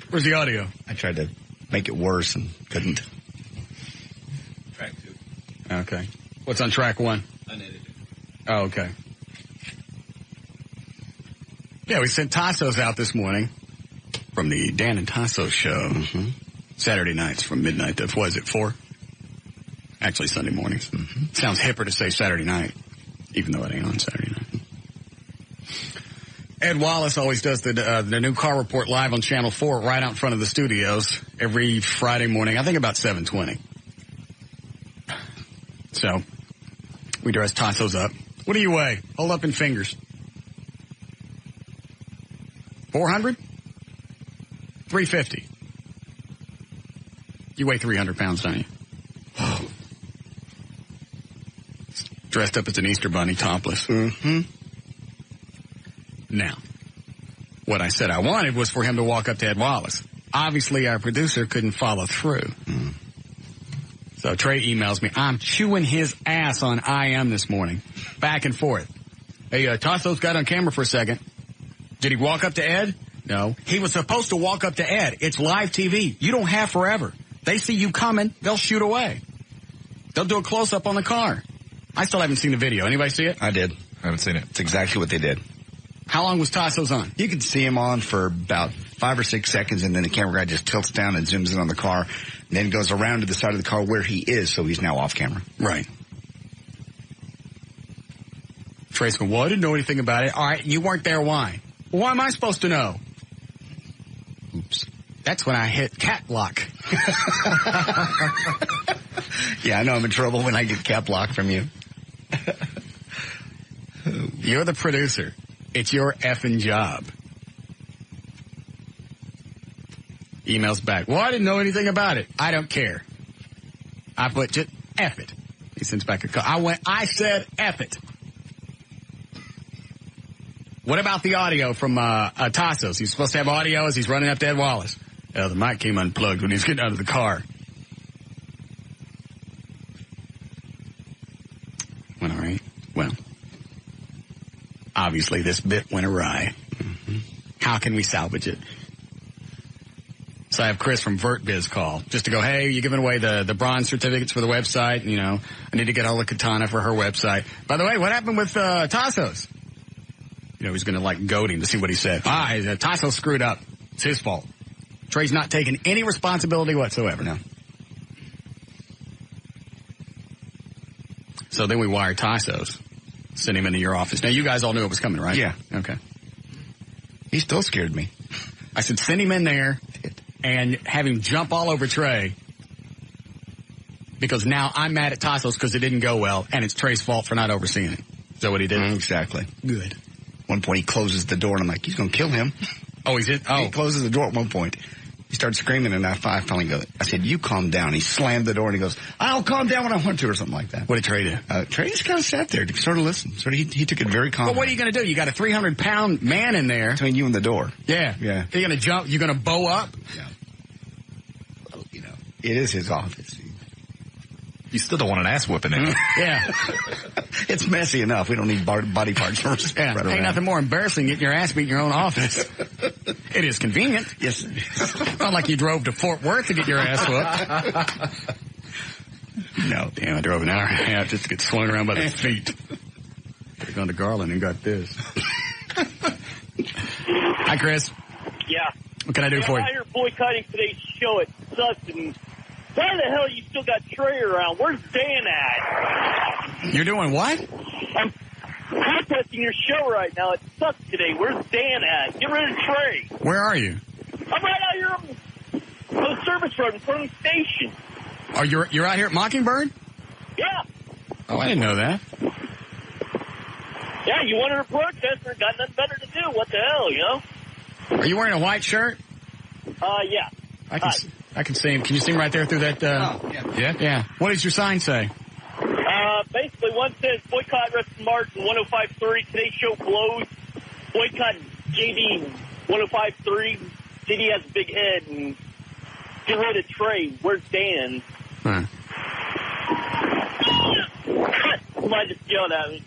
Where's the audio? I tried to make it worse and couldn't. Track 2. Okay. What's on track 1? Unedited. Oh, okay. Yeah, we sent Tassos out this morning from the Dan and Tassos show. Mm-hmm. Saturday nights from midnight to, what is it, 4? Actually, Sunday mornings. Mm-hmm. Sounds hipper to say Saturday night, even though it ain't on Saturday night. Ed Wallace always does the new car report live on Channel 4 right out in front of the studios every Friday morning, I think about 7:20. So, we dress Tassos up. What do you weigh? Hold up in fingers. 400? 350. You weigh 300 pounds, don't you? Dressed up as an Easter bunny, topless. Mm-hmm. Now, what I said I wanted was for him to walk up to Ed Wallace. Obviously, our producer couldn't follow through. Mm. So Trey emails me, I'm chewing his ass on IM this morning. Back and forth. Hey, Tassos got on camera for a second. Did he walk up to Ed? No. He was supposed to walk up to Ed. It's live TV. You don't have forever. They see you coming, they'll shoot away. They'll do a close-up on the car. I still haven't seen the video. Anybody see it? I did. I haven't seen it. It's exactly what they did. How long was Tassos on? You could see him on for about 5 or 6 seconds, and then the camera guy just tilts down and zooms in on the car, and then goes around to the side of the car where he is, so he's now off camera. Right. Trey's going, well, I didn't know anything about it. All right, you weren't there. Why? Well, why am I supposed to know? Oops. That's when I hit cap lock. Yeah, I know I'm in trouble when I get cap lock from you. You're the producer. It's your effing job. Emails back. Well, I didn't know anything about it. I don't care. I put just F it. He sends back a call. I said F it. What about the audio from Tassos? He's supposed to have audio as he's running up to Ed Wallace. The mic came unplugged when he was getting out of the car. Well, all right. Well, obviously this bit went awry. Mm-hmm. How can we salvage it? So I have Chris from VertBiz call just to go, hey, you're giving away the bronze certificates for the website. You know, I need to get all the katana for her website. By the way, what happened with Tassos? You know, he's going to, like, goad him to see what he said. Tassos screwed up. It's his fault. Trey's not taking any responsibility whatsoever. No. So then we wire Tassos. Send him into your office. Now, you guys all knew it was coming, right? Yeah. Okay. He still scared me. I said, send him in there and have him jump all over Trey because now I'm mad at Tassos because it didn't go well, and it's Trey's fault for not overseeing it. Is that what he did? Exactly. Good. One point, he closes the door, and I'm like, he's going to kill him. Oh, he did? Oh. He closes the door at one point. He started screaming, and I finally go, I said, you calm down. He slammed the door, and he goes, I'll calm down when I want to, or something like that. What did Trey do? Trey just kind of sat there, sort of listened. He took it very calmly. Well, what are you going to do? You got a 300-pound man in there. Between you and the door. Yeah. Yeah. You're going to jump? You're going to bow up? Yeah. Well, it is his office. You still don't want an ass whipping in it. Yeah. It's messy enough. We don't need body parts first. Yeah. Ain't nothing more embarrassing getting your ass beat in your own office. It is convenient. Yes. Not like you drove to Fort Worth to get your ass whooped. No. Damn, I drove an hour and a half just to get swung around by the feet. Could have gone to Garland and got this. Hi, Chris. Yeah. What can I do for you? I'm out here boycotting today's show. It sucks. And why the hell you still got Trey around? Where's Dan at? You're doing what? I'm protesting your show right now. It sucks today. Where's Dan at? Get rid of Trey. Where are you? I'm right out here on the service road in front of the station. Oh, you're out here at Mockingbird? Yeah. Oh, I didn't know that. Yeah, you wanted a protester, got nothing better to do. What the hell, Are you wearing a white shirt? Yeah. I can see him. Can you see him right there through that? Yeah. What does your sign say? Basically, one says boycott Russ Martin 105.3. Today's show blows. Boycott JD 105.3. JD has a big head and get rid of Trey. Where's Dan? Huh. Somebody just yelled at me.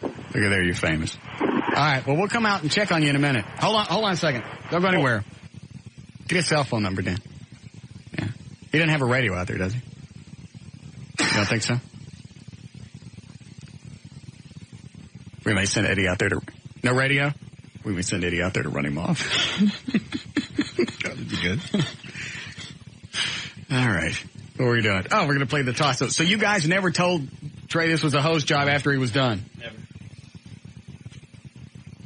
Look at there, you're famous. All right, well, we'll come out and check on you in a minute. Hold on a second. Don't go anywhere. Get his cell phone number, Dan. Yeah. He doesn't have a radio out there, does he? You don't think so? We may send Eddie out there to... No radio? We may send Eddie out there to run him off. That'd be good. All right. What are we doing? Oh, we're going to play the toss. So you guys never told Trey this was a host job after he was done? Never.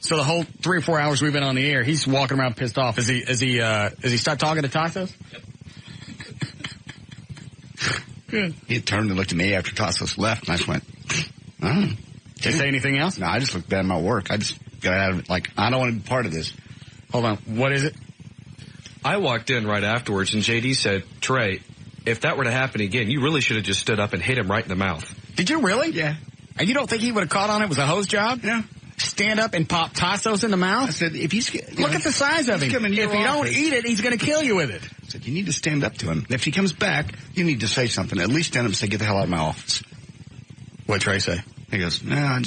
So the whole 3 or 4 hours we've been on the air, he's walking around pissed off. Has he stopped talking to Tassos? Yep. Good. He turned and looked at me after Tassos left, and I just went, oh. Did he say anything else? No, I just looked at my work. I just got out of it like, I don't want to be part of this. Hold on. What is it? I walked in right afterwards, and JD said, Trey, if that were to happen again, you really should have just stood up and hit him right in the mouth. Did you really? Yeah. And you don't think he would have caught on it was a hose job? Yeah. Stand up and pop Tassos in the mouth? I said, if he's... Look at the size of him. If you don't eat it, he's going to kill you with it. I said, you need to stand up to him. If he comes back, you need to say something. At least stand up and say, get the hell out of my office. What'd Trey say? He goes, no, I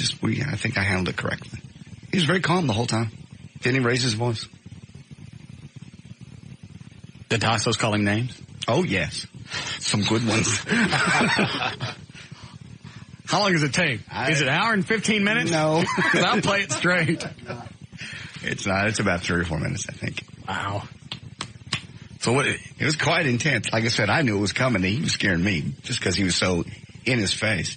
think I handled it correctly. He was very calm the whole time. Didn't even raise his voice. Did Tassos call him names? Oh, yes. Some good ones. How long does it take? Is it an hour and 15 minutes? No. Because I'll play it straight. It's not. It's about 3 or 4 minutes, I think. Wow. So what? It was quite intense. Like I said, I knew it was coming. He was scaring me just because he was so in his face.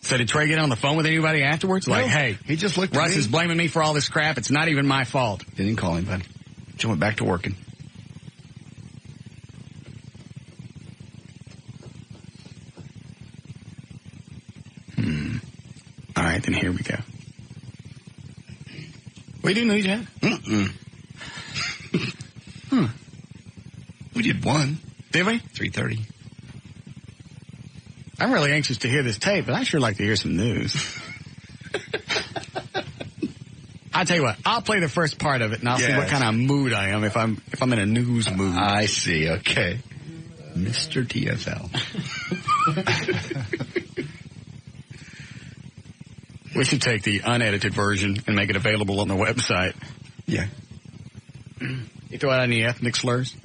So did Trey get on the phone with anybody afterwards? No. Like, hey, He just looked Russ at me. is blaming me for all this crap. It's not even my fault. Didn't call him, buddy. Just went back to working. All right, then here we go. We didn't know you had? We did one. Did we? 3:30. I'm really anxious to hear this tape, but I sure like to hear some news. I'll tell you what, I'll play the first part of it, and I'll see what kind of mood I am if I'm in a news mood. I see, okay. Mr. TFL. We should take the unedited version and make it available on the website. Yeah. You throw out any ethnic slurs?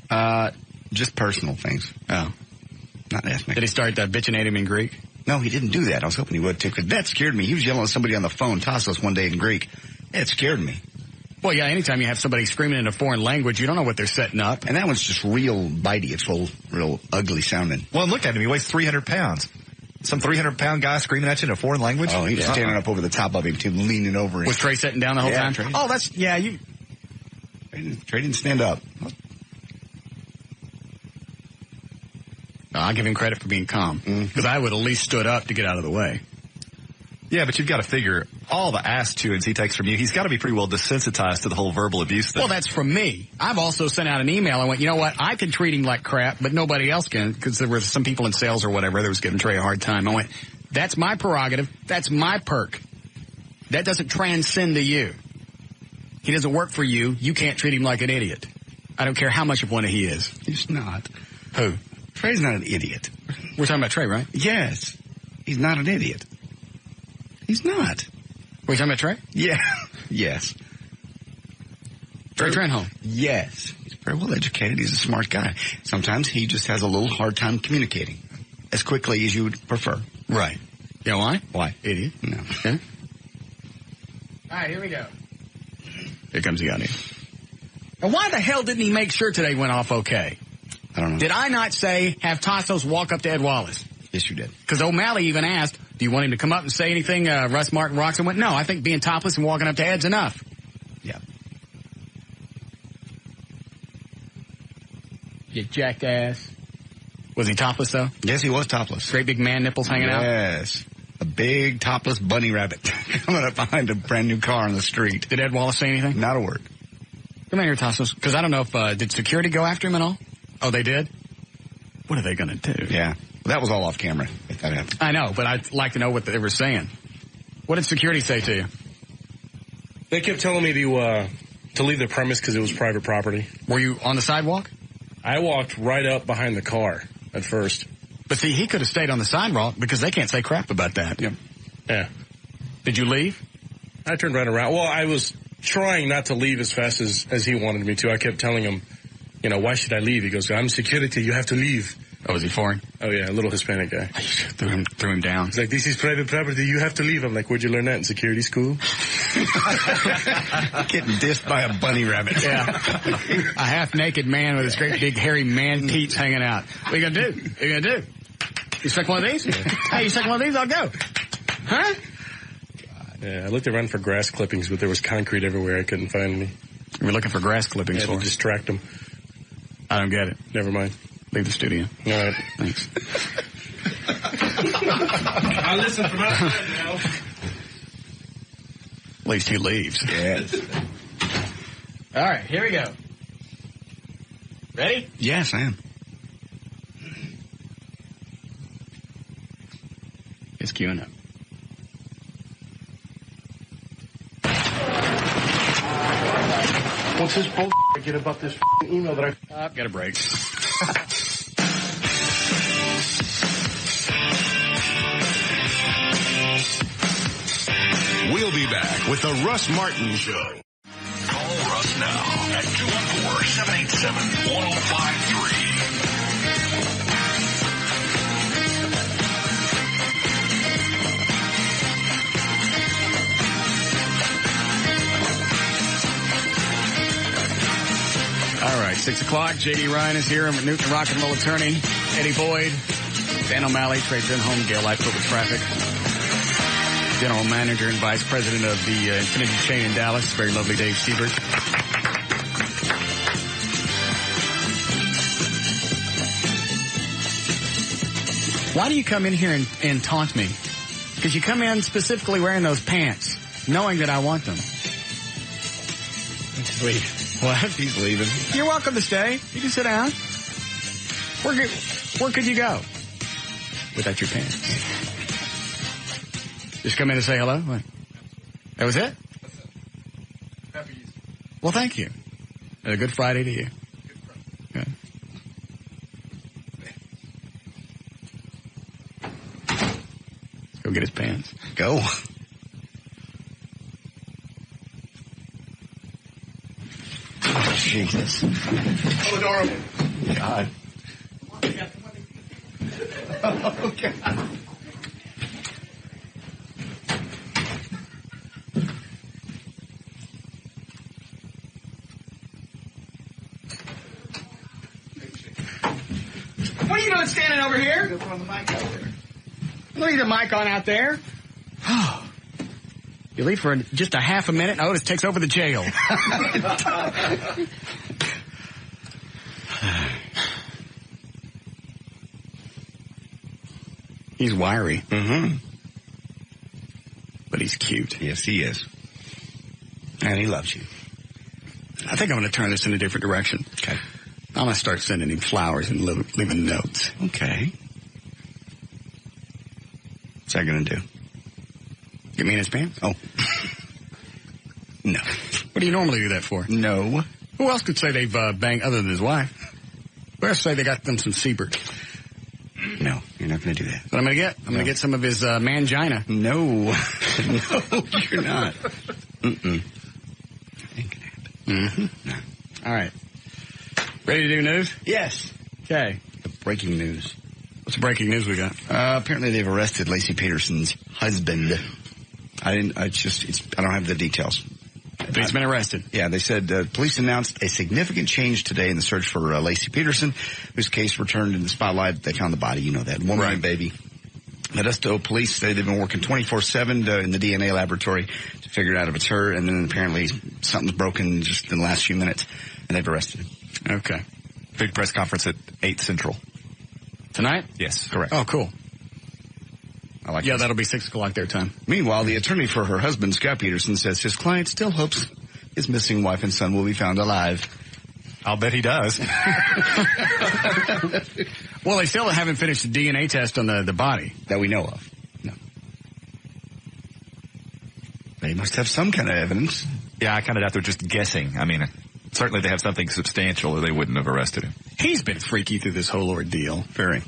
Just personal things. Oh. Not ethnic. Did he start bitching at him in Greek? No, he didn't do that. I was hoping he would, too, because that scared me. He was yelling at somebody on the phone, Tassos, one day in Greek. It scared me. Well, yeah, anytime you have somebody screaming in a foreign language, you don't know what they're setting up. And that one's just real bitey. It's real ugly sounding. Well, look at him. He weighs 300 pounds. some 300-pound guy screaming at you in a foreign language? Oh, he was standing up over the top of him, too, leaning over. Was Trey sitting down the whole time? Trey. Oh, that's, you. Trey didn't stand up. I'll give him credit for being calm. Because I would at least stood up to get out of the way. Yeah, but you've got to figure all the ass chewings he takes from you. He's got to be pretty well desensitized to the whole verbal abuse thing. Well, that's from me. I've also sent out an email. I went, you know what? I can treat him like crap, but nobody else can, because there were some people in sales or whatever that was giving Trey a hard time. I went, that's my prerogative. That's my perk. That doesn't transcend to you. He doesn't work for you. You can't treat him like an idiot. I don't care how much of one he is. He's not. Who? Trey's not an idiot. We're talking about Trey, right? Yes. He's not an idiot. He's not. We're talking about Trey? Yeah. Yes. Trey Trenholm? Yes. He's very well educated. He's a smart guy. Sometimes he just has a little hard time communicating as quickly as you would prefer. Right. You know why? Why? Idiot. No. Okay. All right, here we go. Here comes the audience. And why the hell didn't he make sure today went off okay? I don't know. Did I not say have Tassos walk up to Ed Wallace? Yes, you did. Because O'Malley even asked, do you want him to come up and say anything? Russ Martin rocks and went, no, I think being topless and walking up to Ed's enough. Yeah. You jackass. Was he topless, though? Yes, he was topless. Great big man nipples hanging out? Yes. A big topless bunny rabbit coming up behind a brand new car on the street. Did Ed Wallace say anything? Not a word. Come here, Tassos. Because I don't know if, did security go after him at all? Oh, they did? What are they going to do? Yeah. That was all off camera. If that happened. I know, but I'd like to know what they were saying. What did security say to you? They kept telling me to leave the premise because it was private property. Were you on the sidewalk? I walked right up behind the car at first. But see, he could have stayed on the sidewalk because they can't say crap about that. Yep. Yeah. Did you leave? I turned right around. Well, I was trying not to leave as fast as he wanted me to. I kept telling him, why should I leave? He goes, I'm security. You have to leave. Oh, is he foreign? Oh, yeah, a little Hispanic guy. Threw him down. He's like, this is private property. You have to leave. I'm like, where'd you learn that in security school? Getting dissed by a bunny rabbit. Yeah. A half-naked man with his great big hairy man teats hanging out. What are you going to do? What are you going to do? You suck one of these? Hey, you suck one of these? I'll go. Huh? Yeah, I looked around for grass clippings, but there was concrete everywhere. I couldn't find any. You were looking for grass clippings to distract them. I don't get it. Never mind. Leave the studio. All right. Thanks. I listen from outside now. At least he leaves. Yes. All right, here we go. Ready? Yes, I am. It's queuing up. What's this bullshit I get about this email that I... got a break. We'll be back with the Russ Martin Show. Call Russ now at 214-787-1053. All right, 6 o'clock. J.D. Ryan is here. I'm with Newton Rock and Roll attorney, Eddie Boyd, Dan O'Malley, Trey Trenholm, KLLI Corporate Traffic, General Manager and Vice President of the Infinity Chain in Dallas, very lovely Dave Siebert. Why do you come in here and taunt me? Because you come in specifically wearing those pants, knowing that I want them. Sweet. What? He's leaving. You're welcome to stay. You can sit down. Where could you go without your pants? Just come in and say hello? What? That was it? Happy Easter. Well, thank you. And a good Friday to you. Good. Let's go get his pants. Go. Oh, Jesus. Oh, the door open. God. Oh, God. What are you doing standing over here? Leave the mic on out there. You leave for just a half a minute, and Otis takes over the jail. He's wiry. Mm-hmm. But he's cute. Yes, he is. And he loves you. I think I'm going to turn this in a different direction. Okay. I'm going to start sending him flowers and leaving notes. Okay. What's that going to do? Get me in his pants? Oh. No. What do you normally do that for? No. Who else could say they've banged other than his wife? Who else say they got them some Seabird? No, you're not going to do that. What I'm going to get? I'm going to get some of his mangina. No. No, you're not. Mm-mm. Ain't going to happen. Mm-hmm. No. All right. Ready to do news? Yes. Okay. The breaking news. What's the breaking news we got? Apparently they've arrested Lacey Peterson's husband. I don't have the details. But he's been arrested. Yeah, they said police announced a significant change today in the search for Lacey Peterson, whose case returned in the spotlight. They found the body, you know that, woman and baby. Modesto police say they've been working 24/7 in the DNA laboratory to figure out if it's her, and then apparently something's broken just in the last few minutes, and they've arrested him. Okay. Big press conference at 8 Central. Tonight? Yes. Correct. Oh, cool. I like that'll be 6 o'clock their time. Meanwhile, the attorney for her husband, Scott Peterson, says his client still hopes his missing wife and son will be found alive. I'll bet he does. Well, they still haven't finished the DNA test on the body. That we know of. No. They must have some kind of evidence. Yeah, I kind of doubt they're just guessing. I mean, certainly they have something substantial or they wouldn't have arrested him. He's been freaky through this whole ordeal. Very.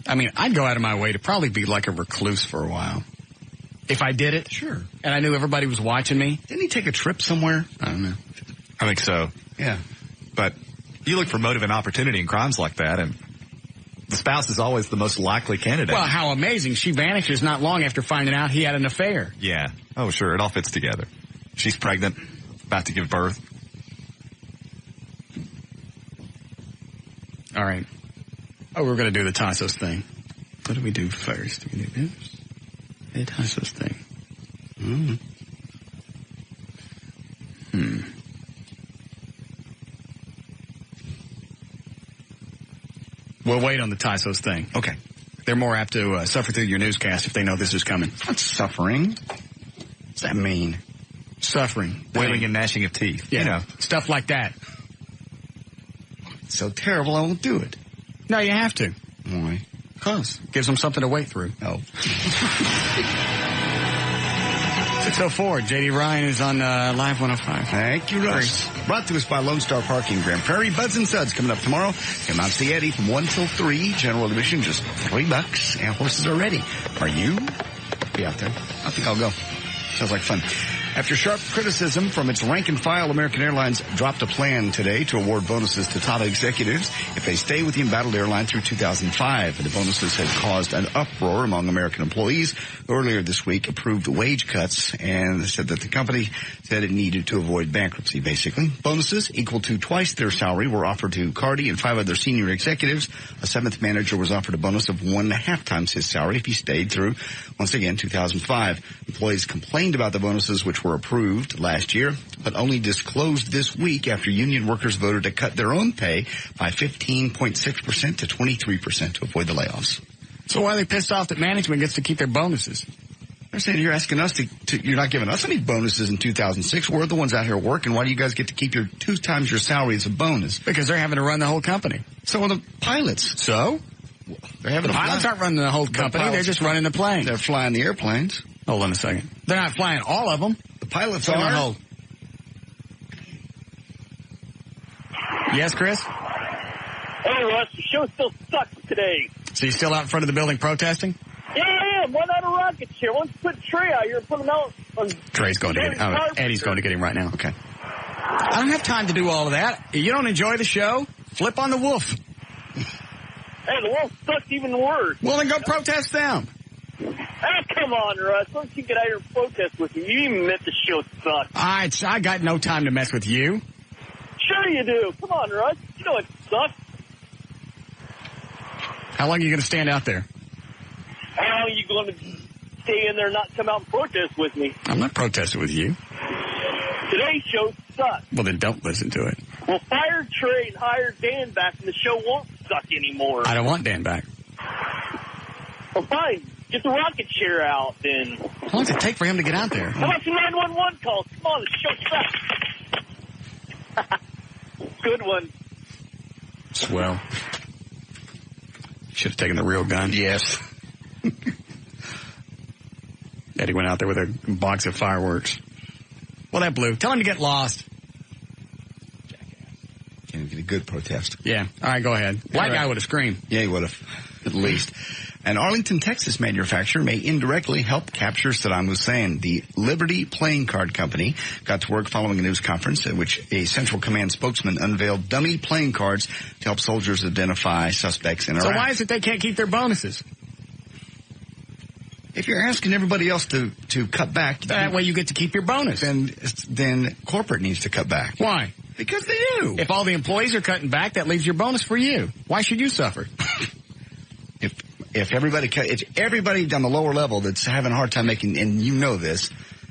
I mean, I'd go out of my way to probably be like a recluse for a while. If I did it. Sure. And I knew everybody was watching me. Didn't he take a trip somewhere? I don't know. I think so. Yeah. But you look for motive and opportunity in crimes like that, and the spouse is always the most likely candidate. Well, how amazing. She vanishes not long after finding out he had an affair. Yeah. Oh, sure. It all fits together. She's pregnant, about to give birth. All right. Oh, we're going to do the Tassos thing. What do we do first? Do we do this? The Tassos thing. We'll wait on the Tassos thing. Okay. They're more apt to suffer through your newscast if they know this is coming. What's suffering? What's that mean? Suffering. Wailing and gnashing of teeth. Yeah. You know. Stuff like that. It's so terrible I won't do it. No, you have to. Why? Because gives them something to wait through. Oh. 6:04. J.D. Ryan is on Live 105. Thank you, Russ. Brought to us by Lone Star Parking, Grand Prairie. Buds and Suds coming up tomorrow. Come out to see Eddie from 1 till 3. General admission just $3. And horses are ready. Are you? Be out there. I think I'll go. Sounds like fun. After sharp criticism from its rank and file, American Airlines dropped a plan today to award bonuses to top executives if they stay with the embattled airline through 2005. The bonuses had caused an uproar among American employees who earlier this week approved wage cuts, and they said that the company said it needed to avoid bankruptcy, basically. Bonuses equal to twice their salary were offered to Cardi and 5 other senior executives. A 7th manager was offered a bonus of 1.5 times his salary if he stayed through, once again, 2005. Employees complained about the bonuses, which were approved last year, but only disclosed this week after union workers voted to cut their own pay by 15.6% to 23% to avoid the layoffs. So why are they pissed off that management gets to keep their bonuses? They're saying you're asking us to you're not giving us any bonuses in 2006. We're the ones out here working. Why do you guys get to keep your 2 times your salary as a bonus? Because they're having to run the whole company. So are the pilots. So? They're having the pilots aren't running the whole company. They're just running the plane. They're flying the airplanes. Hold on a second. They're not flying all of them. The pilots Hold are. on, hold. Yes, Chris? Hey, Russ, the show still sucks today. So you still out in front of the building protesting? Yeah, I am. Why not a rocket ship? Why don't you put Trey out here and put him out on... Trey's going to get him. Eddie's going to get him right now. Okay. I don't have time to do all of that. You don't enjoy the show? Flip on the wolf. Hey, the wolf sucks even worse. Well, then go protest them. Ah, come on, Russ. Why don't you get out here and protest with me? You even admit the show sucks. I got no time to mess with you. Sure you do. Come on, Russ. You know it sucks. How long are you going to stand out there? How long are you going to stay in there and not come out and protest with me? I'm not protesting with you. Today's show sucks. Well, then don't listen to it. Well, fire Trey and hire Dan back, and the show won't suck anymore. I don't want Dan back. Well, fine. Get the rocket chair out, then. How long does it take for him to get out there? How about some 911 calls? Come on, the show sucks. Good one. Swell. Should have taken the real gun. Yes. Eddie went out there with a box of fireworks. Well, that blew. Tell him to get lost. Can get a good protest. Yeah. All right, go ahead. Black guy would have screamed. Yeah, he would have, at least. An Arlington, Texas manufacturer may indirectly help capture Saddam Hussein. The Liberty Playing Card Company got to work following a news conference at which a Central Command spokesman unveiled dummy playing cards to help soldiers identify suspects in Iraq. So why is it they can't keep their bonuses? If you're asking everybody else to cut back... That way you get to keep your bonus. Then corporate needs to cut back. Why? Because they do. If all the employees are cutting back, that leaves your bonus for you. Why should you suffer? If everybody on the lower level that's having a hard time making, and you know this,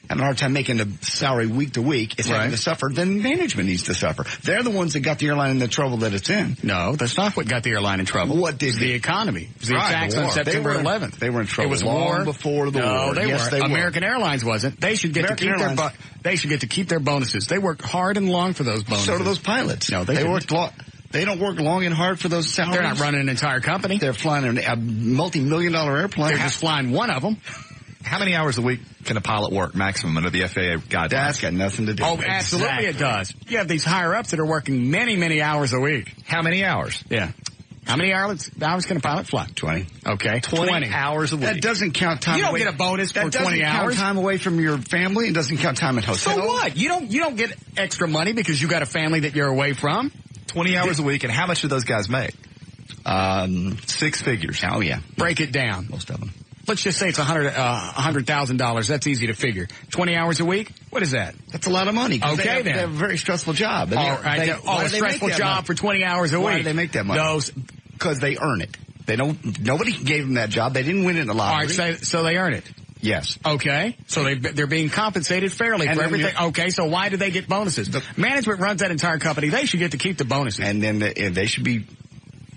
having a hard time making the salary week to week, is having to suffer, then management needs to suffer. They're the ones that got the airline in the trouble that it's in. No, that's not what got the airline in trouble. What did the economy? It was the attacks on September 11th. They were in trouble. It was long war before the war. No, they yes, were. They American Airlines wasn't. They should get to keep they should get to keep their bonuses. They worked hard and long for those bonuses. So do those pilots. No, they worked long. They don't work long and hard for those salaries. They're not running an entire company. They're flying a multi-million-dollar airplane. They're just flying one of them. How many hours a week can a pilot work maximum under the FAA guidelines? That's got nothing to do with it. Oh, absolutely it does. You have these higher-ups that are working many, many hours a week. How many hours? Yeah. How many hours can a pilot fly? 20. Okay. 20 hours a week. That doesn't count time You don't away. get a bonus for 20 hours. That doesn't count time away from your family. It doesn't count time at hotel. So what? You don't get extra money because you got a family that you're away from? 20 hours a week, and how much do those guys make? 6 figures. Oh, yeah. Break it down. Most of them. Let's just say it's $100,000. That's easy to figure. 20 hours a week? What is that? That's a lot of money. Okay, they have a very stressful job. And a stressful job for 20 hours a week. Why do they make that money? Because they earn it. Nobody gave them that job. They didn't win it in the lottery. All right, so they earn it. Yes. Okay. So they're being compensated fairly for everything. Okay, so why do they get bonuses? Management runs that entire company. They should get to keep the bonuses. And then they should be...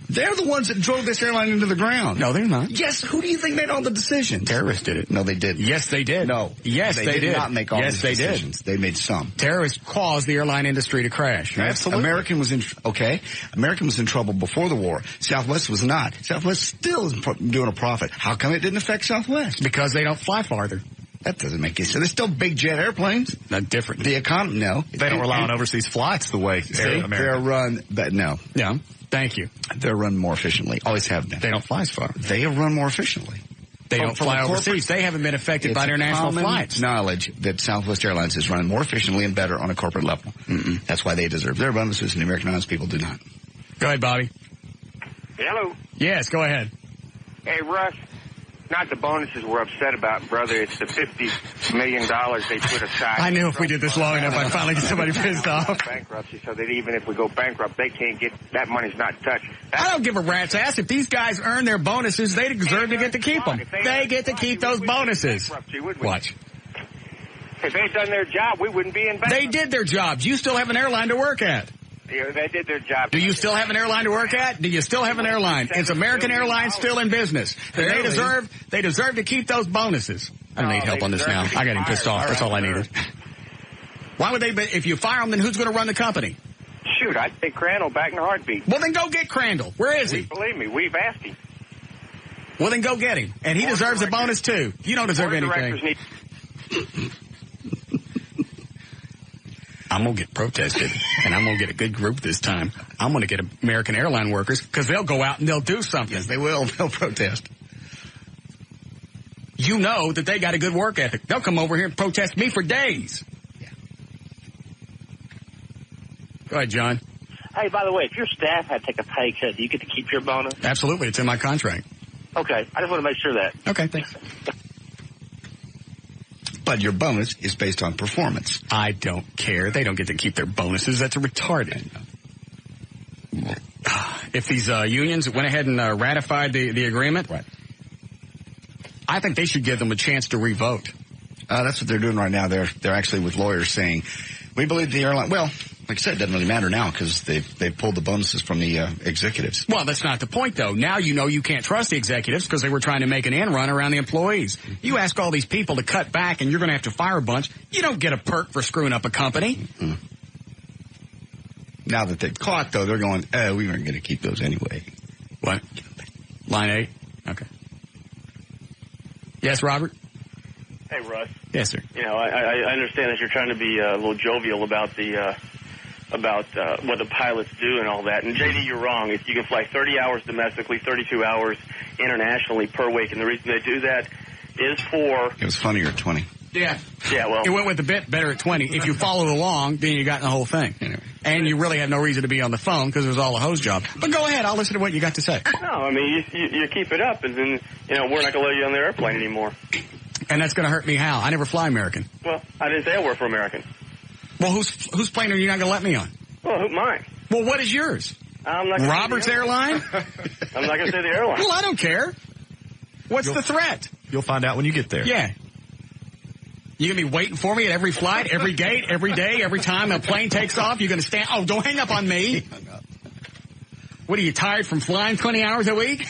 They're the ones that drove this airline into the ground. No, they're not. Yes, who do you think made all the decisions? Terrorists did it. No, they didn't. Yes, they did. No. Yes, they did. Not make all these decisions. They made some. Terrorists caused the airline industry to crash. Absolutely. American was in trouble before the war. Southwest was not. Southwest still is doing a profit. How come it didn't affect Southwest? Because they don't fly farther. That doesn't make any sense. They're still big jet airplanes. Not different. The economy, no. They don't rely on overseas flights the way they're run, but no. Yeah. Thank you. They're run more efficiently. Always have been. They don't fly as far. They have run more efficiently. They don't fly overseas. They haven't been affected by international flights. Knowledge that Southwest Airlines is running more efficiently and better on a corporate level. That's why they deserve their bonuses, and the American Airlines people do not. Go ahead, Bobby. Hello. Yes, go ahead. Hey, Russ. Not the bonuses we're upset about, brother. It's the $50 million they put aside. I knew if we did this long enough, I'd finally get somebody pissed off. Bankruptcy, so that even if we go bankrupt, they can't get that money's not touched. I don't give a rat's ass. If these guys earn their bonuses, they deserve to get to keep them. They get to keep those bonuses. Watch. If they'd done their job, we wouldn't be in bankruptcy. They did their jobs. You still have an airline to work at. Yeah, they did their job. Do you still have an airline to work at? Do you still have an airline? Is American Airlines still in business? They deserve to keep those bonuses. I need help on this now. I got him pissed off. That's all I needed. Why would they? If you fire him, then who's going to run the company? Shoot, I'd take Crandall back in a heartbeat. Well, then go get Crandall. Where is he? Believe me, we've asked him. Well, then go get him. And he deserves a bonus, too. You don't deserve anything. I'm going to get protested, and I'm going to get a good group this time. I'm going to get American airline workers, because they'll go out and they'll do something. Yes, they will. They'll protest. You know that they got a good work ethic. They'll come over here and protest me for days. Yeah. Go ahead, John. Hey, by the way, if your staff had to take a pay cut, do you get to keep your bonus? Absolutely. It's in my contract. Okay. I just want to make sure that. Okay, thanks. But your bonus is based on performance. I don't care. They don't get to keep their bonuses. That's retarded. if these unions went ahead and ratified the agreement, right. I think they should give them a chance to revote. That's what they're doing right now. They're actually with lawyers saying, we believe the airline, well, like I said, it doesn't really matter now because they've pulled the bonuses from the executives. Well, that's not the point, though. Now you know you can't trust the executives because they were trying to make an end run around the employees. You ask all these people to cut back and you're going to have to fire a bunch. You don't get a perk for screwing up a company. Mm-hmm. Now that they've caught, though, they're going, we weren't going to keep those anyway. What? Line 8? Okay. Yes, Robert? Hey, Russ. Yes, sir. You know, I understand that you're trying to be a little jovial about what the pilots do and all that. And, JD, you're wrong. If you can fly 30 hours domestically, 32 hours internationally per week, and the reason they do that is for... It was funnier at 20. Yeah. Yeah, well... It went with the bit better at 20. If you followed along, then you got the whole thing. Anyway. And you really had no reason to be on the phone because it was all a hose job. But go ahead. I'll listen to what you got to say. No, I mean, you keep it up, and then, we're not going to let you on the airplane anymore. And that's going to hurt me how? I never fly American. Well, I didn't say I work for American. Well, whose plane are you not going to let me on? Well, mine. Well, what is yours? I'm not Robert's Airline? I'm not going to say the airline. Well, I don't care. What's the threat? You'll find out when you get there. Yeah. You going to be waiting for me at every flight, every gate, every day, every time a plane takes off? You're going to stand... Oh, don't hang up on me. What, are you tired from flying 20 hours a week?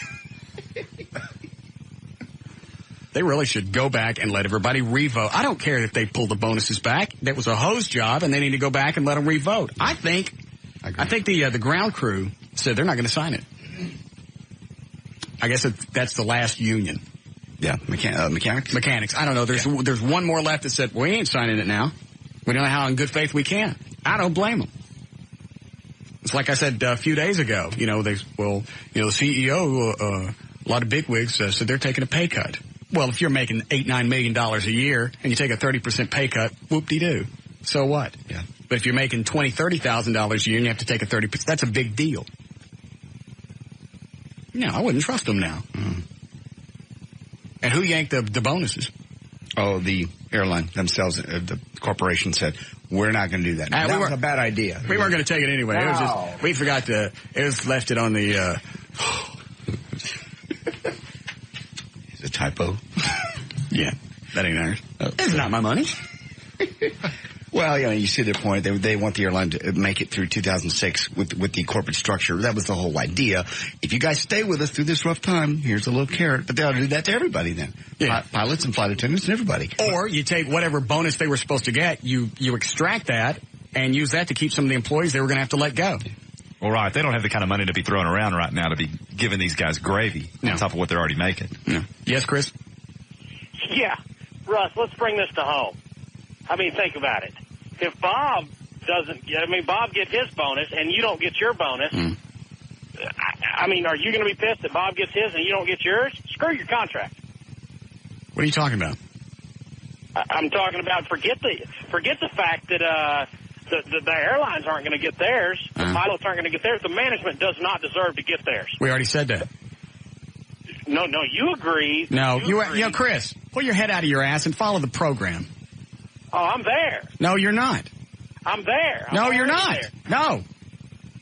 They really should go back and let everybody revote. I don't care if they pull the bonuses back. That was a hose job, and they need to go back and let them revote. I think the ground crew said they're not going to sign it. I guess that's the last union. Yeah, mechanics. Mechanics. I don't know. There's one more left that said, we ain't signing it now. We don't know how in good faith we can. I don't blame them. It's like I said a few days ago. The CEO, a lot of bigwigs said they're taking a pay cut. Well, if you're making $8-9 million a year and you take a 30% pay cut, whoop-de-doo. So what? Yeah. But if you're making $20,000-$30,000 a year and you have to take a 30%, that's a big deal. No, I wouldn't trust them now. Mm. And who yanked the bonuses? Oh, the airline themselves, the corporation said, we're not going to do that. That was a bad idea. We weren't going to take it anyway. No. It was just, we forgot to, it was left it on the, It's a typo. Yeah, that ain't ours. It's not my money. Well, you see their point. They want the airline to make it through 2006 with the corporate structure. That was the whole idea. If you guys stay with us through this rough time, here's a little carrot. But they ought to do that to everybody then. Yeah. Pilots and flight attendants and everybody. Or you take whatever bonus they were supposed to get, you extract that and use that to keep some of the employees they were going to have to let go. Well, right. They don't have the kind of money to be throwing around right now to be giving these guys gravy on top of what they're already making. No. Yes, Chris? Yeah. Russ, let's bring this to home. I mean, think about it. If Bob Bob gets his bonus and you don't get your bonus, I mean, are you going to be pissed that Bob gets his and you don't get yours? Screw your contract. What are you talking about? I'm talking about forget the fact that the airlines aren't going to get theirs. The pilots aren't going to get theirs. The management does not deserve to get theirs. We already said that. No, you agree. No, Chris, pull your head out of your ass and follow the program. Oh, I'm there. No, you're not. I'm there. No, you're not. There. No.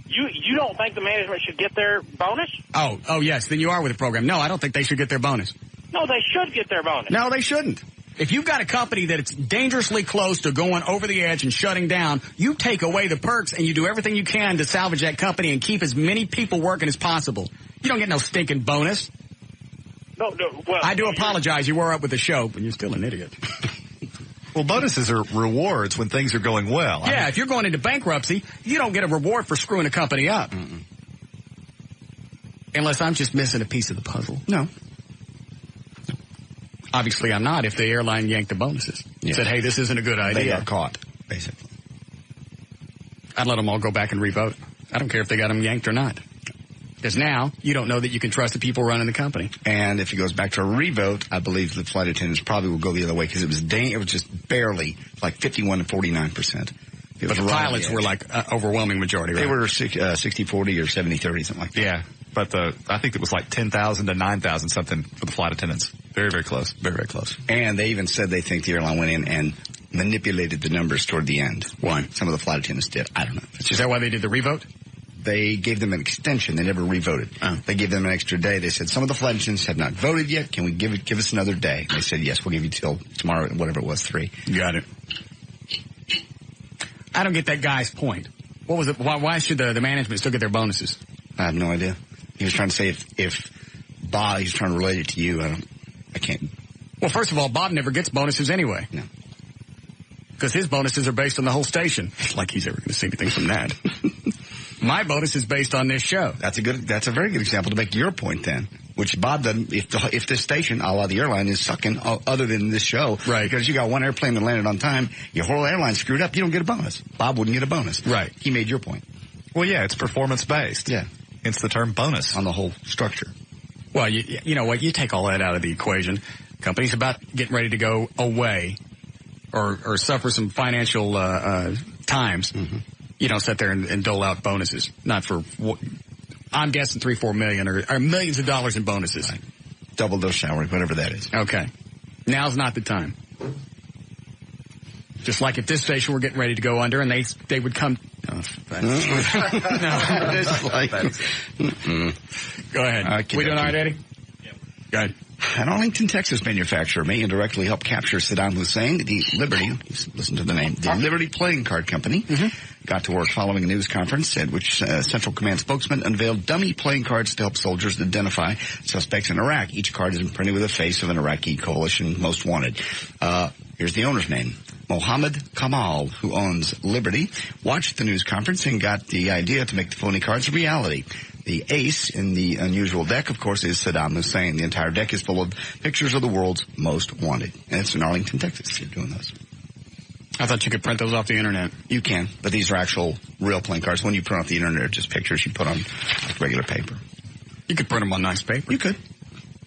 You don't think the management should get their bonus? Oh, yes, then you are with the program. No, I don't think they should get their bonus. No, they should get their bonus. No, they shouldn't. If you've got a company that it's dangerously close to going over the edge and shutting down, you take away the perks and you do everything you can to salvage that company and keep as many people working as possible. You don't get no stinking bonus. No, well, I do apologize. You were up with the show, but you're still an idiot. Well, bonuses are rewards when things are going well. Yeah, if you're going into bankruptcy, you don't get a reward for screwing a company up. Mm-mm. Unless I'm just missing a piece of the puzzle. No. Obviously, I'm not if the airline yanked the bonuses. Yeah. Said, hey, this isn't a good idea. They got caught, basically. I'd let them all go back and revote. I don't care if they got them yanked or not. Because now, you don't know that you can trust the people running the company. And if it goes back to a revote, I believe the flight attendants probably will go the other way because it was just barely, like 51 to 49%. But the pilots were like overwhelming majority, right? They were 60-40 or 70-30, something like that. Yeah, but I think it was like 10,000 to 9,000 something for the flight attendants. Very, very close. Very, very close. And they even said they think the airline went in and manipulated the numbers toward the end. Why? Some of the flight attendants did. I don't know. Is that why they did the revote? they gave them an extension. They never revoted. They gave them an extra day. They said, some of the Flintstones have not voted yet. Can we give us another day? And they said, yes, we'll give you till tomorrow, whatever it was, 3. Got it. I don't get that guy's point. What was it? Why should the management still get their bonuses? I have no idea. He was trying to say if Bob, he's trying to relate it to you. I can't. Well, first of all, Bob never gets bonuses anyway. No. Because his bonuses are based on the whole station. It's like he's ever going to see anything from that. My bonus is based on this show. That's a very good example to make your point then. Which Bob doesn't, if this station, a la the airline, is sucking other than this show. Right. Because you got one airplane that landed on time, your whole airline screwed up, you don't get a bonus. Bob wouldn't get a bonus. Right. He made your point. Well, yeah, it's performance-based. Yeah. It's the term bonus. On the whole structure. Well, you know what? You take all that out of the equation. Company's about getting ready to go away or suffer some financial times. Mm-hmm. You don't sit there and dole out bonuses. Not for, I'm guessing $3-4 million or millions of dollars in bonuses. Right. Double their salary, whatever that is. Okay. Now's not the time. Just like if this station were getting ready to go under and they would come. Oh, It's like, go ahead. We doing all right, Eddie? Yep. Go ahead. An Arlington, Texas manufacturer may indirectly help capture Saddam Hussein. The Liberty, listen to the name, the Liberty Playing Card Company, got to work following a news conference at which Central Command spokesman unveiled dummy playing cards to help soldiers identify suspects in Iraq. Each card is printed with a face of an Iraqi coalition most wanted. Here's the owner's name. Mohammed Kamal, who owns Liberty, watched the news conference and got the idea to make the phony cards a reality. The ace in the unusual deck, of course, is Saddam Hussein. The entire deck is full of pictures of the world's most wanted. And it's in Arlington, Texas. You're doing those. I thought you could print those off the internet. You can, but these are actual real playing cards. When you print off the internet, they're just pictures you put on regular paper. You could print them on nice paper. You could.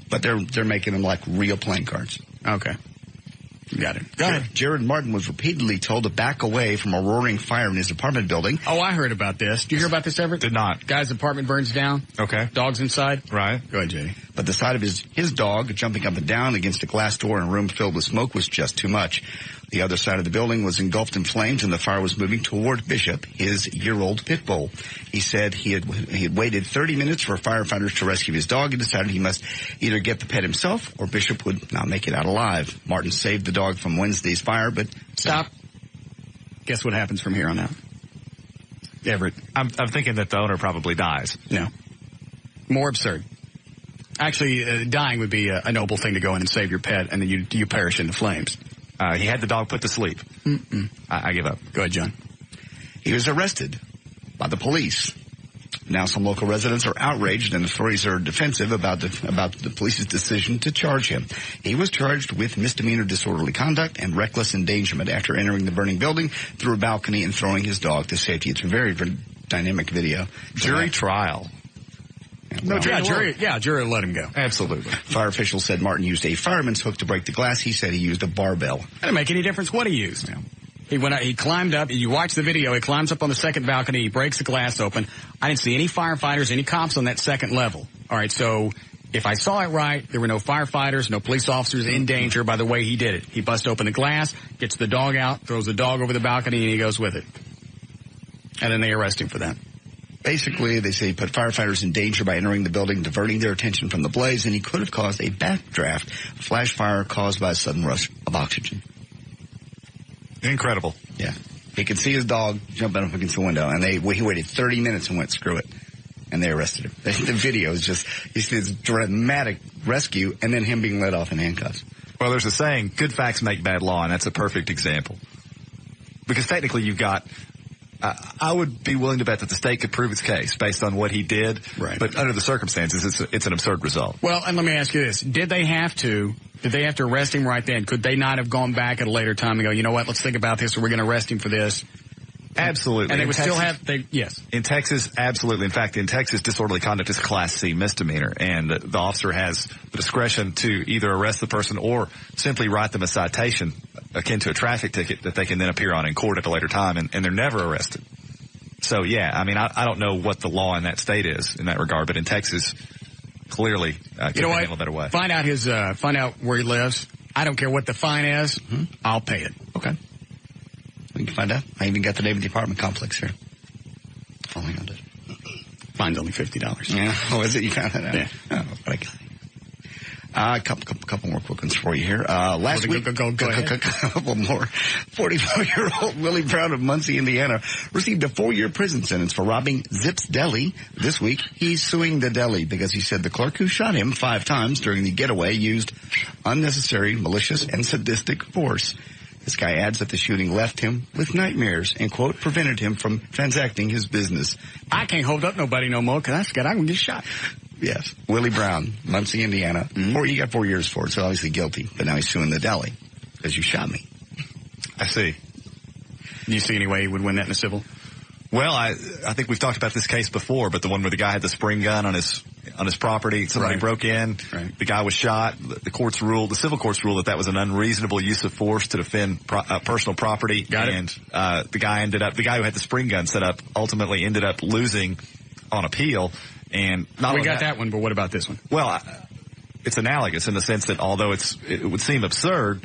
But they're making them like real playing cards. Okay. Got it. Go ahead. Jared Martin was repeatedly told to back away from a roaring fire in his apartment building. Oh, I heard about this. Did you hear about this, Everett? Did not. Guy's apartment burns down. Okay. Dog's inside. Right. Go ahead, JD. But the sight of his dog jumping up and down against a glass door in a room filled with smoke was just too much. The other side of the building was engulfed in flames, and the fire was moving toward Bishop, his year-old pit bull. He said he had waited 30 minutes for firefighters to rescue his dog and decided he must either get the pet himself or Bishop would not make it out alive. Martin saved the dog from Wednesday's fire, but... Stop. Guess what happens from here on out? Everett. I'm thinking that the owner probably dies. No. More absurd. Actually, dying would be a noble thing to go in and save your pet, and then you perish in the flames. He had the dog put to sleep. I give up. Go ahead, John. He was arrested by the police. Now some local residents are outraged and authorities are defensive about the police's decision to charge him. He was charged with misdemeanor disorderly conduct and reckless endangerment after entering the burning building through a balcony and throwing his dog to safety. It's a very, very dynamic video. Jury trial. No, jury will let him go. Absolutely. Fire officials said Martin used a fireman's hook to break the glass. He said he used a barbell. It didn't make any difference what he used. Yeah. He went out, he climbed up, you watch the video, he climbs up on the second balcony, he breaks the glass open. I didn't see any firefighters, any cops on that second level. All right, so if I saw it right, there were no firefighters, no police officers in danger by the way he did it. He busts open the glass, gets the dog out, throws the dog over the balcony, and he goes with it. And then they arrest him for that. Basically, they say he put firefighters in danger by entering the building, diverting their attention from the blaze, and he could have caused a backdraft, a flash fire caused by a sudden rush of oxygen. Incredible. Yeah. He could see his dog jumping up against the window, and he waited 30 minutes and went, screw it. And they arrested him. The video is just, it's this dramatic rescue, and then him being let off in handcuffs. Well, there's a saying, good facts make bad law, and that's a perfect example. Because technically you've got, I would be willing to bet that the state could prove its case based on what he did. Right. But under the circumstances, it's an absurd result. Well, and let me ask you this. Did they have to arrest him right then? Could they not have gone back at a later time and go, you know what, let's think about this, or we're going to arrest him for this? Absolutely. And they would still have, yes. In Texas, absolutely. In fact, in Texas, disorderly conduct is a Class C misdemeanor, and the officer has the discretion to either arrest the person or simply write them a citation akin to a traffic ticket that they can then appear on in court at a later time, and they're never arrested. So, yeah, I mean, I don't know what the law in that state is in that regard, but in Texas, clearly, you know what? handle a better way. Find out where he lives. I don't care what the fine is. Mm-hmm. I'll pay it. Okay. We can find out. I even got the name of the apartment complex here. Oh, hang on. Fine's only $50. Yeah. Oh, is it? You found that out? Yeah. Oh, what a guy. A couple more quick ones for you here. Last week, go ahead. a couple more. 44-year-old Willie Brown of Muncie, Indiana, received a 4-year prison sentence for robbing Zips Deli. This week, he's suing the deli because he said the clerk who shot him 5 times during the getaway used unnecessary, malicious, and sadistic force. This guy adds that the shooting left him with nightmares and, quote, prevented him from transacting his business. I can't hold up nobody no more because I'm scared I'm going to get shot. Yes. Willie Brown, Muncie, Indiana. He got 4 years for it, so obviously guilty. But now he's suing the deli because you shot me. I see. Do you see any way he would win that in a civil? Well, I think we've talked about this case before, but the one where the guy had the spring gun on his property, somebody broke in, the guy was shot. The civil courts ruled that was an unreasonable use of force to defend personal property. And the guy who had the spring gun set up ultimately ended up losing on appeal. And we got that one, but what about this one? Well, it's analogous in the sense that although it would seem absurd,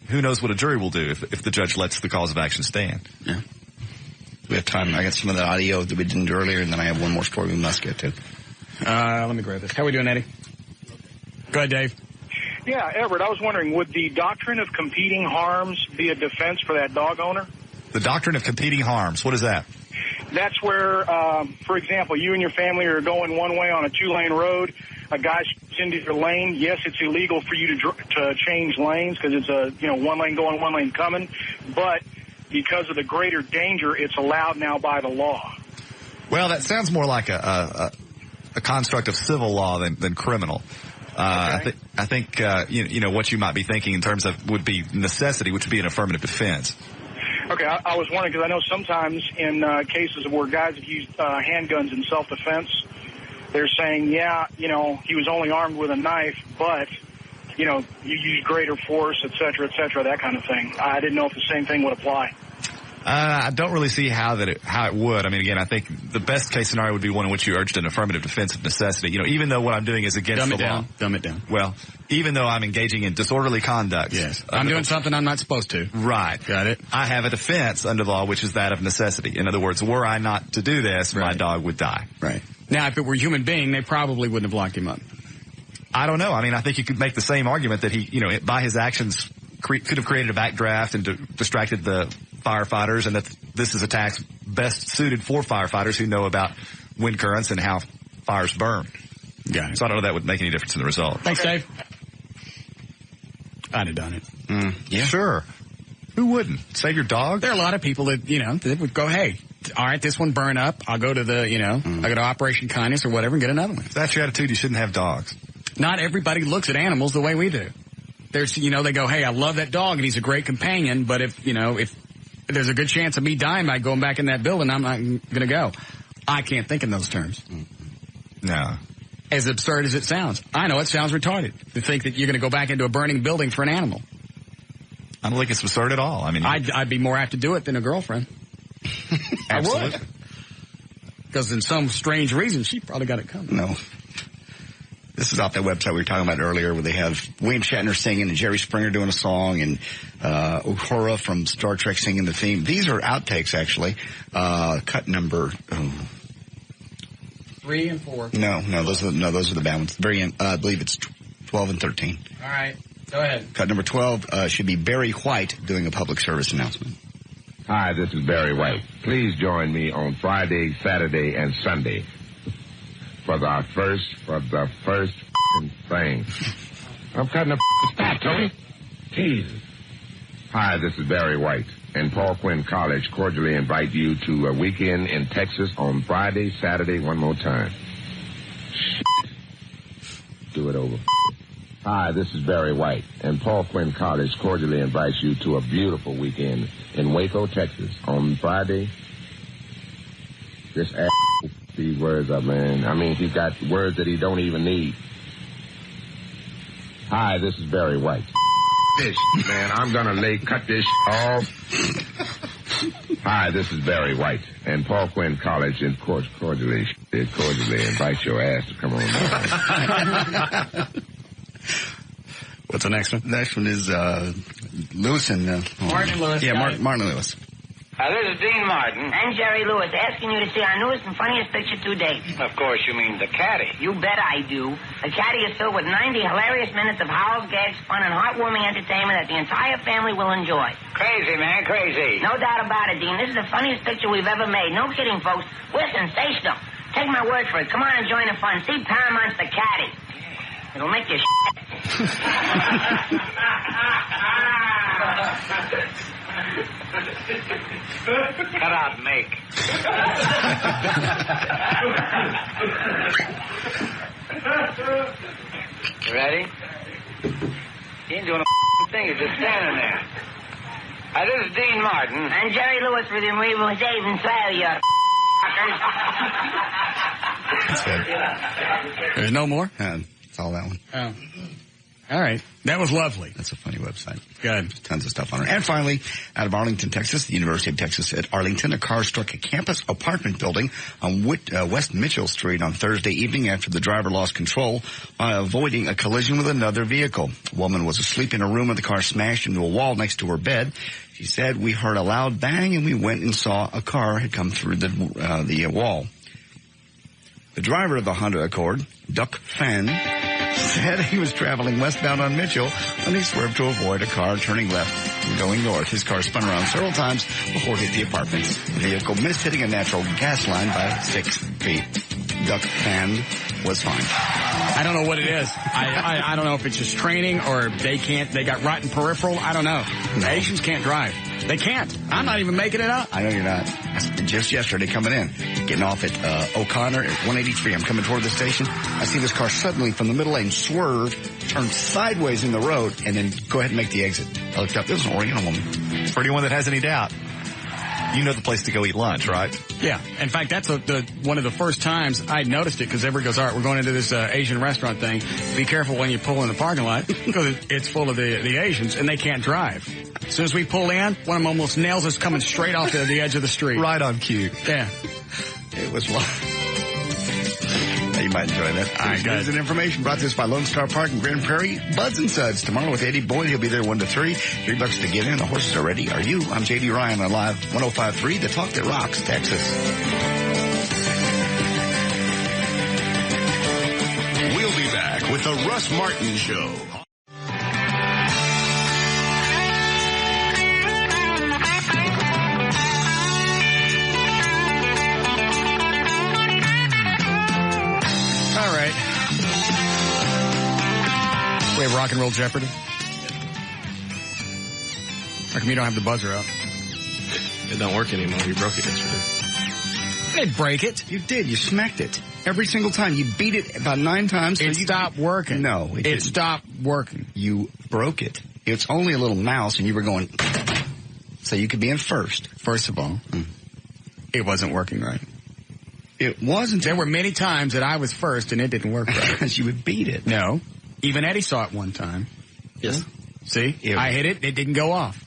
who knows what a jury will do if the judge lets the cause of action stand. Yeah. We have time. I got some of the audio that we didn't do earlier, and then I have one more story we must get to. Let me grab this. How are we doing, Eddie? Go ahead, Dave. Yeah, Everett, I was wondering, would the doctrine of competing harms be a defense for that dog owner? The doctrine of competing harms, what is that? That's where, for example, you and your family are going one way on a 2-lane road. A guy shoots into your lane. Yes, it's illegal for you to change lanes because it's a 1 lane going, 1 lane coming. But because of the greater danger, it's allowed now by the law. Well, that sounds more like a construct of civil law than criminal. I think what you might be thinking in terms of would be necessity, which would be an affirmative defense. Okay, I was wondering because I know sometimes in cases where guys have used handguns in self-defense, they're saying, he was only armed with a knife, but, you use greater force, et cetera, that kind of thing. I didn't know if the same thing would apply. I don't really see how it would. I mean, again, I think the best case scenario would be one in which you urged an affirmative defense of necessity. Even though what I'm doing is against the law. Dumb it down. Well, even though I'm engaging in disorderly conduct. Yes. I'm doing something I'm not supposed to. Right. Got it. I have a defense under the law, which is that of necessity. In other words, were I not to do this, my dog would die. Right. Now, if it were a human being, they probably wouldn't have locked him up. I don't know. I mean, I think you could make the same argument that he, by his actions could have created a backdraft and distracted the firefighters, and that this is a tax best suited for firefighters who know about wind currents and how fires burn. Got it. So I don't know that would make any difference in the result. Thanks, Dave. I'd have done it. Yeah. Sure. Who wouldn't? Save your dog? There are a lot of people that, that would go, hey, all right, this one burn up. I'll go to I go to Operation Kindness or whatever and get another one. If that's your attitude, you shouldn't have dogs. Not everybody looks at animals the way we do. There's, they go, hey, I love that dog and he's a great companion, but if there's a good chance of me dying by going back in that building, I'm not going to go. I can't think in those terms. No. As absurd as it sounds. I know it sounds retarded to think that you're going to go back into a burning building for an animal. I don't think it's absurd at all. I mean, I'd be more apt to do it than a girlfriend. Absolutely. I would. Because in some strange reason, she probably got it coming. No. This is off that website we were talking about earlier where they have William Shatner singing and Jerry Springer doing a song and Uhura from Star Trek singing the theme. These are outtakes, actually. Cut number... 3 and 4. No, those are the bad ones. Very end, I believe it's 12 and 13. All right, go ahead. Cut number 12 should be Barry White doing a public service announcement. Hi, this is Barry White. Please join me on Friday, Saturday, and Sunday for the first thing. I'm cutting a stop, Tony. Jesus. Hi, this is Barry White, and Paul Quinn College cordially invite you to a weekend in Texas on Friday, Saturday, one more time. Do it over. Hi, this is Barry White, and Paul Quinn College cordially invites you to a beautiful weekend in Waco, Texas on Friday. This ass these words up, man. I mean, he's got words that he don't even need. Hi, this is Barry White. This, man, I'm gonna cut this off. Hi, this is Barry White, and Paul Quinn College, and cordially invite your ass to come on down. What's the next one? The next one is Lewis and... Martin Lewis. Yeah, Martin Lewis. This is Dean Martin. And Jerry Lewis, asking you to see our newest and funniest picture to date. Of course, you mean the caddy. You bet I do. The caddy is filled with 90 hilarious minutes of howls, gags, fun, and heartwarming entertainment that the entire family will enjoy. Crazy, man, crazy. No doubt about it, Dean. This is the funniest picture we've ever made. No kidding, folks. We're sensational. Take my word for it. Come on and join the fun. See Paramount's The Caddy. It'll make you Cut out make. You ready? He ain't doing a thing. He's just standing there. This is Dean Martin. And Jerry Lewis with him. We will save and swell you. That's good. There's no more? It's all that one. Oh. All right. That was lovely. That's a funny website. Good. Tons of stuff on it. And finally, out of Arlington, Texas, the University of Texas at Arlington, a car struck a campus apartment building on West Mitchell Street on Thursday evening after the driver lost control by avoiding a collision with another vehicle. A woman was asleep in a room and the car smashed into a wall next to her bed. She said, "We heard a loud bang and we went and saw a car had come through the wall." The driver of the Honda Accord, Duck Fan, said he was traveling westbound on Mitchell when he swerved to avoid a car turning left and going north. His car spun around several times before it hit the apartments. The vehicle missed hitting a natural gas line by 6 feet. Duck Fan was fine. I don't know what it is. I don't know if it's just training or they got rotten peripheral. I don't know. No. Asians can't drive. They can't. I'm not even making it up. I know you're not. Just yesterday coming in, getting off at O'Connor at 183. I'm coming toward the station. I see this car suddenly from the middle lane swerve, turn sideways in the road, and then go ahead and make the exit. I looked up. There was an Oriental woman. For anyone that has any doubt, you know the place to go eat lunch, right? Yeah. In fact, that's one of the first times I noticed it because everybody goes, all right, we're going into this Asian restaurant thing. Be careful when you pull in the parking lot because it's full of the Asians and they can't drive. As soon as we pull in, one of them almost nails us coming straight off the edge of the street. Right on cue. Yeah. It was You might enjoy that. All right, guys. And information brought to us by Lone Star Park in Grand Prairie. Buds and Suds tomorrow with Eddie Boyd. He'll be there 1 to 3. $3 to get in. The horses are ready. Are you? I'm J.D. Ryan on Live 105.3, The Talk That Rocks, Texas. We'll be back with the Russ Martin Show. We have Rock and Roll Jeopardy. How come you don't have the buzzer up? It don't work anymore. You broke it yesterday. I didn't break it. You did. You smacked it. Every single time. You beat it about 9 times. It stopped working. No. It stopped working. You broke it. It's only a little mouse and you were going... So you could be in first. First of all, it wasn't working right. It wasn't. There were many times that I was first and it didn't work right. Because you would beat it. No. Even Eddie saw it one time. Yes. See? I hit it. It didn't go off.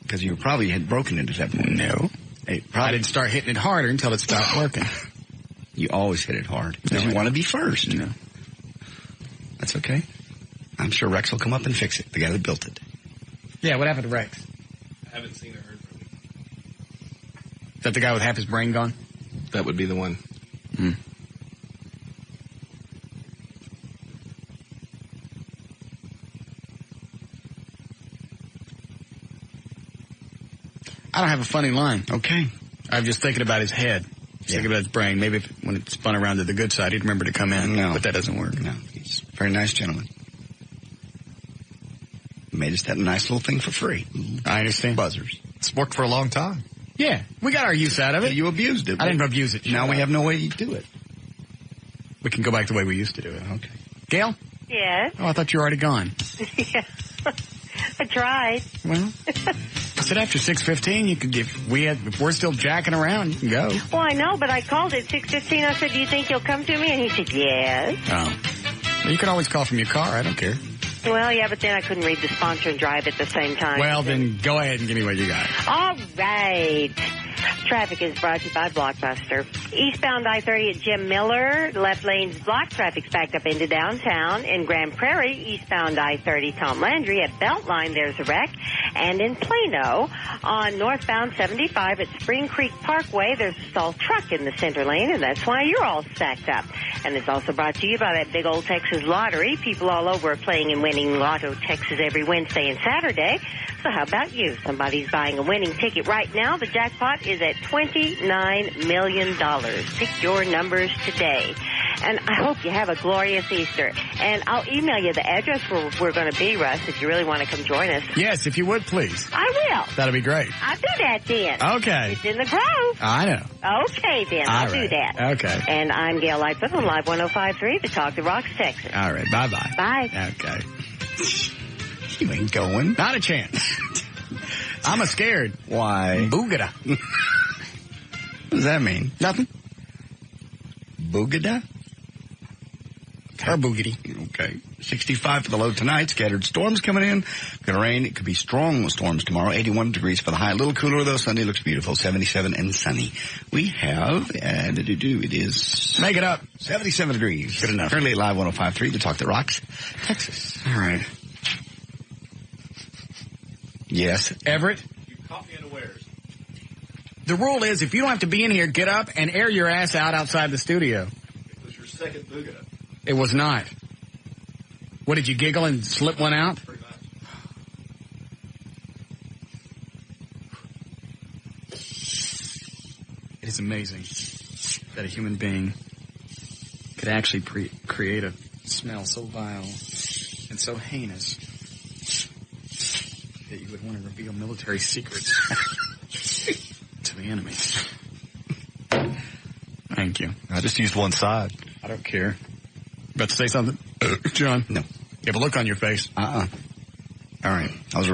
Because you probably had broken it at that point. No. I didn't start hitting it harder until it stopped working. You always hit it hard. Because you want to be first. No. That's okay. I'm sure Rex will come up and fix it. The guy that built it. Yeah, what happened to Rex? I haven't seen or heard from him. Is that the guy with half his brain gone? That would be the one. I don't have a funny line. Okay. I'm just thinking about his head. Thinking about his brain. Maybe when it spun around to the good side, he'd remember to come in. No. But that doesn't work. No. He's a very nice gentleman. Made us that nice little thing for free. I understand. Buzzers. It's worked for a long time. Yeah. We got our use out of it. You abused it. I didn't abuse it. Now we have no way to do it. We can go back the way we used to do it. Okay. Gail? Yes. Oh, I thought you were already gone. Yeah. I tried. Well, I said after 6:15, you could if we're still jacking around, you can go. Well, I know, but I called at 6:15. I said, "Do you think you'll come to me?" And he said, "Yes." Oh. Well, you can always call from your car. I don't care. Well, yeah, but then I couldn't read the sponsor and drive at the same time. Well, then go ahead and give me what you got. All right. Traffic is brought to you by Blockbuster. Eastbound I-30 at Jim Miller. Left lane's blocked. Traffic's backed up into downtown. In Grand Prairie, eastbound I-30 Tom Landry at Beltline, there's a wreck. And in Plano, on northbound 75 at Spring Creek Parkway, there's a stalled truck in the center lane, and that's why you're all stacked up. And it's also brought to you by that big old Texas lottery. People all over are playing and winning Lotto Texas every Wednesday and Saturday. So how about you? Somebody's buying a winning ticket right now. The jackpot is at $29 million. Pick your numbers today. And I hope you have a glorious Easter. And I'll email you the address where we're going to be, Russ, if you really want to come join us. Yes, if you would, please. I will. That'll be great. I'll do that then. Okay. It's in the Grove. I know. Okay, then. I'll do that. Okay. And I'm Gail Lightfoot on Live 105.3, The Talk that Rocks Texas. All right. Bye-bye. Bye. Okay. You ain't going. Not a chance. I'm scared. Why? Boogada. What does that mean? Nothing. Boogada? Or boogity. Okay. 65 for the low tonight. Scattered storms coming in. Going to rain. It could be strong storms tomorrow. 81 degrees for the high. A little cooler, though. Sunday looks beautiful. 77 and sunny. We have, it is... Make it up. 77 degrees. Good enough. Currently at Live 105.3, The Talk That Rocks, Texas. All right. Yes. Everett? You caught me unawares. The rule is if you don't have to be in here, get up and air your ass out outside the studio. It was your second boogada. It was not. What, did you giggle and slip one out? Pretty much. It is amazing that a human being could actually create a smell so vile and so heinous that you would want to reveal military secrets to the enemy. Thank you. I just used one side. I don't care. About to say something? John? No. You have a look on your face. All right. I was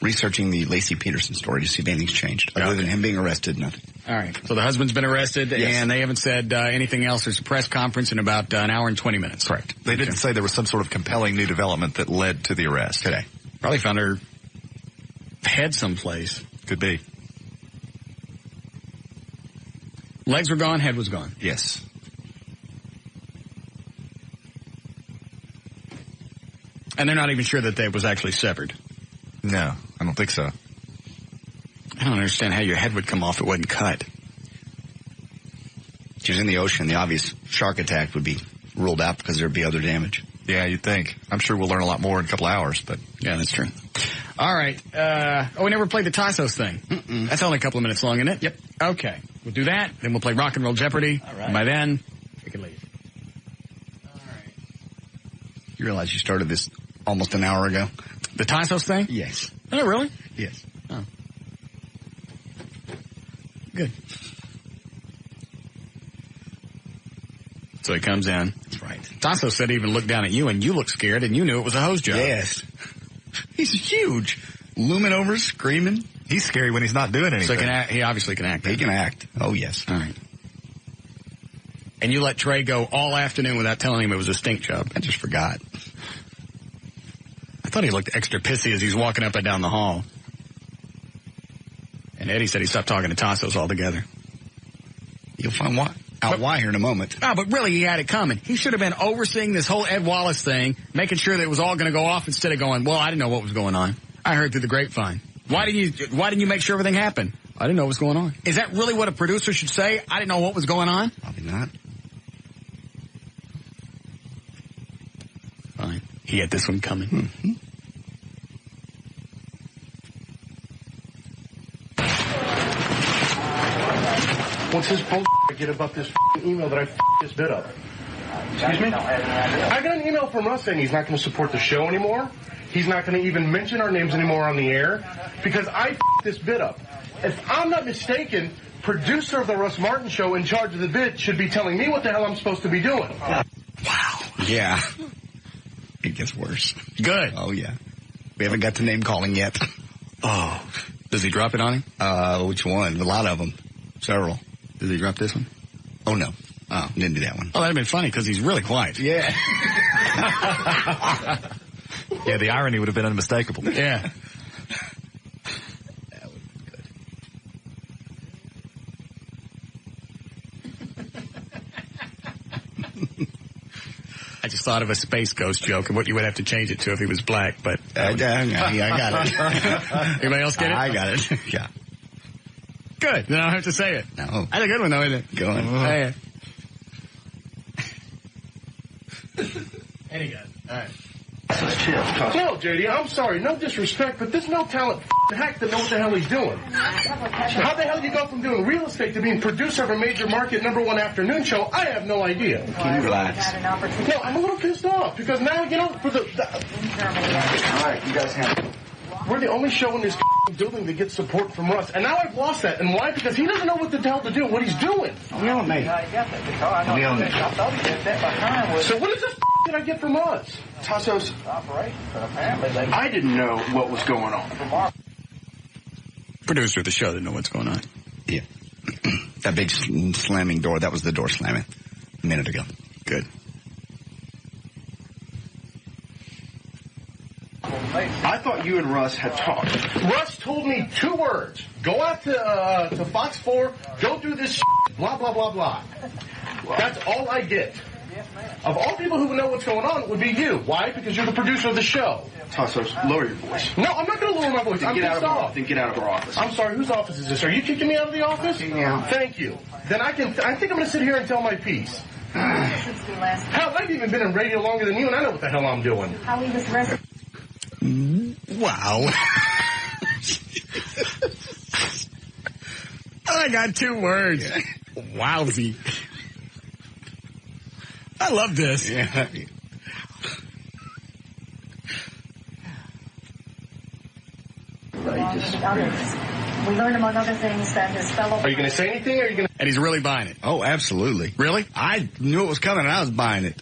researching the Lacey Peterson story to see if anything's changed. Other than him being arrested, nothing. All right. So the husband's been arrested, yes. And they haven't said anything else. There's a press conference in about an hour and 20 minutes. Correct. They didn't say there was some sort of compelling new development that led to the arrest. Today. Probably found her head someplace. Could be. Legs were gone, head was gone. Yes. And they're not even sure that they was actually severed. No, I don't think so. I don't understand how your head would come off. It wasn't cut. She was in the ocean. The obvious shark attack would be ruled out because there'd be other damage. Yeah, you'd think. I'm sure we'll learn a lot more in a couple of hours, but... Yeah, that's true. All right. We never played the Tassos thing. Mm-mm. That's only a couple of minutes long, isn't it? Yep. Okay. We'll do that. Then we'll play Rock and Roll Jeopardy. All right. And by then, we can leave. All right. You realize you started this almost an hour ago? The Tassos thing? Yes. Oh, really? Yes. Oh. Good. So he comes in. That's right. Tassos said he even looked down at you, and you looked scared, and you knew it was a hose job. Yes. He's huge. Looming over, screaming. He's scary when he's not doing anything. So he obviously can act. He can act. Oh, yes. All right. And you let Trey go all afternoon without telling him it was a stink job. I just forgot. I thought he looked extra pissy as he's walking up and down the hall. And Eddie said he stopped talking to Tassos altogether. You'll find out why here in a moment. Oh, but really, he had it coming. He should have been overseeing this whole Ed Wallace thing, making sure that it was all going to go off instead of going, well, I didn't know what was going on. I heard through the grapevine. Why didn't you make sure everything happened? I didn't know what was going on. Is that really what a producer should say? I didn't know what was going on? Probably not. Fine. He had this one coming. Mm-hmm. What's this bull I get about this email that I this bit up? Excuse me? I got an email from Russ saying he's not going to support the show anymore. He's not going to even mention our names anymore on the air because I this bit up. If I'm not mistaken, producer of the Russ Martin Show in charge of the bit should be telling me what the hell I'm supposed to be doing. Wow. Yeah. It gets worse. Good. Oh, yeah. We haven't got to name calling yet. Oh. Does he drop it on him? Which one? A lot of them. Several. Did he drop this one? Oh, no. Oh, didn't do that one. Oh, that'd have been funny because he's really quiet. Yeah. Yeah, the irony would have been unmistakable. Yeah. That would have been good. just thought of a space ghost joke and what you would have to change it to if he was black, but... I got it. Anybody else get it? I got it. Yeah. Good. Then I don't have to say it. No. That's a good one, though, isn't it? Go on. Hey. Any guy. All right. No, JD, I'm sorry. No disrespect, but there's no talent hack that know what the hell he's doing. How the hell do you go from doing real estate to being producer of a major market #1 afternoon show? I have no idea. Can you relax? No, I'm a little pissed off because now, for the... All right, you guys have it. We're the only show in this building that gets support from Russ. And now I've lost that. And why? Because he doesn't know what the hell to do, what he's doing. We own me. We own it. So what is this that I get from Russ? Tassos, I didn't know what was going on. Producer of the show didn't know what's going on. Yeah. That big slamming door, that was the door slamming a minute ago. Good. I thought you and Russ had talked. Russ told me 2 words. Go out to Fox 4, go do this blah, blah, blah, blah. That's all I get. Of all people who would know what's going on, it would be you. Why? Because you're the producer of the show. Tassos, lower your voice. No, I'm not going to lower my voice. I'm pissed off. Then get out of our office. I'm sorry, whose office is this? Are you kicking me out of the office? Yeah. Thank you. Then I think I'm going to sit here and tell my piece. Hell, I've even been in radio longer than you, and I know what the hell I'm doing. How he was arrested. Wow. I got 2 words. Wowsy. I love this. Yeah. We learned, among other things, that his fellow... Are you going to say anything, or are you going to... And he's really buying it. Oh, absolutely. Really? I knew it was coming, and I was buying it.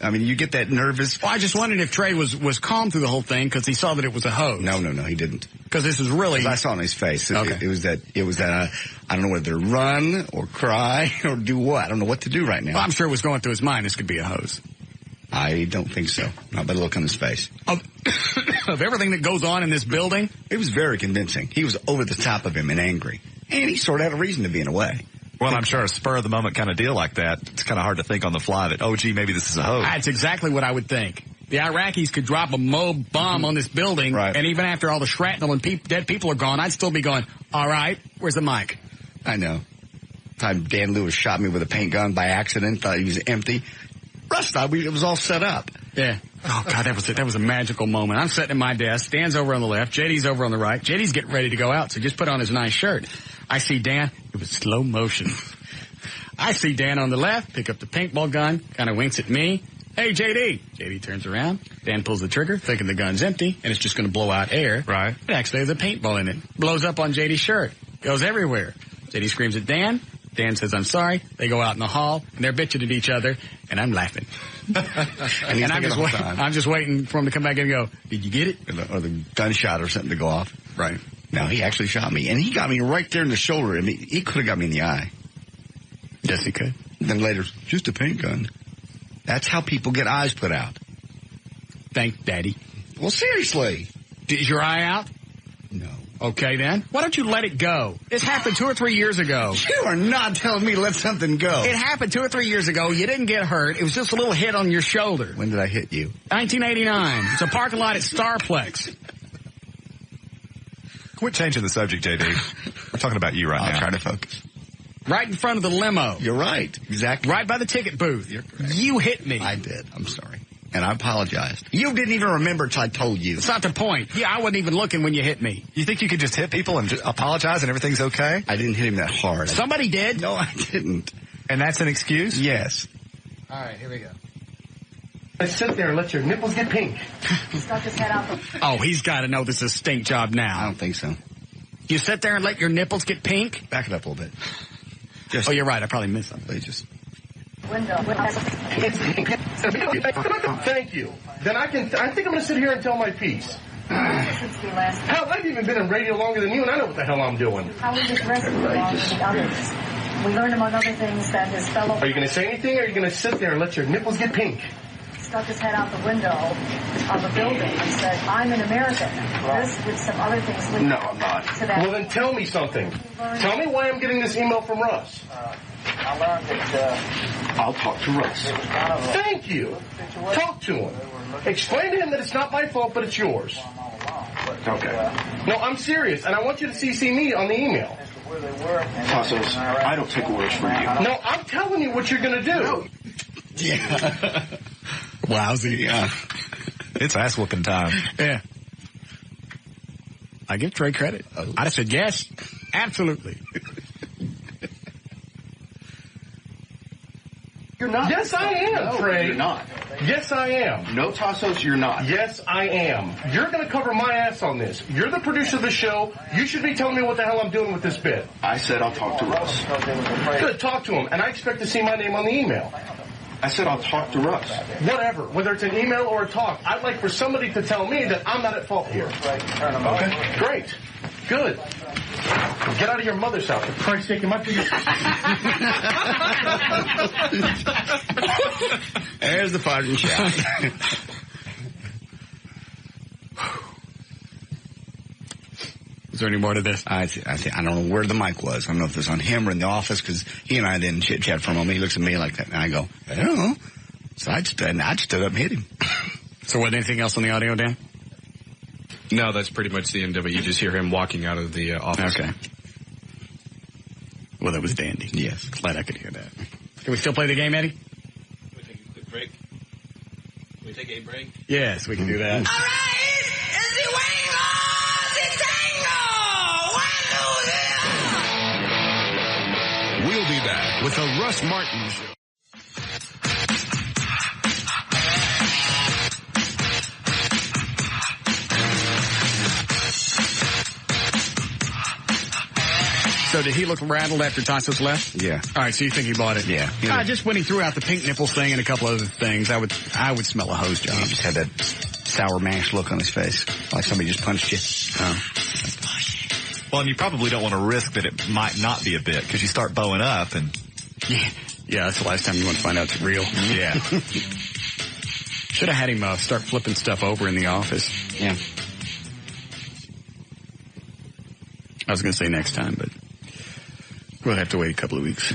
I mean, you get that nervous. Well, I just wondered if Trey was calm through the whole thing because he saw that it was a hoax. No, he didn't. Because this is really... I saw it on his face. Okay. It was that, I don't know whether to run or cry or do what. I don't know what to do right now. Well, I'm sure it was going through his mind this could be a hoax. I don't think so. Not by the look on his face. Of everything that goes on in this building? It was very convincing. He was over the top of him and angry. And he sort of had a reason to be in a way. Well, I'm sure a spur-of-the-moment kind of deal like that, it's kind of hard to think on the fly that, oh, gee, maybe this is a hoax. That's exactly what I would think. The Iraqis could drop a bomb on this building, right. And even after all the shrapnel and dead people are gone, I'd still be going, all right, where's the mic? I know. Time Dan Lewis shot me with a paint gun by accident, thought he was empty. Russ thought it was all set up. Yeah. Oh, God, that was a magical moment. I'm sitting at my desk. Dan's over on the left. JD's over on the right. JD's getting ready to go out, so just put on his nice shirt. I see Dan. It was slow motion. I see Dan on the left, pick up the paintball gun, kind of winks at me. Hey, JD. JD turns around. Dan pulls the trigger, thinking the gun's empty, and it's just going to blow out air. Right. It actually has a paintball in it. Blows up on JD's shirt. Goes everywhere. JD screams at Dan. Dan says, I'm sorry. They go out in the hall, and they're bitching at each other, and I'm laughing. and I'm just waiting for him to come back in and go, did you get it? Or the gunshot or something to go off. Right. No, he actually shot me. And he got me right there in the shoulder. I mean, he could have got me in the eye. Yes, he could. Then later, just a paint gun. That's how people get eyes put out. Thank Daddy. Well, seriously. Is your eye out? No. Okay, then. Why don't you let it go? This happened 2 or 3 years ago. You are not telling me to let something go. It happened 2 or 3 years ago. You didn't get hurt. It was just a little hit on your shoulder. When did I hit you? 1989. It's a parking lot at Starplex. Quit changing the subject, JD. We're talking about you right now. I'm trying to focus. Right in front of the limo. You're right. Exactly. Right by the ticket booth. You're correct. You hit me. I did. I'm sorry. And I apologized. You didn't even remember until I told you. That's not the point. Yeah, I wasn't even looking when you hit me. You think you could just hit people and just apologize and everything's okay? I didn't hit him that hard. Somebody did. No, I didn't. And that's an excuse? Yes. All right, here we go. Let's sit there and let your nipples get pink. Oh, he's got to know this is a stink job now. I don't think so. You sit there and let your nipples get pink? Back it up a little bit. Oh, you're right. I probably missed something. Just... Thank you. Then I think I'm going to sit here and tell my piece. Hell, I've even been in radio longer than you, and I know what the hell I'm doing. How he was arrested along with the others. We learned, among other things, that his fellow... Are you going to say anything, or are you going to sit there and let your nipples get pink? Stuck his head out the window of the building and said, I'm an American. This, with some other things... No, I'm not. Well, then tell me something. Tell me why I'm getting this email from Russ. I learned that I'll talk to Russ. Thank you. Talk to him. Explain to him that it's not my fault, but it's yours. Okay. No, I'm serious, and I want you to CC me on the email. Tassos, I don't take orders from you. No, I'm telling you what you're going to do. No. Yeah. Lousy. Yeah. It's ass-whooping time. Yeah. I give Trey credit. I'd have said yes. Absolutely. You're not. Yes, I am, Trey. You're not. Yes, I am. No, Tassos, you're not. Yes, I am. You're going to cover my ass on this. You're the producer of the show. You should be telling me what the hell I'm doing with this bit. I said I'll talk to Russ. Good, talk to him. And I expect to see my name on the email. I said I'll talk to Russ. Whatever, whether it's an email or a talk, I'd like for somebody to tell me that I'm not at fault here. Okay, great. Good. Get out of your mother's house. For Christ's sake, you might be... There's the fighting shot. Is there any more to this? I don't know where the mic was. I don't know if it was on him or in the office, because he and I didn't chit-chat for a moment. He looks at me like that, and I go, I don't know. So I stood up and hit him. So wasn't anything else on the audio, Dan? No, that's pretty much the end of it. You just hear him walking out of the office. Okay. Well, that was dandy. Yes. Glad I could hear that. Can we still play the game, Eddie? Can we take a quick break? Can we take a break? Yes, we can do that. All right, it's the Wango, the tango, We'll be back with the Russ Martin Show. So did he look rattled after Tassos left? Yeah. All right, so you think he bought it? Yeah. Just when he threw out the pink nipples thing and a couple other things, I would smell a hose job. He just had that sour mash look on his face, like somebody just punched you. Well, and you probably don't want to risk that it might not be a bit, because you start bowing up and... Yeah, that's the last time you want to find out it's real. Yeah. Should have had him start flipping stuff over in the office. Yeah. I was going to say next time, but we'll have to wait a couple of weeks.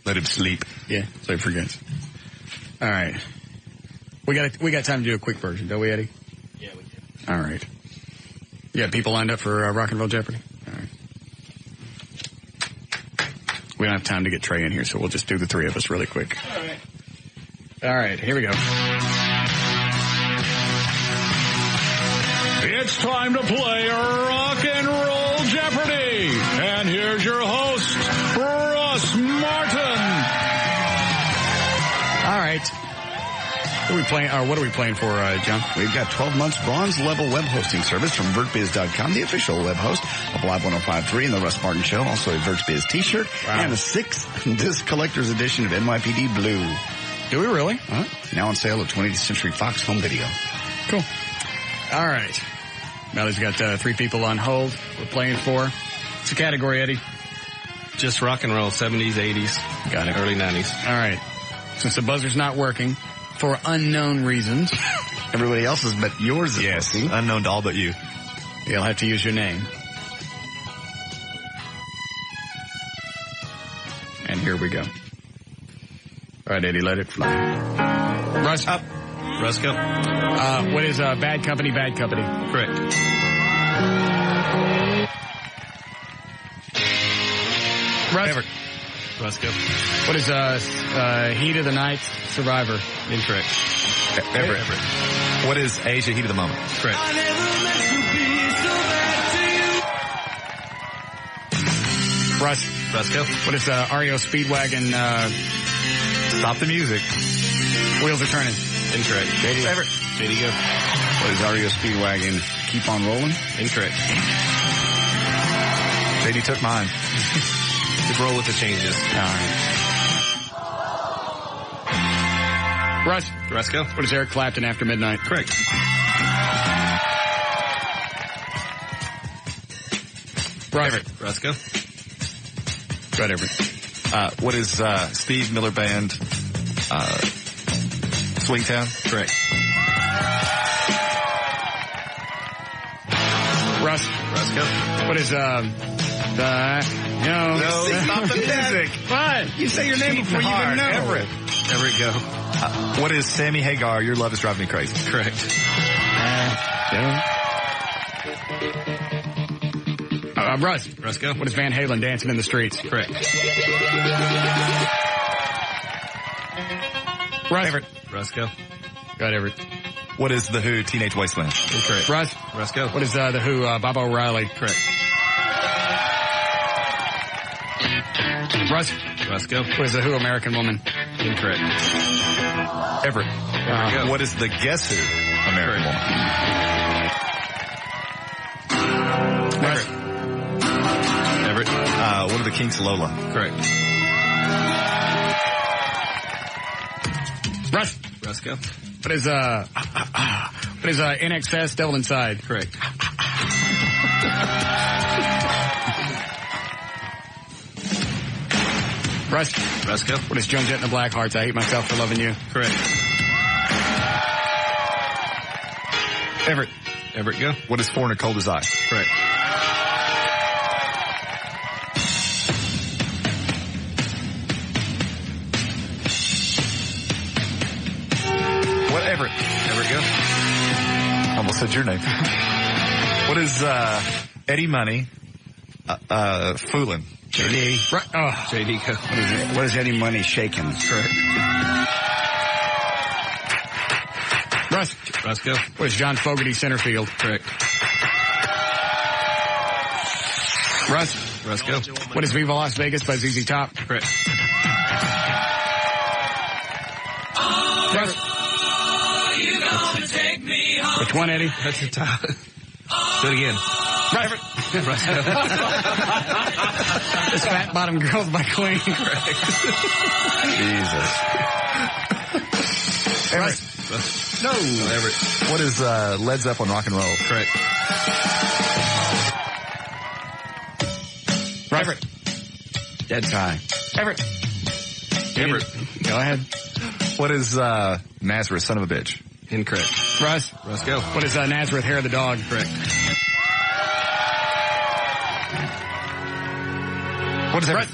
Let him sleep. Yeah, so he forgets. All right. We got time to do a quick version, don't we, Eddie? Yeah, we do. All right. You got people lined up for Rock and Roll Jeopardy? All right. We don't have time to get Trey in here, so we'll just do the three of us really quick. All right. All right, here we go. It's time to play Rock and Roll Jeopardy! And here's your host, Russ Martin! All right. What are we playing for, John? We've got 12 months bronze level web hosting service from VertBiz.com, the official web host of Live 105.3 and the Russ Martin Show. Also a VertBiz t-shirt and a 6-disc collector's edition of NYPD Blue. Do we really? Now on sale at 20th Century Fox Home Video. Cool. All right. Now he's got three people on hold. We're playing for. What's the category, Eddie? Just rock and roll, 70s, 80s. Got it. Early 90s. All right. Since the buzzer's not working, for unknown reasons. Everybody else's but yours is working. Unknown to all but you. You'll have to use your name. And here we go. All right, Eddie, let it fly. Russ, up. Russ, go. What is Bad Company, Bad Company? Correct. Russ. Everett. Russ, go. What is Heat of the Night, Survivor? Incorrect. Everett. What is Asia, Heat of the Moment? Correct. Russ. Russ, go. What is REO Speedwagon, Stop the Music? Wheels Are Turning? Incorrect. Everett. JD, go. What is REO Speedwagon? Keep on Rolling? Incorrect. JD took mine. Just roll with the changes. All right. Russ. Russ, go. What is Eric Clapton, After Midnight? Correct. Russ. Everett. Russ, go. Go ahead, Everett. What is Steve Miller Band? Swingtown? Correct. Russ. Russ, go. What is No. Stop the music. What? You say your name before you even know. Everett. Everett, go. What is Sammy Hagar? Your love is driving me crazy. Correct. Russ. Russ, go. What is Van Halen dancing in the streets? Correct. Russ. Everett. Russ, go. Got Everett. What is The Who? Teenage Wasteland. Incorrect. Russ. Russ, go. What is The Who? Bob O'Reilly. Correct. Russ. Russ, go. What is The Who? American Woman. Incorrect. Everett. Go. What is the Guess Who? American Woman. Russ. Everett. What are the Kinks? Lola. Correct. Russ. Russ, go. What is NXS? Devil Inside. Correct. Russ. Russ, go. What is Joan Jett and the Blackhearts? I Hate Myself for Loving You. Correct. Everett. Everett, go. What is Foreigner Cold as Ice? Correct. What Everett? Everett, go. Almost said your name. What is Eddie Money? Foolin'. JD. Right. Oh. JD, go. What is Eddie Money shaking? Correct. Russ. Russ, go. What is John Fogerty Centerfield? Correct. Russ. Russ, go. What is Viva Las Vegas by ZZ Top? Correct. Russ. Which one, Eddie? That's the top. Do it again. Right. Russ, go. It's Fat Bottom Girls by Queen. Correct. Jesus. Russ. Russ. No. Everett. What is Led Zeppelin Rock and Roll? Correct. Everett. Dead tie. Everett. Everett. Go ahead. What is Nazareth, Son of a Bitch? Incorrect. Russ. Russ, go. What is Nazareth, Hair of the Dog? Correct. What is Everett?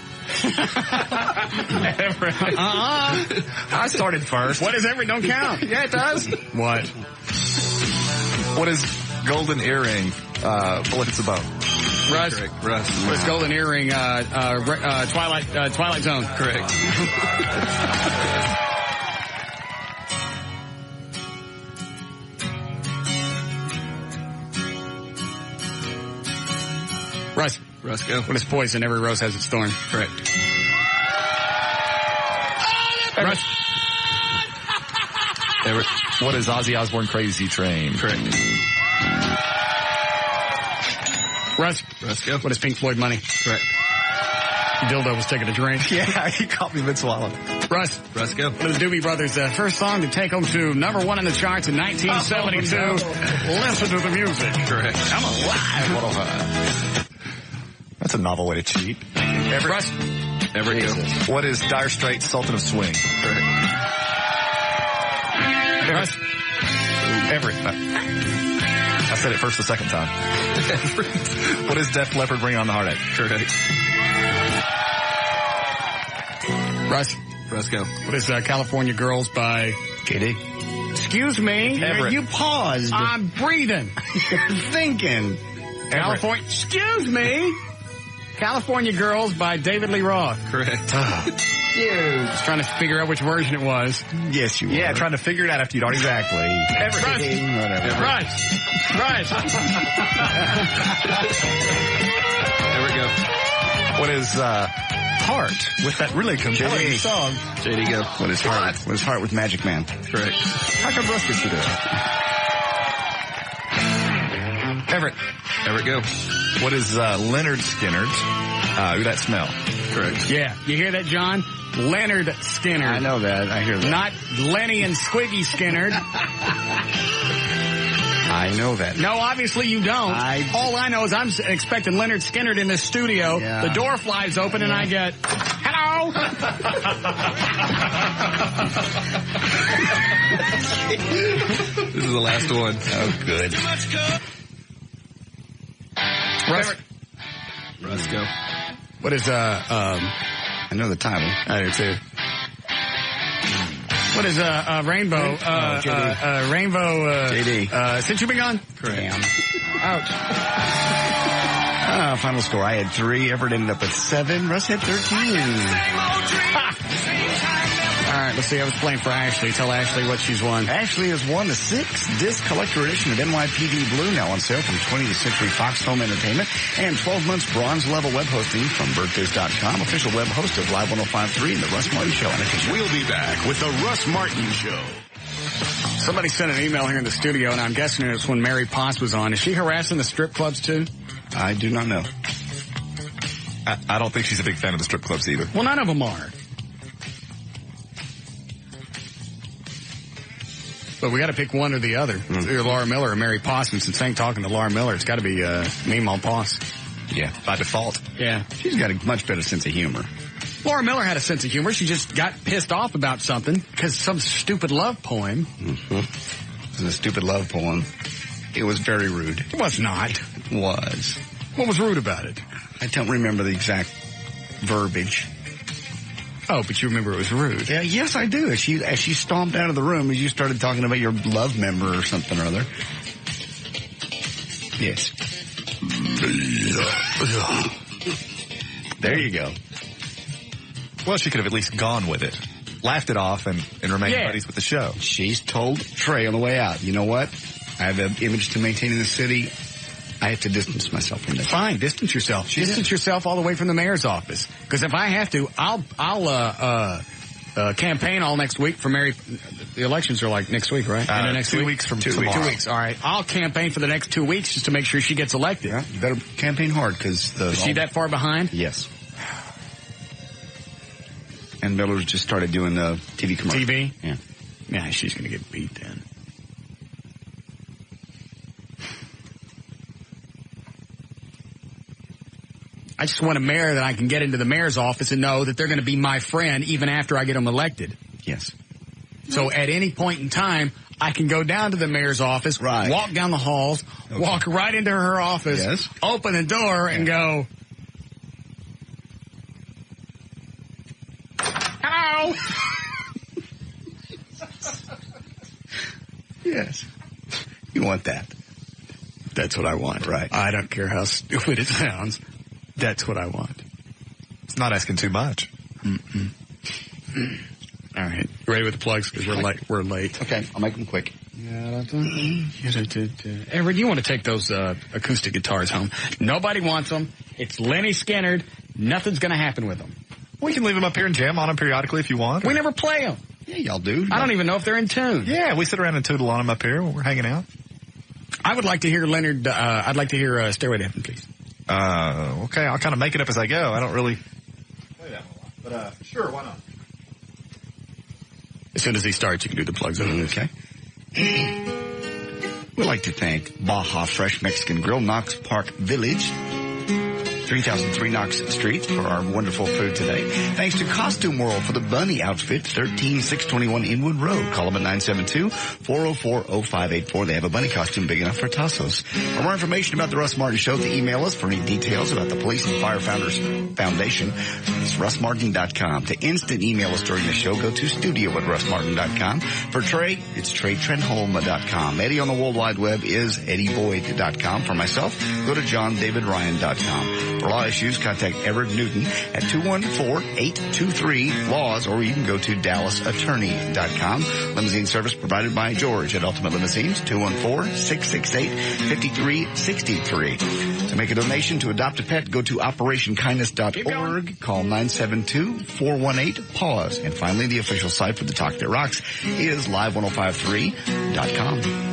Everett. I started first. What is Everett? Don't count. Yeah, it does. What? What is Golden Earring? Bullets a Bow. Russ. Correct. Russ. What is Golden Earring? Twilight Zone. Correct. Russ. Russ, go. What is Poison? Every rose has its thorn. Correct. Russ. Everett. What is Ozzy Osbourne Crazy Train? Correct. Russ. Russ, go. What is Pink Floyd Money? Correct. Dildo was taking a drink. Yeah, he caught me mid-swallow. Russ. Russ, go. What is Doobie Brothers' first song to take them to #1 in the charts in 1972? Oh, no. Listen to the music. Correct. I'm alive. That's a novel way to cheat. Everett. Russ. Everett, go. What is Dire Straits' Sultan of Swing? Correct. Russ. Everett. I said it first the second time. What is Def Leppard Bring On the Heartache? Correct. Russ. Russ, go. What is California Girls by JD. Excuse me. Everett. You paused. I'm breathing. You're thinking. California. Excuse me. California Girls by David Lee Roth. Correct. Just trying to figure out which version it was. Yes, you were. Yeah, trying to figure it out after you'd already exactly. Everett. Russ. Russ. Everett, go. What is Heart with that really compelling JD. song? JD, go. What is Heart? What is Heart with Magic Man? Correct. How come Russ gets to do it? Everett. Everett, go. What is Leonard Skinner's Ooh That Smell? Correct. Yeah. You hear that, John? Leonard Skinner. I know that. I hear that. Not Lenny and Squiggy Skinner. I know that. No, obviously you don't. All I know is I'm expecting Leonard Skinner in this studio. Yeah. The door flies open and I get, hello. This is the last one. Oh, good. Russ. Russ, go. What is, I know the title. I do too. What is, Rainbow, Rainbow, JD. Since you've been gone? Damn. Ouch. Final score. I had 3. Everett ended up with 7. Russ had 13. All right, let's see. I was playing for Ashley. Tell Ashley what she's won. Ashley has won the 6-disc collector edition of NYPD Blue, now on sale from 20th Century Fox Home Entertainment, and 12 months bronze level web hosting from birthdays.com, official web host of Live 105.3 and the Russ Martin Show. We'll be back with the Russ Martin Show. Somebody sent an email here in the studio, and I'm guessing it's when Mary Potts was on. Is she harassing the strip clubs too? I do not know. I don't think she's a big fan of the strip clubs either. Well, none of them are. But we got to pick one or the other. It's either Laura Miller or Mary Potts. And since I ain't talking to Laura Miller, it's got to be Meemaw Potts. Yeah, by default. Yeah. She's got a much better sense of humor. Laura Miller had a sense of humor. She just got pissed off about something because some stupid love poem. Mm-hmm. It was a stupid love poem. It was very rude. It was not. It was. What was rude about it? I don't remember the exact verbiage. Oh, but you remember it was rude. Yeah, yes, I do. As she stomped out of the room, as you started talking about your love member or something or other. Yes. There you go. Well, she could have at least gone with it. Laughed it off and remained buddies with the show. She's told Trey on the way out, you know what? I have an image to maintain in the city. I have to distance myself from this. Fine, distance yourself. Distance yourself all the way from the mayor's office. Because if I have to, I'll campaign all next week for Mary. The elections are like next week, right? In the next 2 weeks from tomorrow. 2 weeks. All right. I'll campaign for the next 2 weeks just to make sure she gets elected. Yeah, you better campaign hard because is she that far behind? Yes. And Miller's just started doing the TV commercial. TV? Yeah. Yeah, she's going to get beat then. I just want a mayor that I can get into the mayor's office and know that they're going to be my friend even after I get them elected. Yes. So at any point in time, I can go down to the mayor's office, walk down the halls, walk right into her office, open the door, and go, hello! Yes. You want that. That's what I want. Right. I don't care how stupid it sounds. That's what I want. It's not asking too much. Mm-mm. All right. You ready with the plugs? Because we're late. Okay. I'll make them quick. Everett, you want to take those acoustic guitars home? Nobody wants them. It's Lenny Skinnerd. Nothing's going to happen with them. We can leave them up here and jam on them periodically if you want. We never play them. Yeah, y'all do. I don't even know if they're in tune. Yeah, we sit around and tootle on them up here when we're hanging out. I would like to hear Leonard. I'd like to hear Stairway to Heaven, please. Okay, I'll kind of make it up as I go. I don't really play that a lot, but sure, why not? As soon as he starts, you can do the plugs. Okay. We'd like to thank Baja Fresh Mexican Grill, Knox Park Village, 3003 Knox Street, for our wonderful food today. Thanks to Costume World for the bunny outfit, 13621 Inwood Road. Call them at 972-404-0584. They have a bunny costume big enough for Tassos. For more information about the Russ Martin Show, to email us for any details about the Police and Firefighters Foundation. It's russmartin.com. To instant email us during the show, go to studio@russmartin.com. For Trey, it's TreyTrenholm.com. Eddie on the World Wide Web is EddieBoyd.com. For myself, go to JohnDavidRyan.com. For law issues, contact Everett Newton at 214-823-LAWS, or you can go to DallasAttorney.com. Limousine service provided by George at Ultimate Limousines, 214-668-5363. To make a donation to adopt a pet, go to OperationKindness.org. Call 972-418-PAWS. And finally, the official site for the Talk That Rocks is Live1053.com.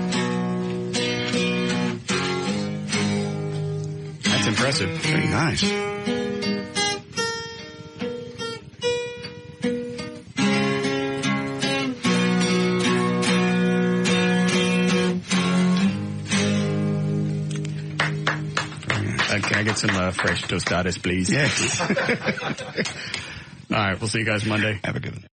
That's impressive. Very nice. Can I get some fresh tostadas, please? Yes. All right, we'll see you guys Monday. Have a good one.